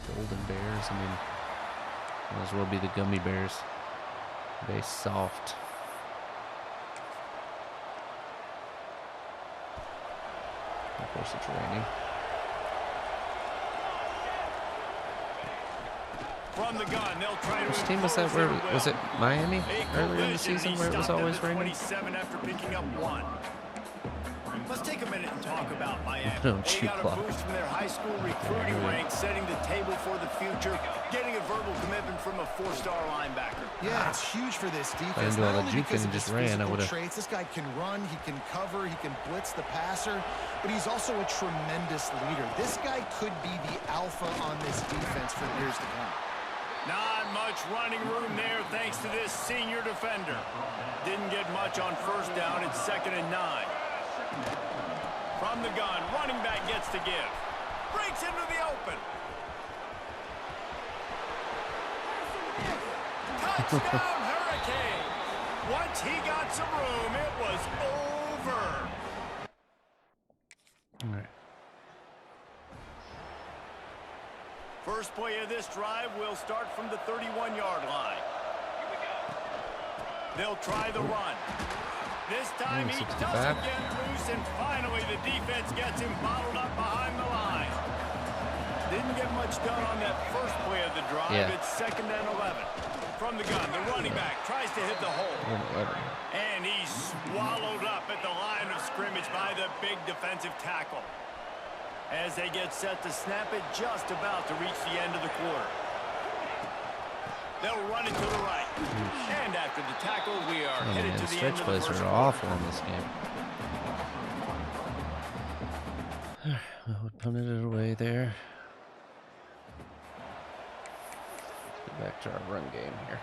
Golden Bears, I mean, might as well be the Gummy Bears. They soft. Of course, it's raining. From the gun, they'll try to Which team was that? Where was it? Miami earlier in the season where it was always raining. 27 after picking up 1. Let's take a minute and talk about Miami. Don't They you got a clock. boost from their high school recruiting ranks, setting the table for the future, getting a verbal commitment from a 4-star linebacker. Yeah, it's huge for this defense. I didn't do all Not that only juking because and of just his ran, I physical would've- traits. This guy can run, he can cover, he can blitz the passer, but he's also a tremendous leader. This guy could be the alpha on this defense for years to come. Not much running room there thanks to this senior defender. Didn't get much on first down. It's 2nd and 9. From the gun, running back gets to give. Breaks into the open. Touchdown, Hurricane. Once he got some room, it was over. All right. First play of this drive will start from the 31-yard line. They'll try the run. This time he doesn't get loose, and finally the defense gets him bottled up behind the line. Didn't get much done on that first play of the drive. Yeah. It's 2nd and 11. From the gun, the running back tries to hit the hole. And he's swallowed up at the line of scrimmage by the big defensive tackle. As they get set to snap it, just about to reach the end of the quarter. They'll run it to the right. And after the tackle, we are headed to the end Stretch of the plays first are quarter. awful in this game. We'll punted it away there. Let's get back to our run game here.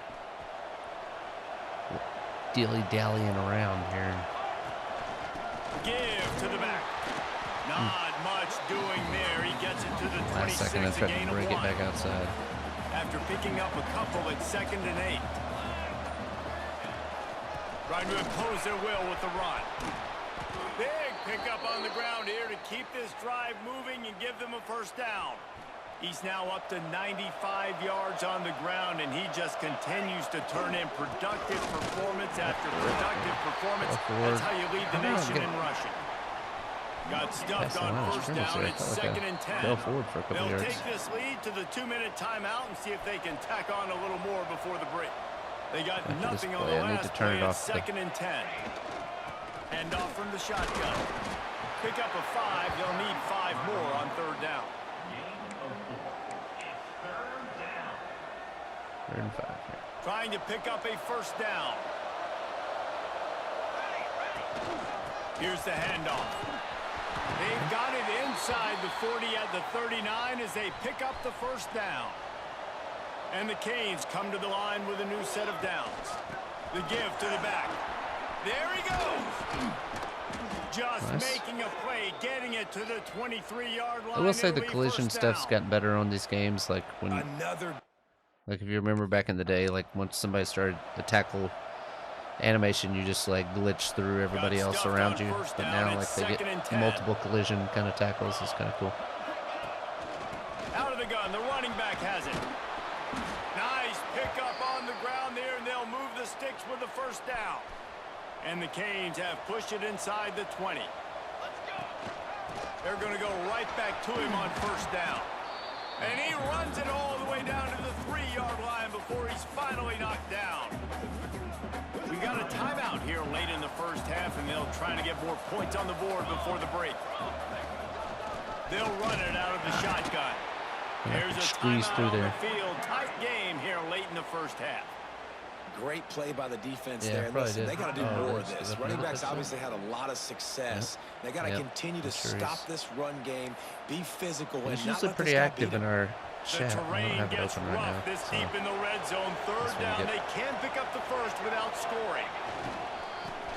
Dilly-dallying around here. Give to the back. Not much doing there. He gets it to the 26, Last second, I tried to break it back outside. After picking up a couple at 2nd and 8. Trying to impose their will with the run. Big pickup on the ground here to keep this drive moving and give them a first down. He's now up to 95 yards on the ground, and he just continues to turn in productive performance after productive performance. That's how you lead the nation in rushing. Got stuffed on first down. It's 2nd and 10. Go forward for a couple They'll yards. take this lead to the 2-minute timeout and see if they can tack on a little more before the break. They got nothing on the I need to last turn play. it It's off. 2nd and 10. Hand off from the shotgun. Pick up a 5. They'll need 5 more on 3rd down. 3rd and 5 here. Trying to pick up a first down. Here's the handoff. They've got it inside the 40 at the 39 as they pick up the first down. And the Canes come to the line with a new set of downs. The give to the back. There he goes. Just making a play, getting it to the 23-yard line. I will say the It'll be collision first stuff's down. gotten better on these games. Like when, Another like if you remember back in the day, like once somebody started a tackle animation, you just like glitch through everybody else stuffed around on you. first But down. now, like It's they 2nd and get 10. multiple collision kind of tackles. It's kind of cool. Out of the gun, the running back has it. Nice pickup on the ground there, and they'll move the sticks with the first down. And the Canes have pushed it inside the 20. They're going to go right back to him on first down. And he runs it all the way down to the 3-yard line before he's finally knocked down. We got a timeout here late in the first half, and they'll try to get more points on the board before the break. They'll run it out of the shotgun. There's a Squeeze timeout through on there. the field. Tight game here late in the first half. great play by the defense Yeah, there. And probably listen, did. they got to do Oh, more they of just this. give up Running another backs touchdown. obviously had a lot of success. They got to continue to Sure stop is. this run game, be physical, and He's not usually let pretty this guy active beat in him. our The chat. I don't terrain have it gets open right rough now. this so deep in the red zone. Third That's what down. we They get. can pick up the first without scoring.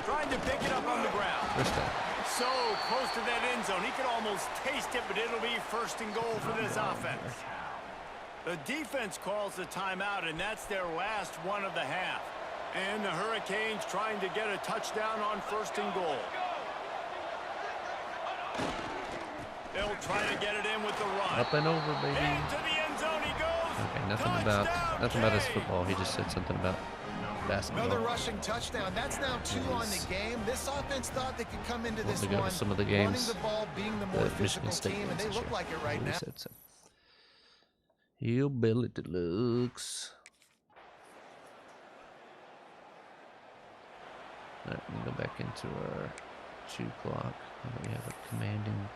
Trying to pick it up on the ground. First down. So close to that end zone. He could almost taste it, but it'll be first and goal for this offense. The defense calls the timeout, and that's their last one of the half. And the Hurricanes trying to get a touchdown on first and goal. They'll try to get it in with the run. Up and over, baby. Into the end zone he goes. Okay, nothing Touchdown, about his Canes. football. He just said something about basketball. Another rushing touchdown. That's now 2 on the game. This offense thought they could come into this one some of the games, running the ball, being the more physical team, and they look like it right now. So. Hillbilly Deluxe. All right, we go back into our 2 clock. We have a commanding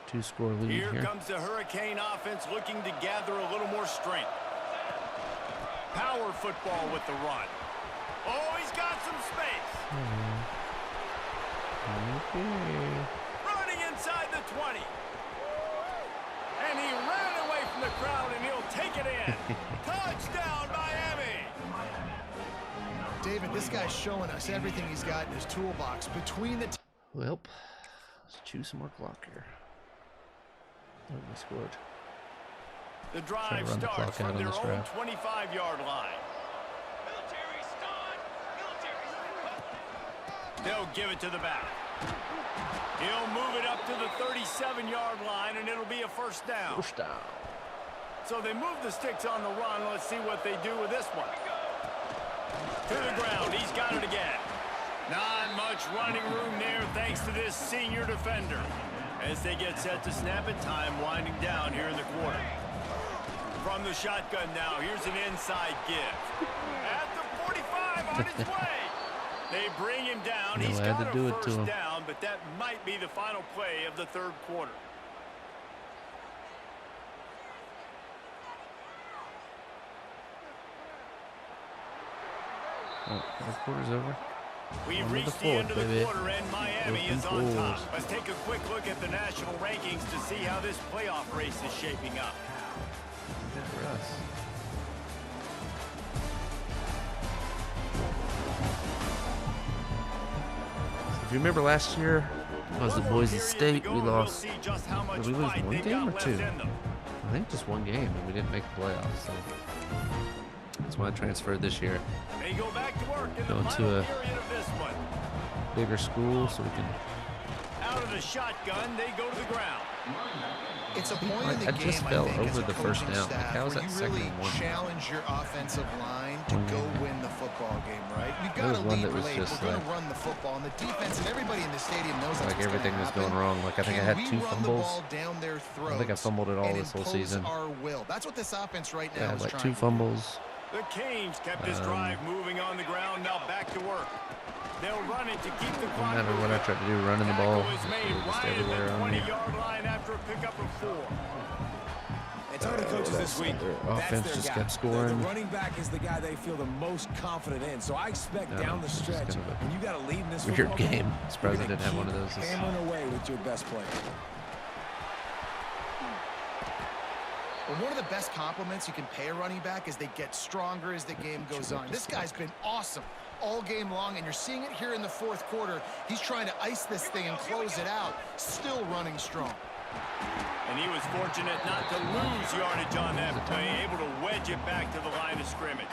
2-score lead here. Here comes the Hurricane offense looking to gather a little more strength. Power football with the run. Oh, he's got some space. Okay. Running inside the 20. And he ran away from the crowd, and he'll take it in. Touchdown, Miami. David, this guy's showing us everything he's got in his toolbox between the... Well, let's choose some more clock here. Oh, we scored. The drive starts from their own 25-yard line. They'll give it to the back. He'll move it up to the 37-yard line, and it'll be a first down. First down. So they move the sticks on the run. Let's see what they do with this one. To the ground. He's got it again. Not much running room there thanks to this senior defender. As they get set to snap it, time winding down here in the quarter. From the shotgun now, here's an inside give. At the 45 on his way. They bring him down. He's got a first down, but that might be the final play of the third quarter. Oh, the quarter's over. We've reached the end of the quarter, and Miami is on top. Let's take a quick look at the national rankings to see how this playoff race is shaping up. Good for us. So if you remember last year, it was the Boise State. We lost. Did we lose 1 game or 2? I think just 1 game, and we didn't make the playoffs. So that's why I transferred this year. They go back to work in Going the to a period of this one. bigger school so we can. Out of the shotgun, they go to the ground. It's a point in the game, just fell I think, over as a the first coaching down. staff, How is where that you second really and 1? challenge your offensive line to go win the football game, right? You've There got was to one lead that was late. just We're going like- to run the football, and the defense and everybody in the stadium knows that's Like what's everything gonna was going happen. wrong. Like I think I had Can 2 we run the fumbles. ball down their I think I throats fumbled it all and this whole impose season. our will? That's what this offense right I now had is like trying 2 to do. fumbles. The Canes kept this drive moving on the ground. Now back to work. They'll run it to keep the No clock matter what I tried to do, running the ball, Tackle is made just right at everywhere the on me. 20-yard line after a pickup of 4. And talking to coaches this week, Their that's offense their just guy. kept scoring. The running back is the guy they feel the most confident in. So I expect down the it's just stretch, kind of a when you got a lead in this weird football game. you're Surprised I gonna didn't have one of keep those this- hammering away with your best player. Well, one of the best compliments you can pay a running back is they get stronger as the game goes on. This guy's been awesome all game long, and you're seeing it here in the fourth quarter. He's trying to ice this thing and close it out, still running strong. And he was fortunate not to lose yardage on that play, able to wedge it back to the line of scrimmage.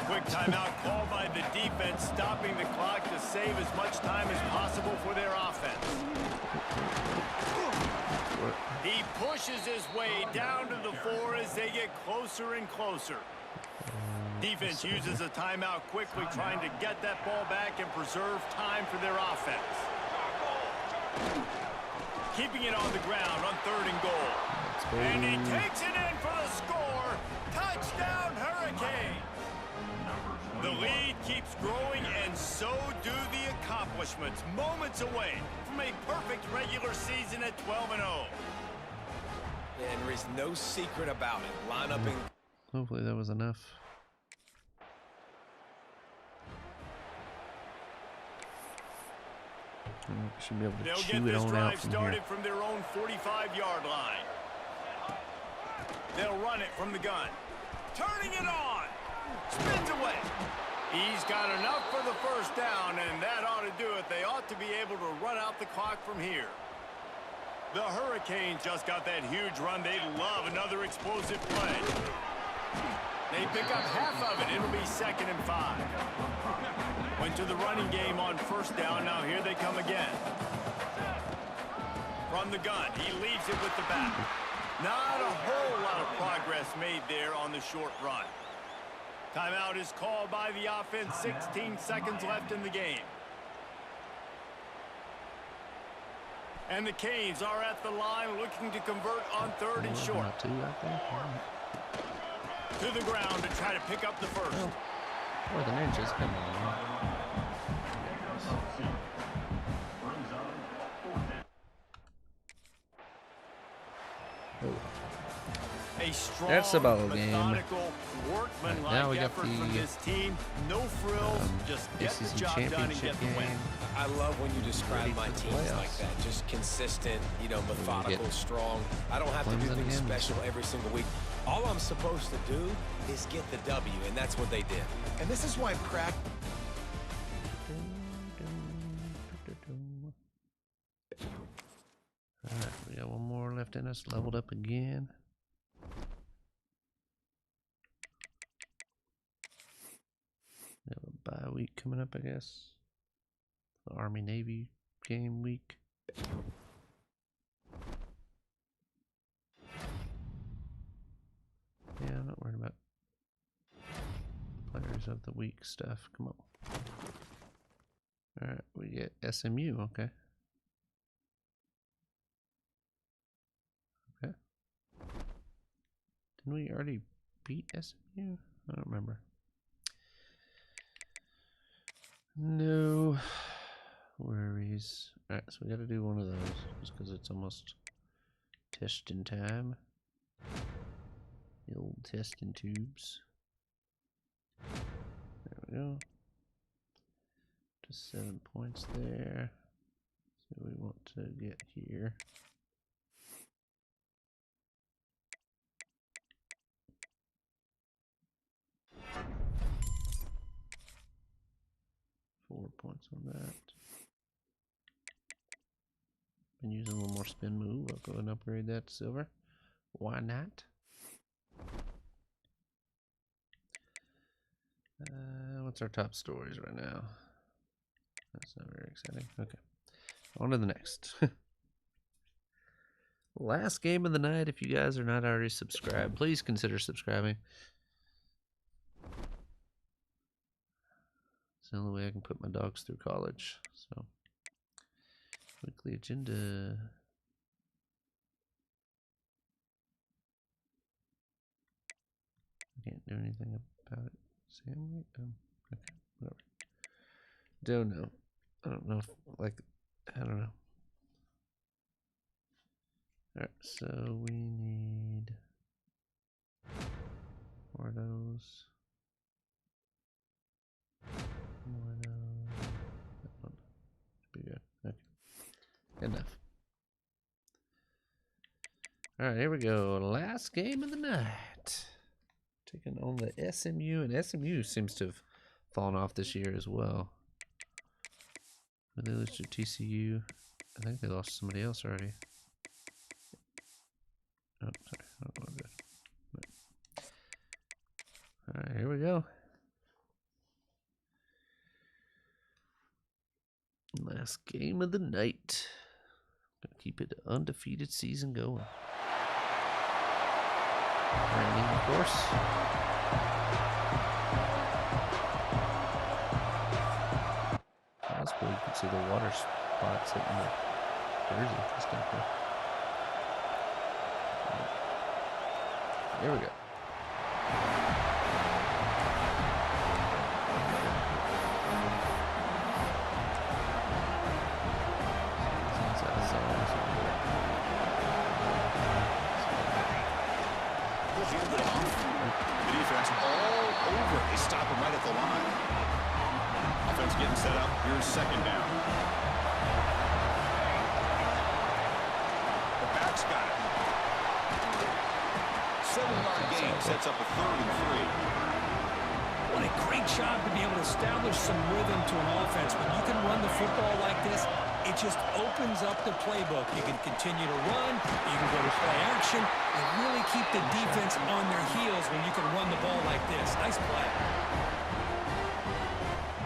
Quick timeout called by the defense, stopping the clock to save as much time as possible for their offense. He pushes his way down to the 4 as they get closer and closer. Defense uses a timeout quickly, trying to get that ball back and preserve time for their offense. Keeping it on the ground on 3rd and goal. And he takes it in for the score. Touchdown, Hurricane. The lead keeps growing, and so do the accomplishments. Moments away from a perfect regular season at 12-0. And there is no secret about it. Line up and Hopefully that was enough. Should be able to They'll chew get it this on out drive from started here. from their own 45-yard line. They'll run it from the gun. Turning it on. Spins away. He's got enough for the first down, and that ought to do it. They ought to be able to run out the clock from here. The Hurricanes just got that huge run. They love another explosive play. They pick up half of it. It'll be 2nd and 5. Went to the running game on first down. Now here they come again. From the gun, he leaves it with the back. Not a whole lot of progress made there on the short run. Timeout is called by the offense. 16 seconds left in the game. And the Canes are at the line looking to convert on 3rd and short. Two out there. To the ground to try to pick up the first. More than inches. Come on. A strong, that's a ball game. methodical, workmanlike now we got effort the from this team. No frills, just get the ACC job done and get championship the win. game. I love when you describe my teams playoffs. like that. Just consistent, you know, methodical, strong. I don't have to do Clemson things again. special every single week. All I'm supposed to do is get the W, and that's what they did. And this is why practice. Alright, we got one more left in us. Leveled up again. We have a bye week coming up, I guess. The Army-Navy game week. Yeah, I'm not worried about players of the week stuff. Come on. Alright, we get SMU, okay. Okay. Didn't we already beat SMU? I don't remember. No worries. Alright, so we gotta do one of those just because it's almost testing time. The old testing tubes. There we go. Just 7 points there. So we want to get here. Four points on that. Been using a little more spin move. I'll go and upgrade that to silver. Why not? What's our top stories right now? That's not very exciting. Okay. On to the next. Last game of the night. If you guys are not already subscribed, please consider subscribing. It's the only way I can put my dogs through college. So, weekly agenda. I can't do anything about it. Sam, okay, whatever. Don't know. I don't know if, like, I don't know. Alright, so we need more of those. More of those. That one. Should be good. Okay. Good enough. Alright, here we go. Last game of the night. Taking on the SMU, and SMU seems to have fallen off this year as well. Did they lose to TCU? I think they lost to somebody else already. Oh, sorry. I don't know what I did. Alright, here we go. Last game of the night. Gonna keep it an undefeated season going. Raining, of course. That's cool. You can see the water spots hitting the jersey. That's kind of cool. There we go. The defense all over. They stop him right at the line. Offense getting set up. Here's 2nd down. The back's got it. 7-yard gain sets up a 3rd and 3. What a great job to be able to establish some rhythm to an offense. When you can run the football like this, it just opens up the playbook. You can continue to run, you can go to play action, and really keep the defense on their heels when you can run the ball like this. Nice play.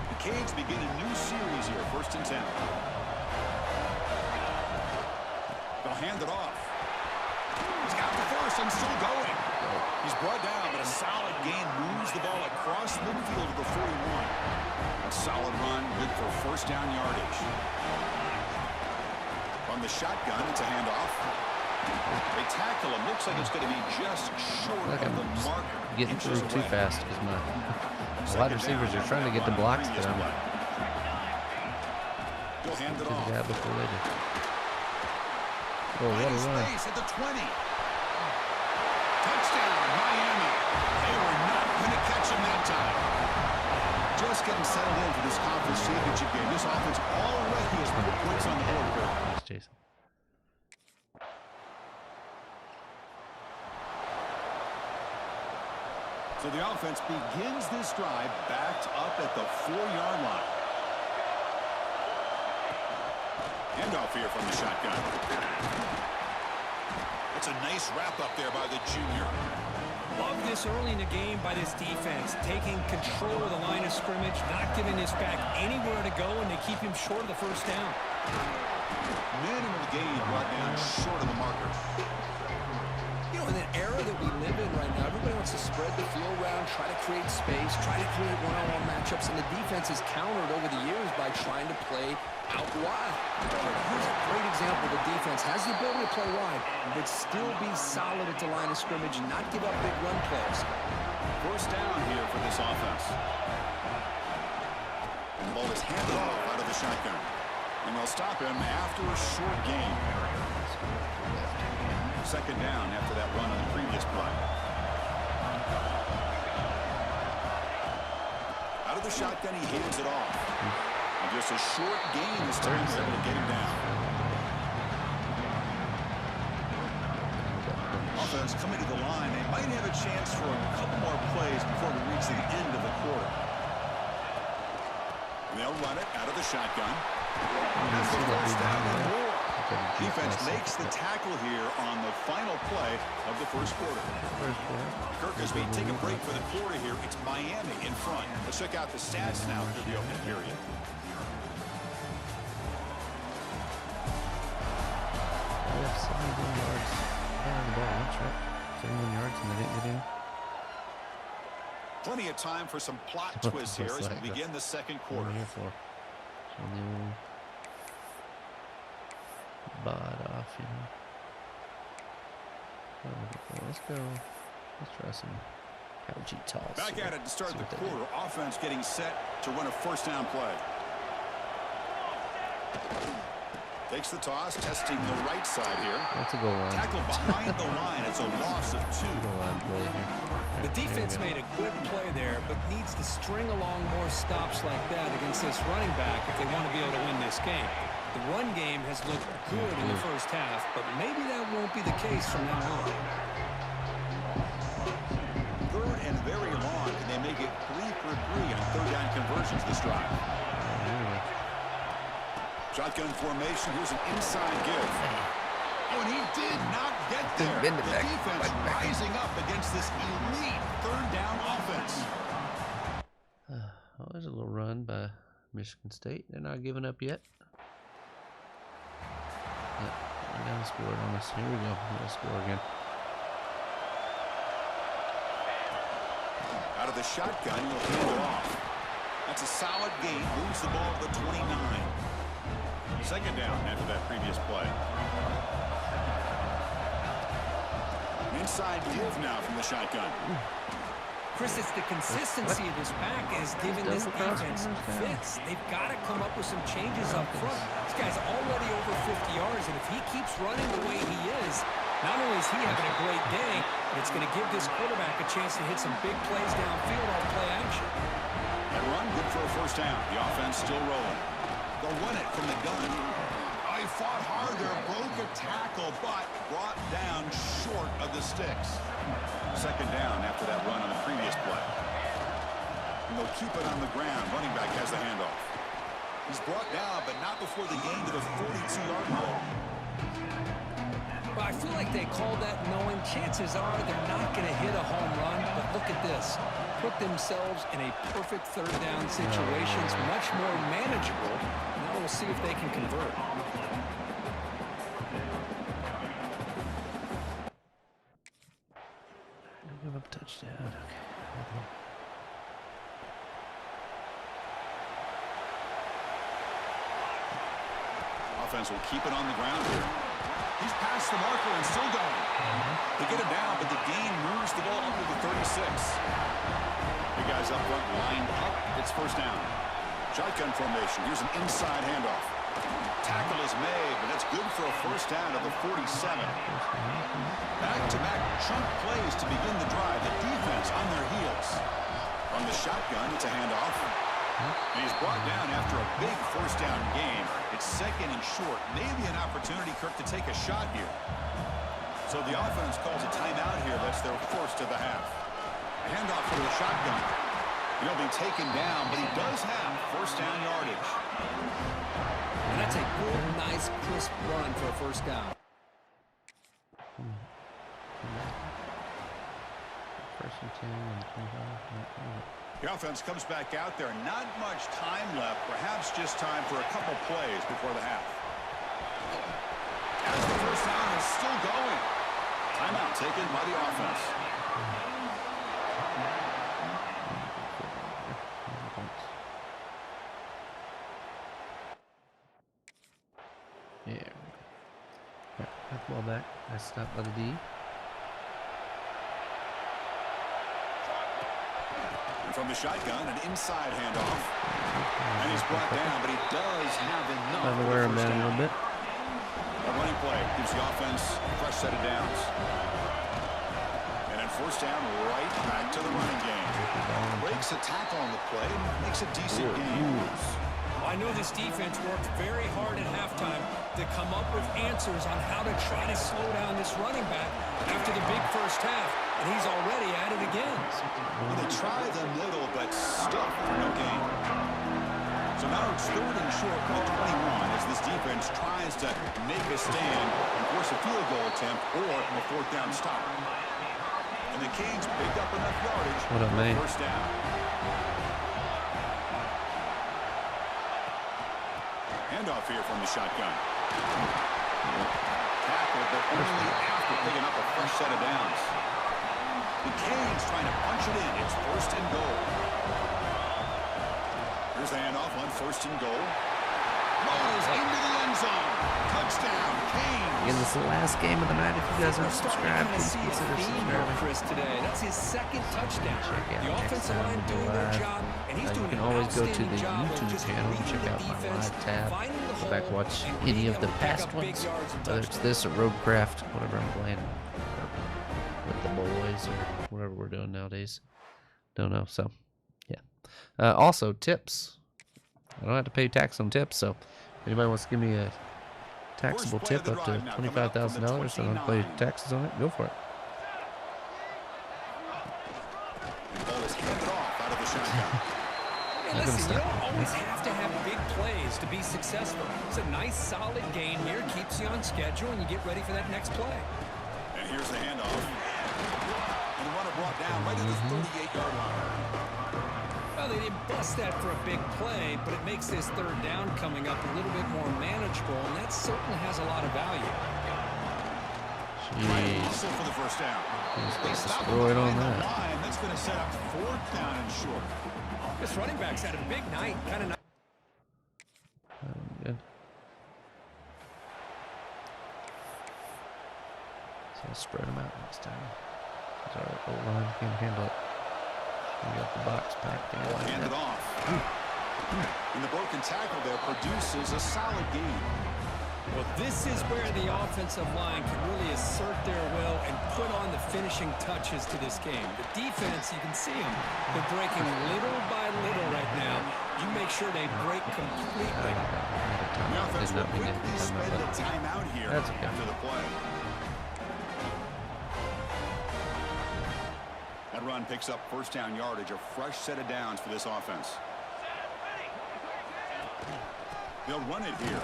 The Canes begin a new series here, 1st and 10. They'll hand it off. He's got the first and still going. He's brought down, but a solid gain moves the ball across midfield to the 41. A solid run, good for first down yardage. From the shotgun, it's a handoff. They tackle him. Looks like it's going to be just short of the marker. Getting through too fast because my wide receivers are trying to get the blocks that I'm He'll hand it to the off. guy before they do. Oh, what a run. At the 20. Touchdown, Miami. They were not going to catch him that time. Just getting settled in for this conference championship game. This offense already has put points on the board here. Thanks, Jason. So the offense begins this drive backed up at the 4-yard line. Handoff here from the shotgun. That's a nice wrap up there by the junior. Love this early in the game by this defense, taking control of the line of scrimmage, not giving this back anywhere to go, and they keep him short of the first down. Minimal gain brought down short of the marker. You know, in an era that we live in right now, everybody wants to spread the field around, try to create space, try to create one-on-one matchups, and the defense has countered over the years by trying to play out wide. Here's a great example. The defense has the ability to play wide, but still be solid at the line of scrimmage and not give up big run plays. First down here for this offense. And the ball is handed off out of the shotgun. And they'll stop him after a short gain. Second down after that run on the previous play. Out of the shotgun, he hands it off. And just a short gain this time, able to get him down. Offense coming to the line. They might have a chance for a couple more plays before we reach the end of the quarter. And they'll run it out of the shotgun. That's the first down and more. Defense makes the tackle here on the final play of the first quarter. Kirk, as we take a break for the quarter here, it's Miami in front. Let's check out the stats now for the opening period. They have 71 yards on the ball. That's right. 71 yards and they didn't get in. Plenty of time for some plot twists here as we begin the second quarter. Bought off, you know. Let's go. Let's try some pouchy toss. Back at it to start the quarter. Offense getting set to run a first down play. Takes the toss, testing the right side here. That's a goal line. Tackle behind the line. It's a loss of 2. Goal line play here. The defense made a good play there, but needs to string along more stops like that against this running back if they want to be able to win this game. The run game has looked good in the first half, but maybe that won't be the case from now on. Third and very long, and they make it 3 for 3 on third down conversions this drive. Shotgun formation. Here's an inside give. Oh, and he did not get there. The defense rising up against this elite third down offense. Oh, there's a little run by Michigan State. They're not giving up yet. Yep, they gotta score on us. Here we go. We'll score again. Out of the shotgun, he'll hand it off. That's a solid gain. Moves the ball to the 29. Second down after that previous play. Inside give now from the shotgun. Chris, it's the consistency of this back is giving this defense fits. They've got to come up with some changes up front. This guy's already over 50 yards, and if he keeps running the way he is, not only is he having a great day, but it's going to give this quarterback a chance to hit some big plays downfield on play action. That run, good for a first down. The offense still rolling. They'll run it from the gun. He fought hard there, broke a tackle, but brought down short of the sticks. Second down after that run on the previous play. And they'll keep it on the ground. Running back has the handoff. He's brought down, but not before the gain to the 42-yard line. Well, I feel like they called that knowing chances are they're not going to hit a home run, but look at this. Put themselves in a perfect third down situation. It's much more manageable. Now we'll see if they can convert. Roundup touchdown. Okay. Offense will keep it on the ground here. He's past the marker and still going. They get it down, but the gain moves the ball up to the 36. The guys up front lined up. It's first down. Shotgun formation. Here's an inside handoff. Tackle is made, but that's good for a first down at the 47. Back-to-back chunk plays to begin the drive. The defense on their heels. From the shotgun, it's a handoff. And he's brought down after a big first down game. It's second and short. Maybe an opportunity, Kirk, to take a shot here. So the offense calls a timeout here. That's their first of the half. A handoff for the shotgun. He'll be taken down, but he does have first down yardage. And that's a good, nice, crisp run for a first down. First and 10 and 25. The offense comes back out there. Not much time left. Perhaps just time for a couple plays before the half. As the first down is still going. Timeout taken by the offense. Yeah. Got the ball back. Nice stop by the D. From the shotgun, an inside handoff. And he's brought down, but he does have enough. Trying to wear him down a little bit. A running play gives the offense a fresh set of downs. And then first down, right back to the running game. Breaks a tackle on the play and makes a decent gain. I know this defense worked very hard at halftime to come up with answers on how to try to slow down this running back after the big first half, and he's already at it again. Well, they tried them little, but stuck for no gain. So now it's third and short from the 21 as this defense tries to make a stand and force a field goal attempt or a fourth down stop. And the Canes pick up enough yardage for a first down. Handoff here from the shotgun. Tackle, but only after picking up a fresh set of downs. The Canes trying to punch it in. It's first and goal. Here's the handoff on first and goal. Rolls into the end zone. Touchdown, Canes. Again, this is the last game of the night. If you guys aren't subscribed, please consider subscribing. Chris today. That's his second touchdown. The offensive line doing their job, and he's doing you can an always go to the outstanding job of YouTube just channel and check reading out the my defense, live tab. finding the Go back hole, watch and any being of the able to pick past up big ones, yards and whether it's this or Roadcraft, whatever I'm playing with the boys or whatever we're doing nowadays. Don't know. So, yeah. Also, tips. I don't have to pay tax on tips, so if anybody wants to give me a taxable tip up to $25,000 and I'll pay taxes on it, go for it. The ball is handed off out of the shotgun. Hey, listen, you don't always have to have big plays to be successful. It's a nice, solid gain here. Keeps you on schedule, and you get ready for that next play. And here's the handoff. And the runner brought down right at the 38-yard line. Well, they didn't bust that for a big play, but it makes this third down coming up a little bit more manageable, and that certainly has a lot of value. Right hustle for the first down. They stop destroyed on that. Line. That's going to set up fourth down and short. This running back's had a big night, kind of nice. Good. So I'll spread them out next time. Our O-line can't handle it. We got the box packed. Hand it off. And the broken tackle there produces a solid gain. Well, this is where the offensive line can really assert their will and put on the finishing touches to this game. The defense, you can see them. They're breaking little by little right now. You make sure they break completely. The offense will quickly spend a timeout here after the play. That run picks up first down yardage, a fresh set of downs for this offense. They'll run it here.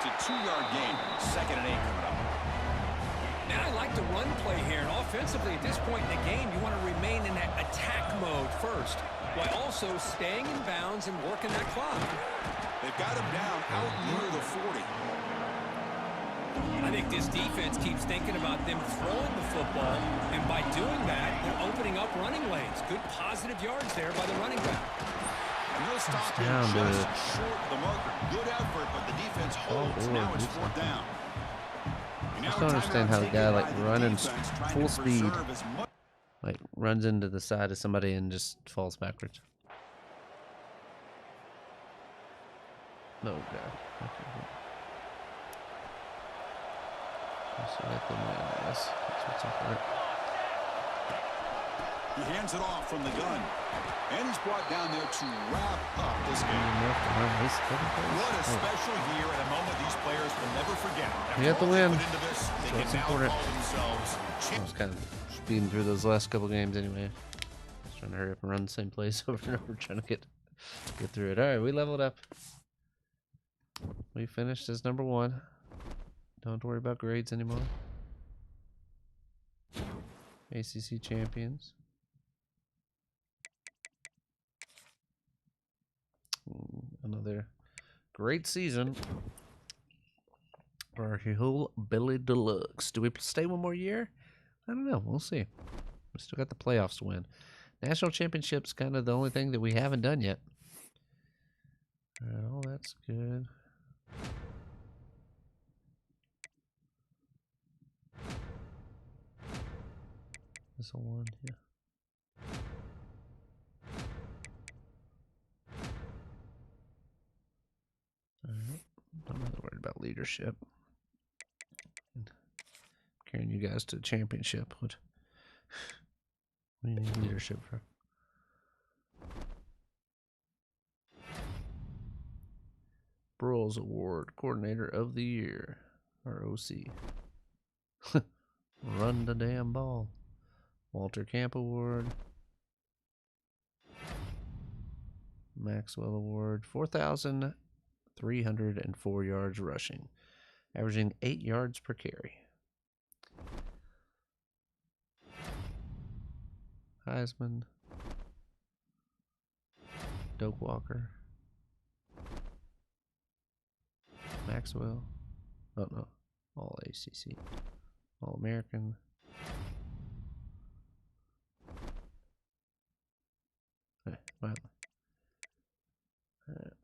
It's a 2-yard gain, 2nd and 8 coming up. Now I like the run play here, and offensively at this point in the game, you want to remain in that attack mode first, while also staying in bounds and working that clock. They've got him down out near the 40. I think this defense keeps thinking about them throwing the football, and by doing that, they're opening up running lanes. Good positive yards there by the running back. And they'll stop him just short of the marker. Good effort, but the defense holds. Now it's 4th down. I just don't understand how the guy like running full speed, like runs into the side of somebody and just falls backwards. No, God. Okay. So let them win, I guess. That's what's important. He hands it off from the gun. And he's brought down there to wrap up this game. What a special year and a moment these players will never forget. We got the win. That's important. I was kind of speeding through those last couple games anyway. I was trying to hurry up and run the same place over and over, trying to get through it. All right, we leveled up. We finished as number 1. Don't have to worry about grades anymore. ACC champions. Another great season for our Hillbilly Deluxe. Do we stay one more year? I don't know. We'll see. We still got the playoffs to win. National championship's kind of the only thing that we haven't done yet. All right, all that's good. This one, yeah. Alright. I'm not worried about leadership. And carrying you guys to the championship. What do you need leadership for? Broyles Award, Coordinator of the Year. ROC. Run the damn ball. Walter Camp Award. Maxwell Award. 4,304 yards rushing. Averaging 8 yards per carry. Heisman. Doak Walker. Maxwell. Oh no. All ACC. All American. Wow. Alright,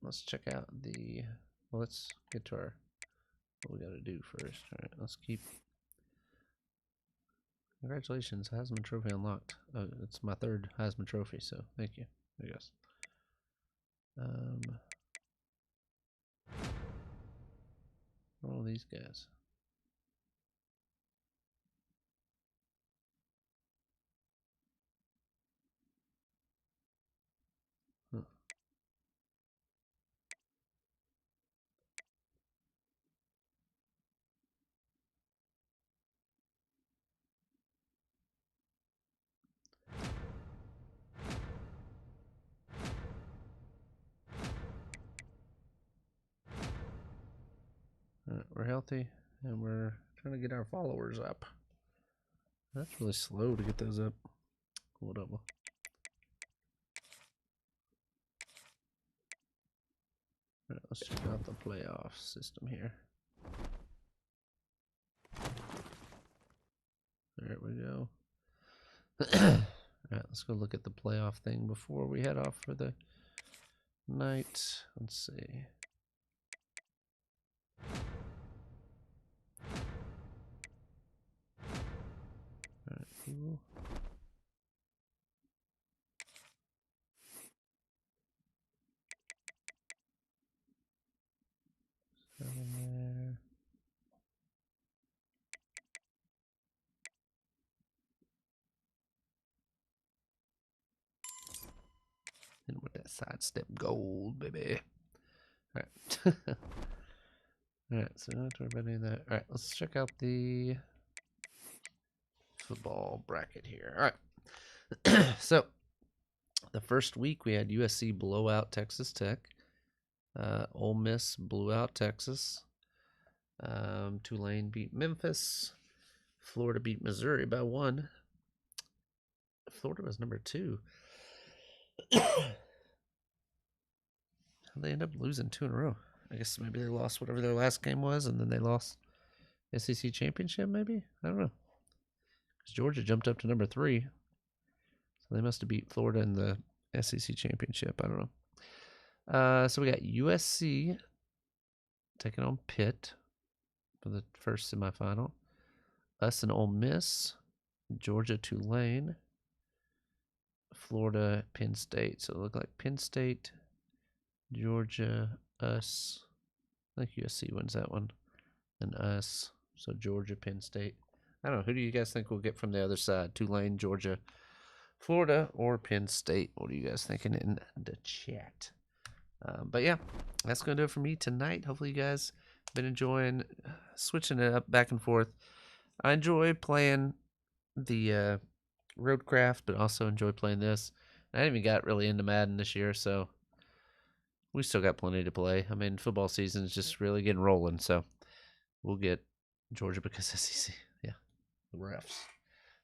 let's check out the let's get to our what we gotta do first. Alright, let's keep congratulations, Heisman Trophy unlocked. It's my 3rd Heisman Trophy, so thank you, I guess. All these guys. Huh. Alright, we're healthy and we're trying to get our followers up. That's really slow to get those up. Whatever. Alright, let's check out the playoff system here. There we go. Alright, let's go look at the playoff thing before we head off for the night. Let's see. Alright, people. Seven there. And with that sidestep gold, baby. Alright. Alright, so not to worry about any of that. Alright, let's check out the football bracket here. Alright. So the first week we had USC blow out Texas Tech. Ole Miss blew out Texas. Tulane beat Memphis. Florida beat Missouri by 1. Florida was number 2. They end up losing 2 in a row. I guess maybe they lost whatever their last game was, and then they lost SEC championship. Maybe, I don't know. Because Georgia jumped up to number 3, so they must have beat Florida in the SEC championship. I don't know. So we got USC taking on Pitt for the first semifinal. Us and Ole Miss, Georgia, Tulane, Florida, Penn State. So it looked like Penn State, Georgia, us. I think USC wins that one. And us. So Georgia, Penn State. I don't know. Who do you guys think we'll get from the other side? Tulane, Georgia, Florida, or Penn State? What are you guys thinking in the chat? But yeah, that's going to do it for me tonight. Hopefully you guys been enjoying switching it up back and forth. I enjoy playing the Roadcraft, but also enjoy playing this. I didn't even got really into Madden this year, so we still got plenty to play. I mean, football season is just really getting rolling, so we'll get Georgia because SEC. Yeah, the refs.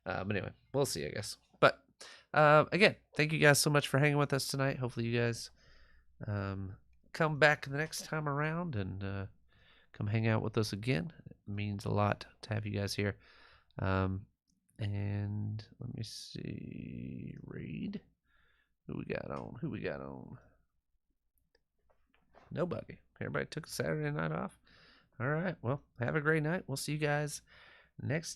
But anyway, we'll see, I guess. But again, thank you guys so much for hanging with us tonight. Hopefully you guys come back the next time around and come hang out with us again. It means a lot to have you guys here. And let me see, Reed. Who we got on? Nobody. Everybody took Saturday night off. All right. Well, have a great night. We'll see you guys next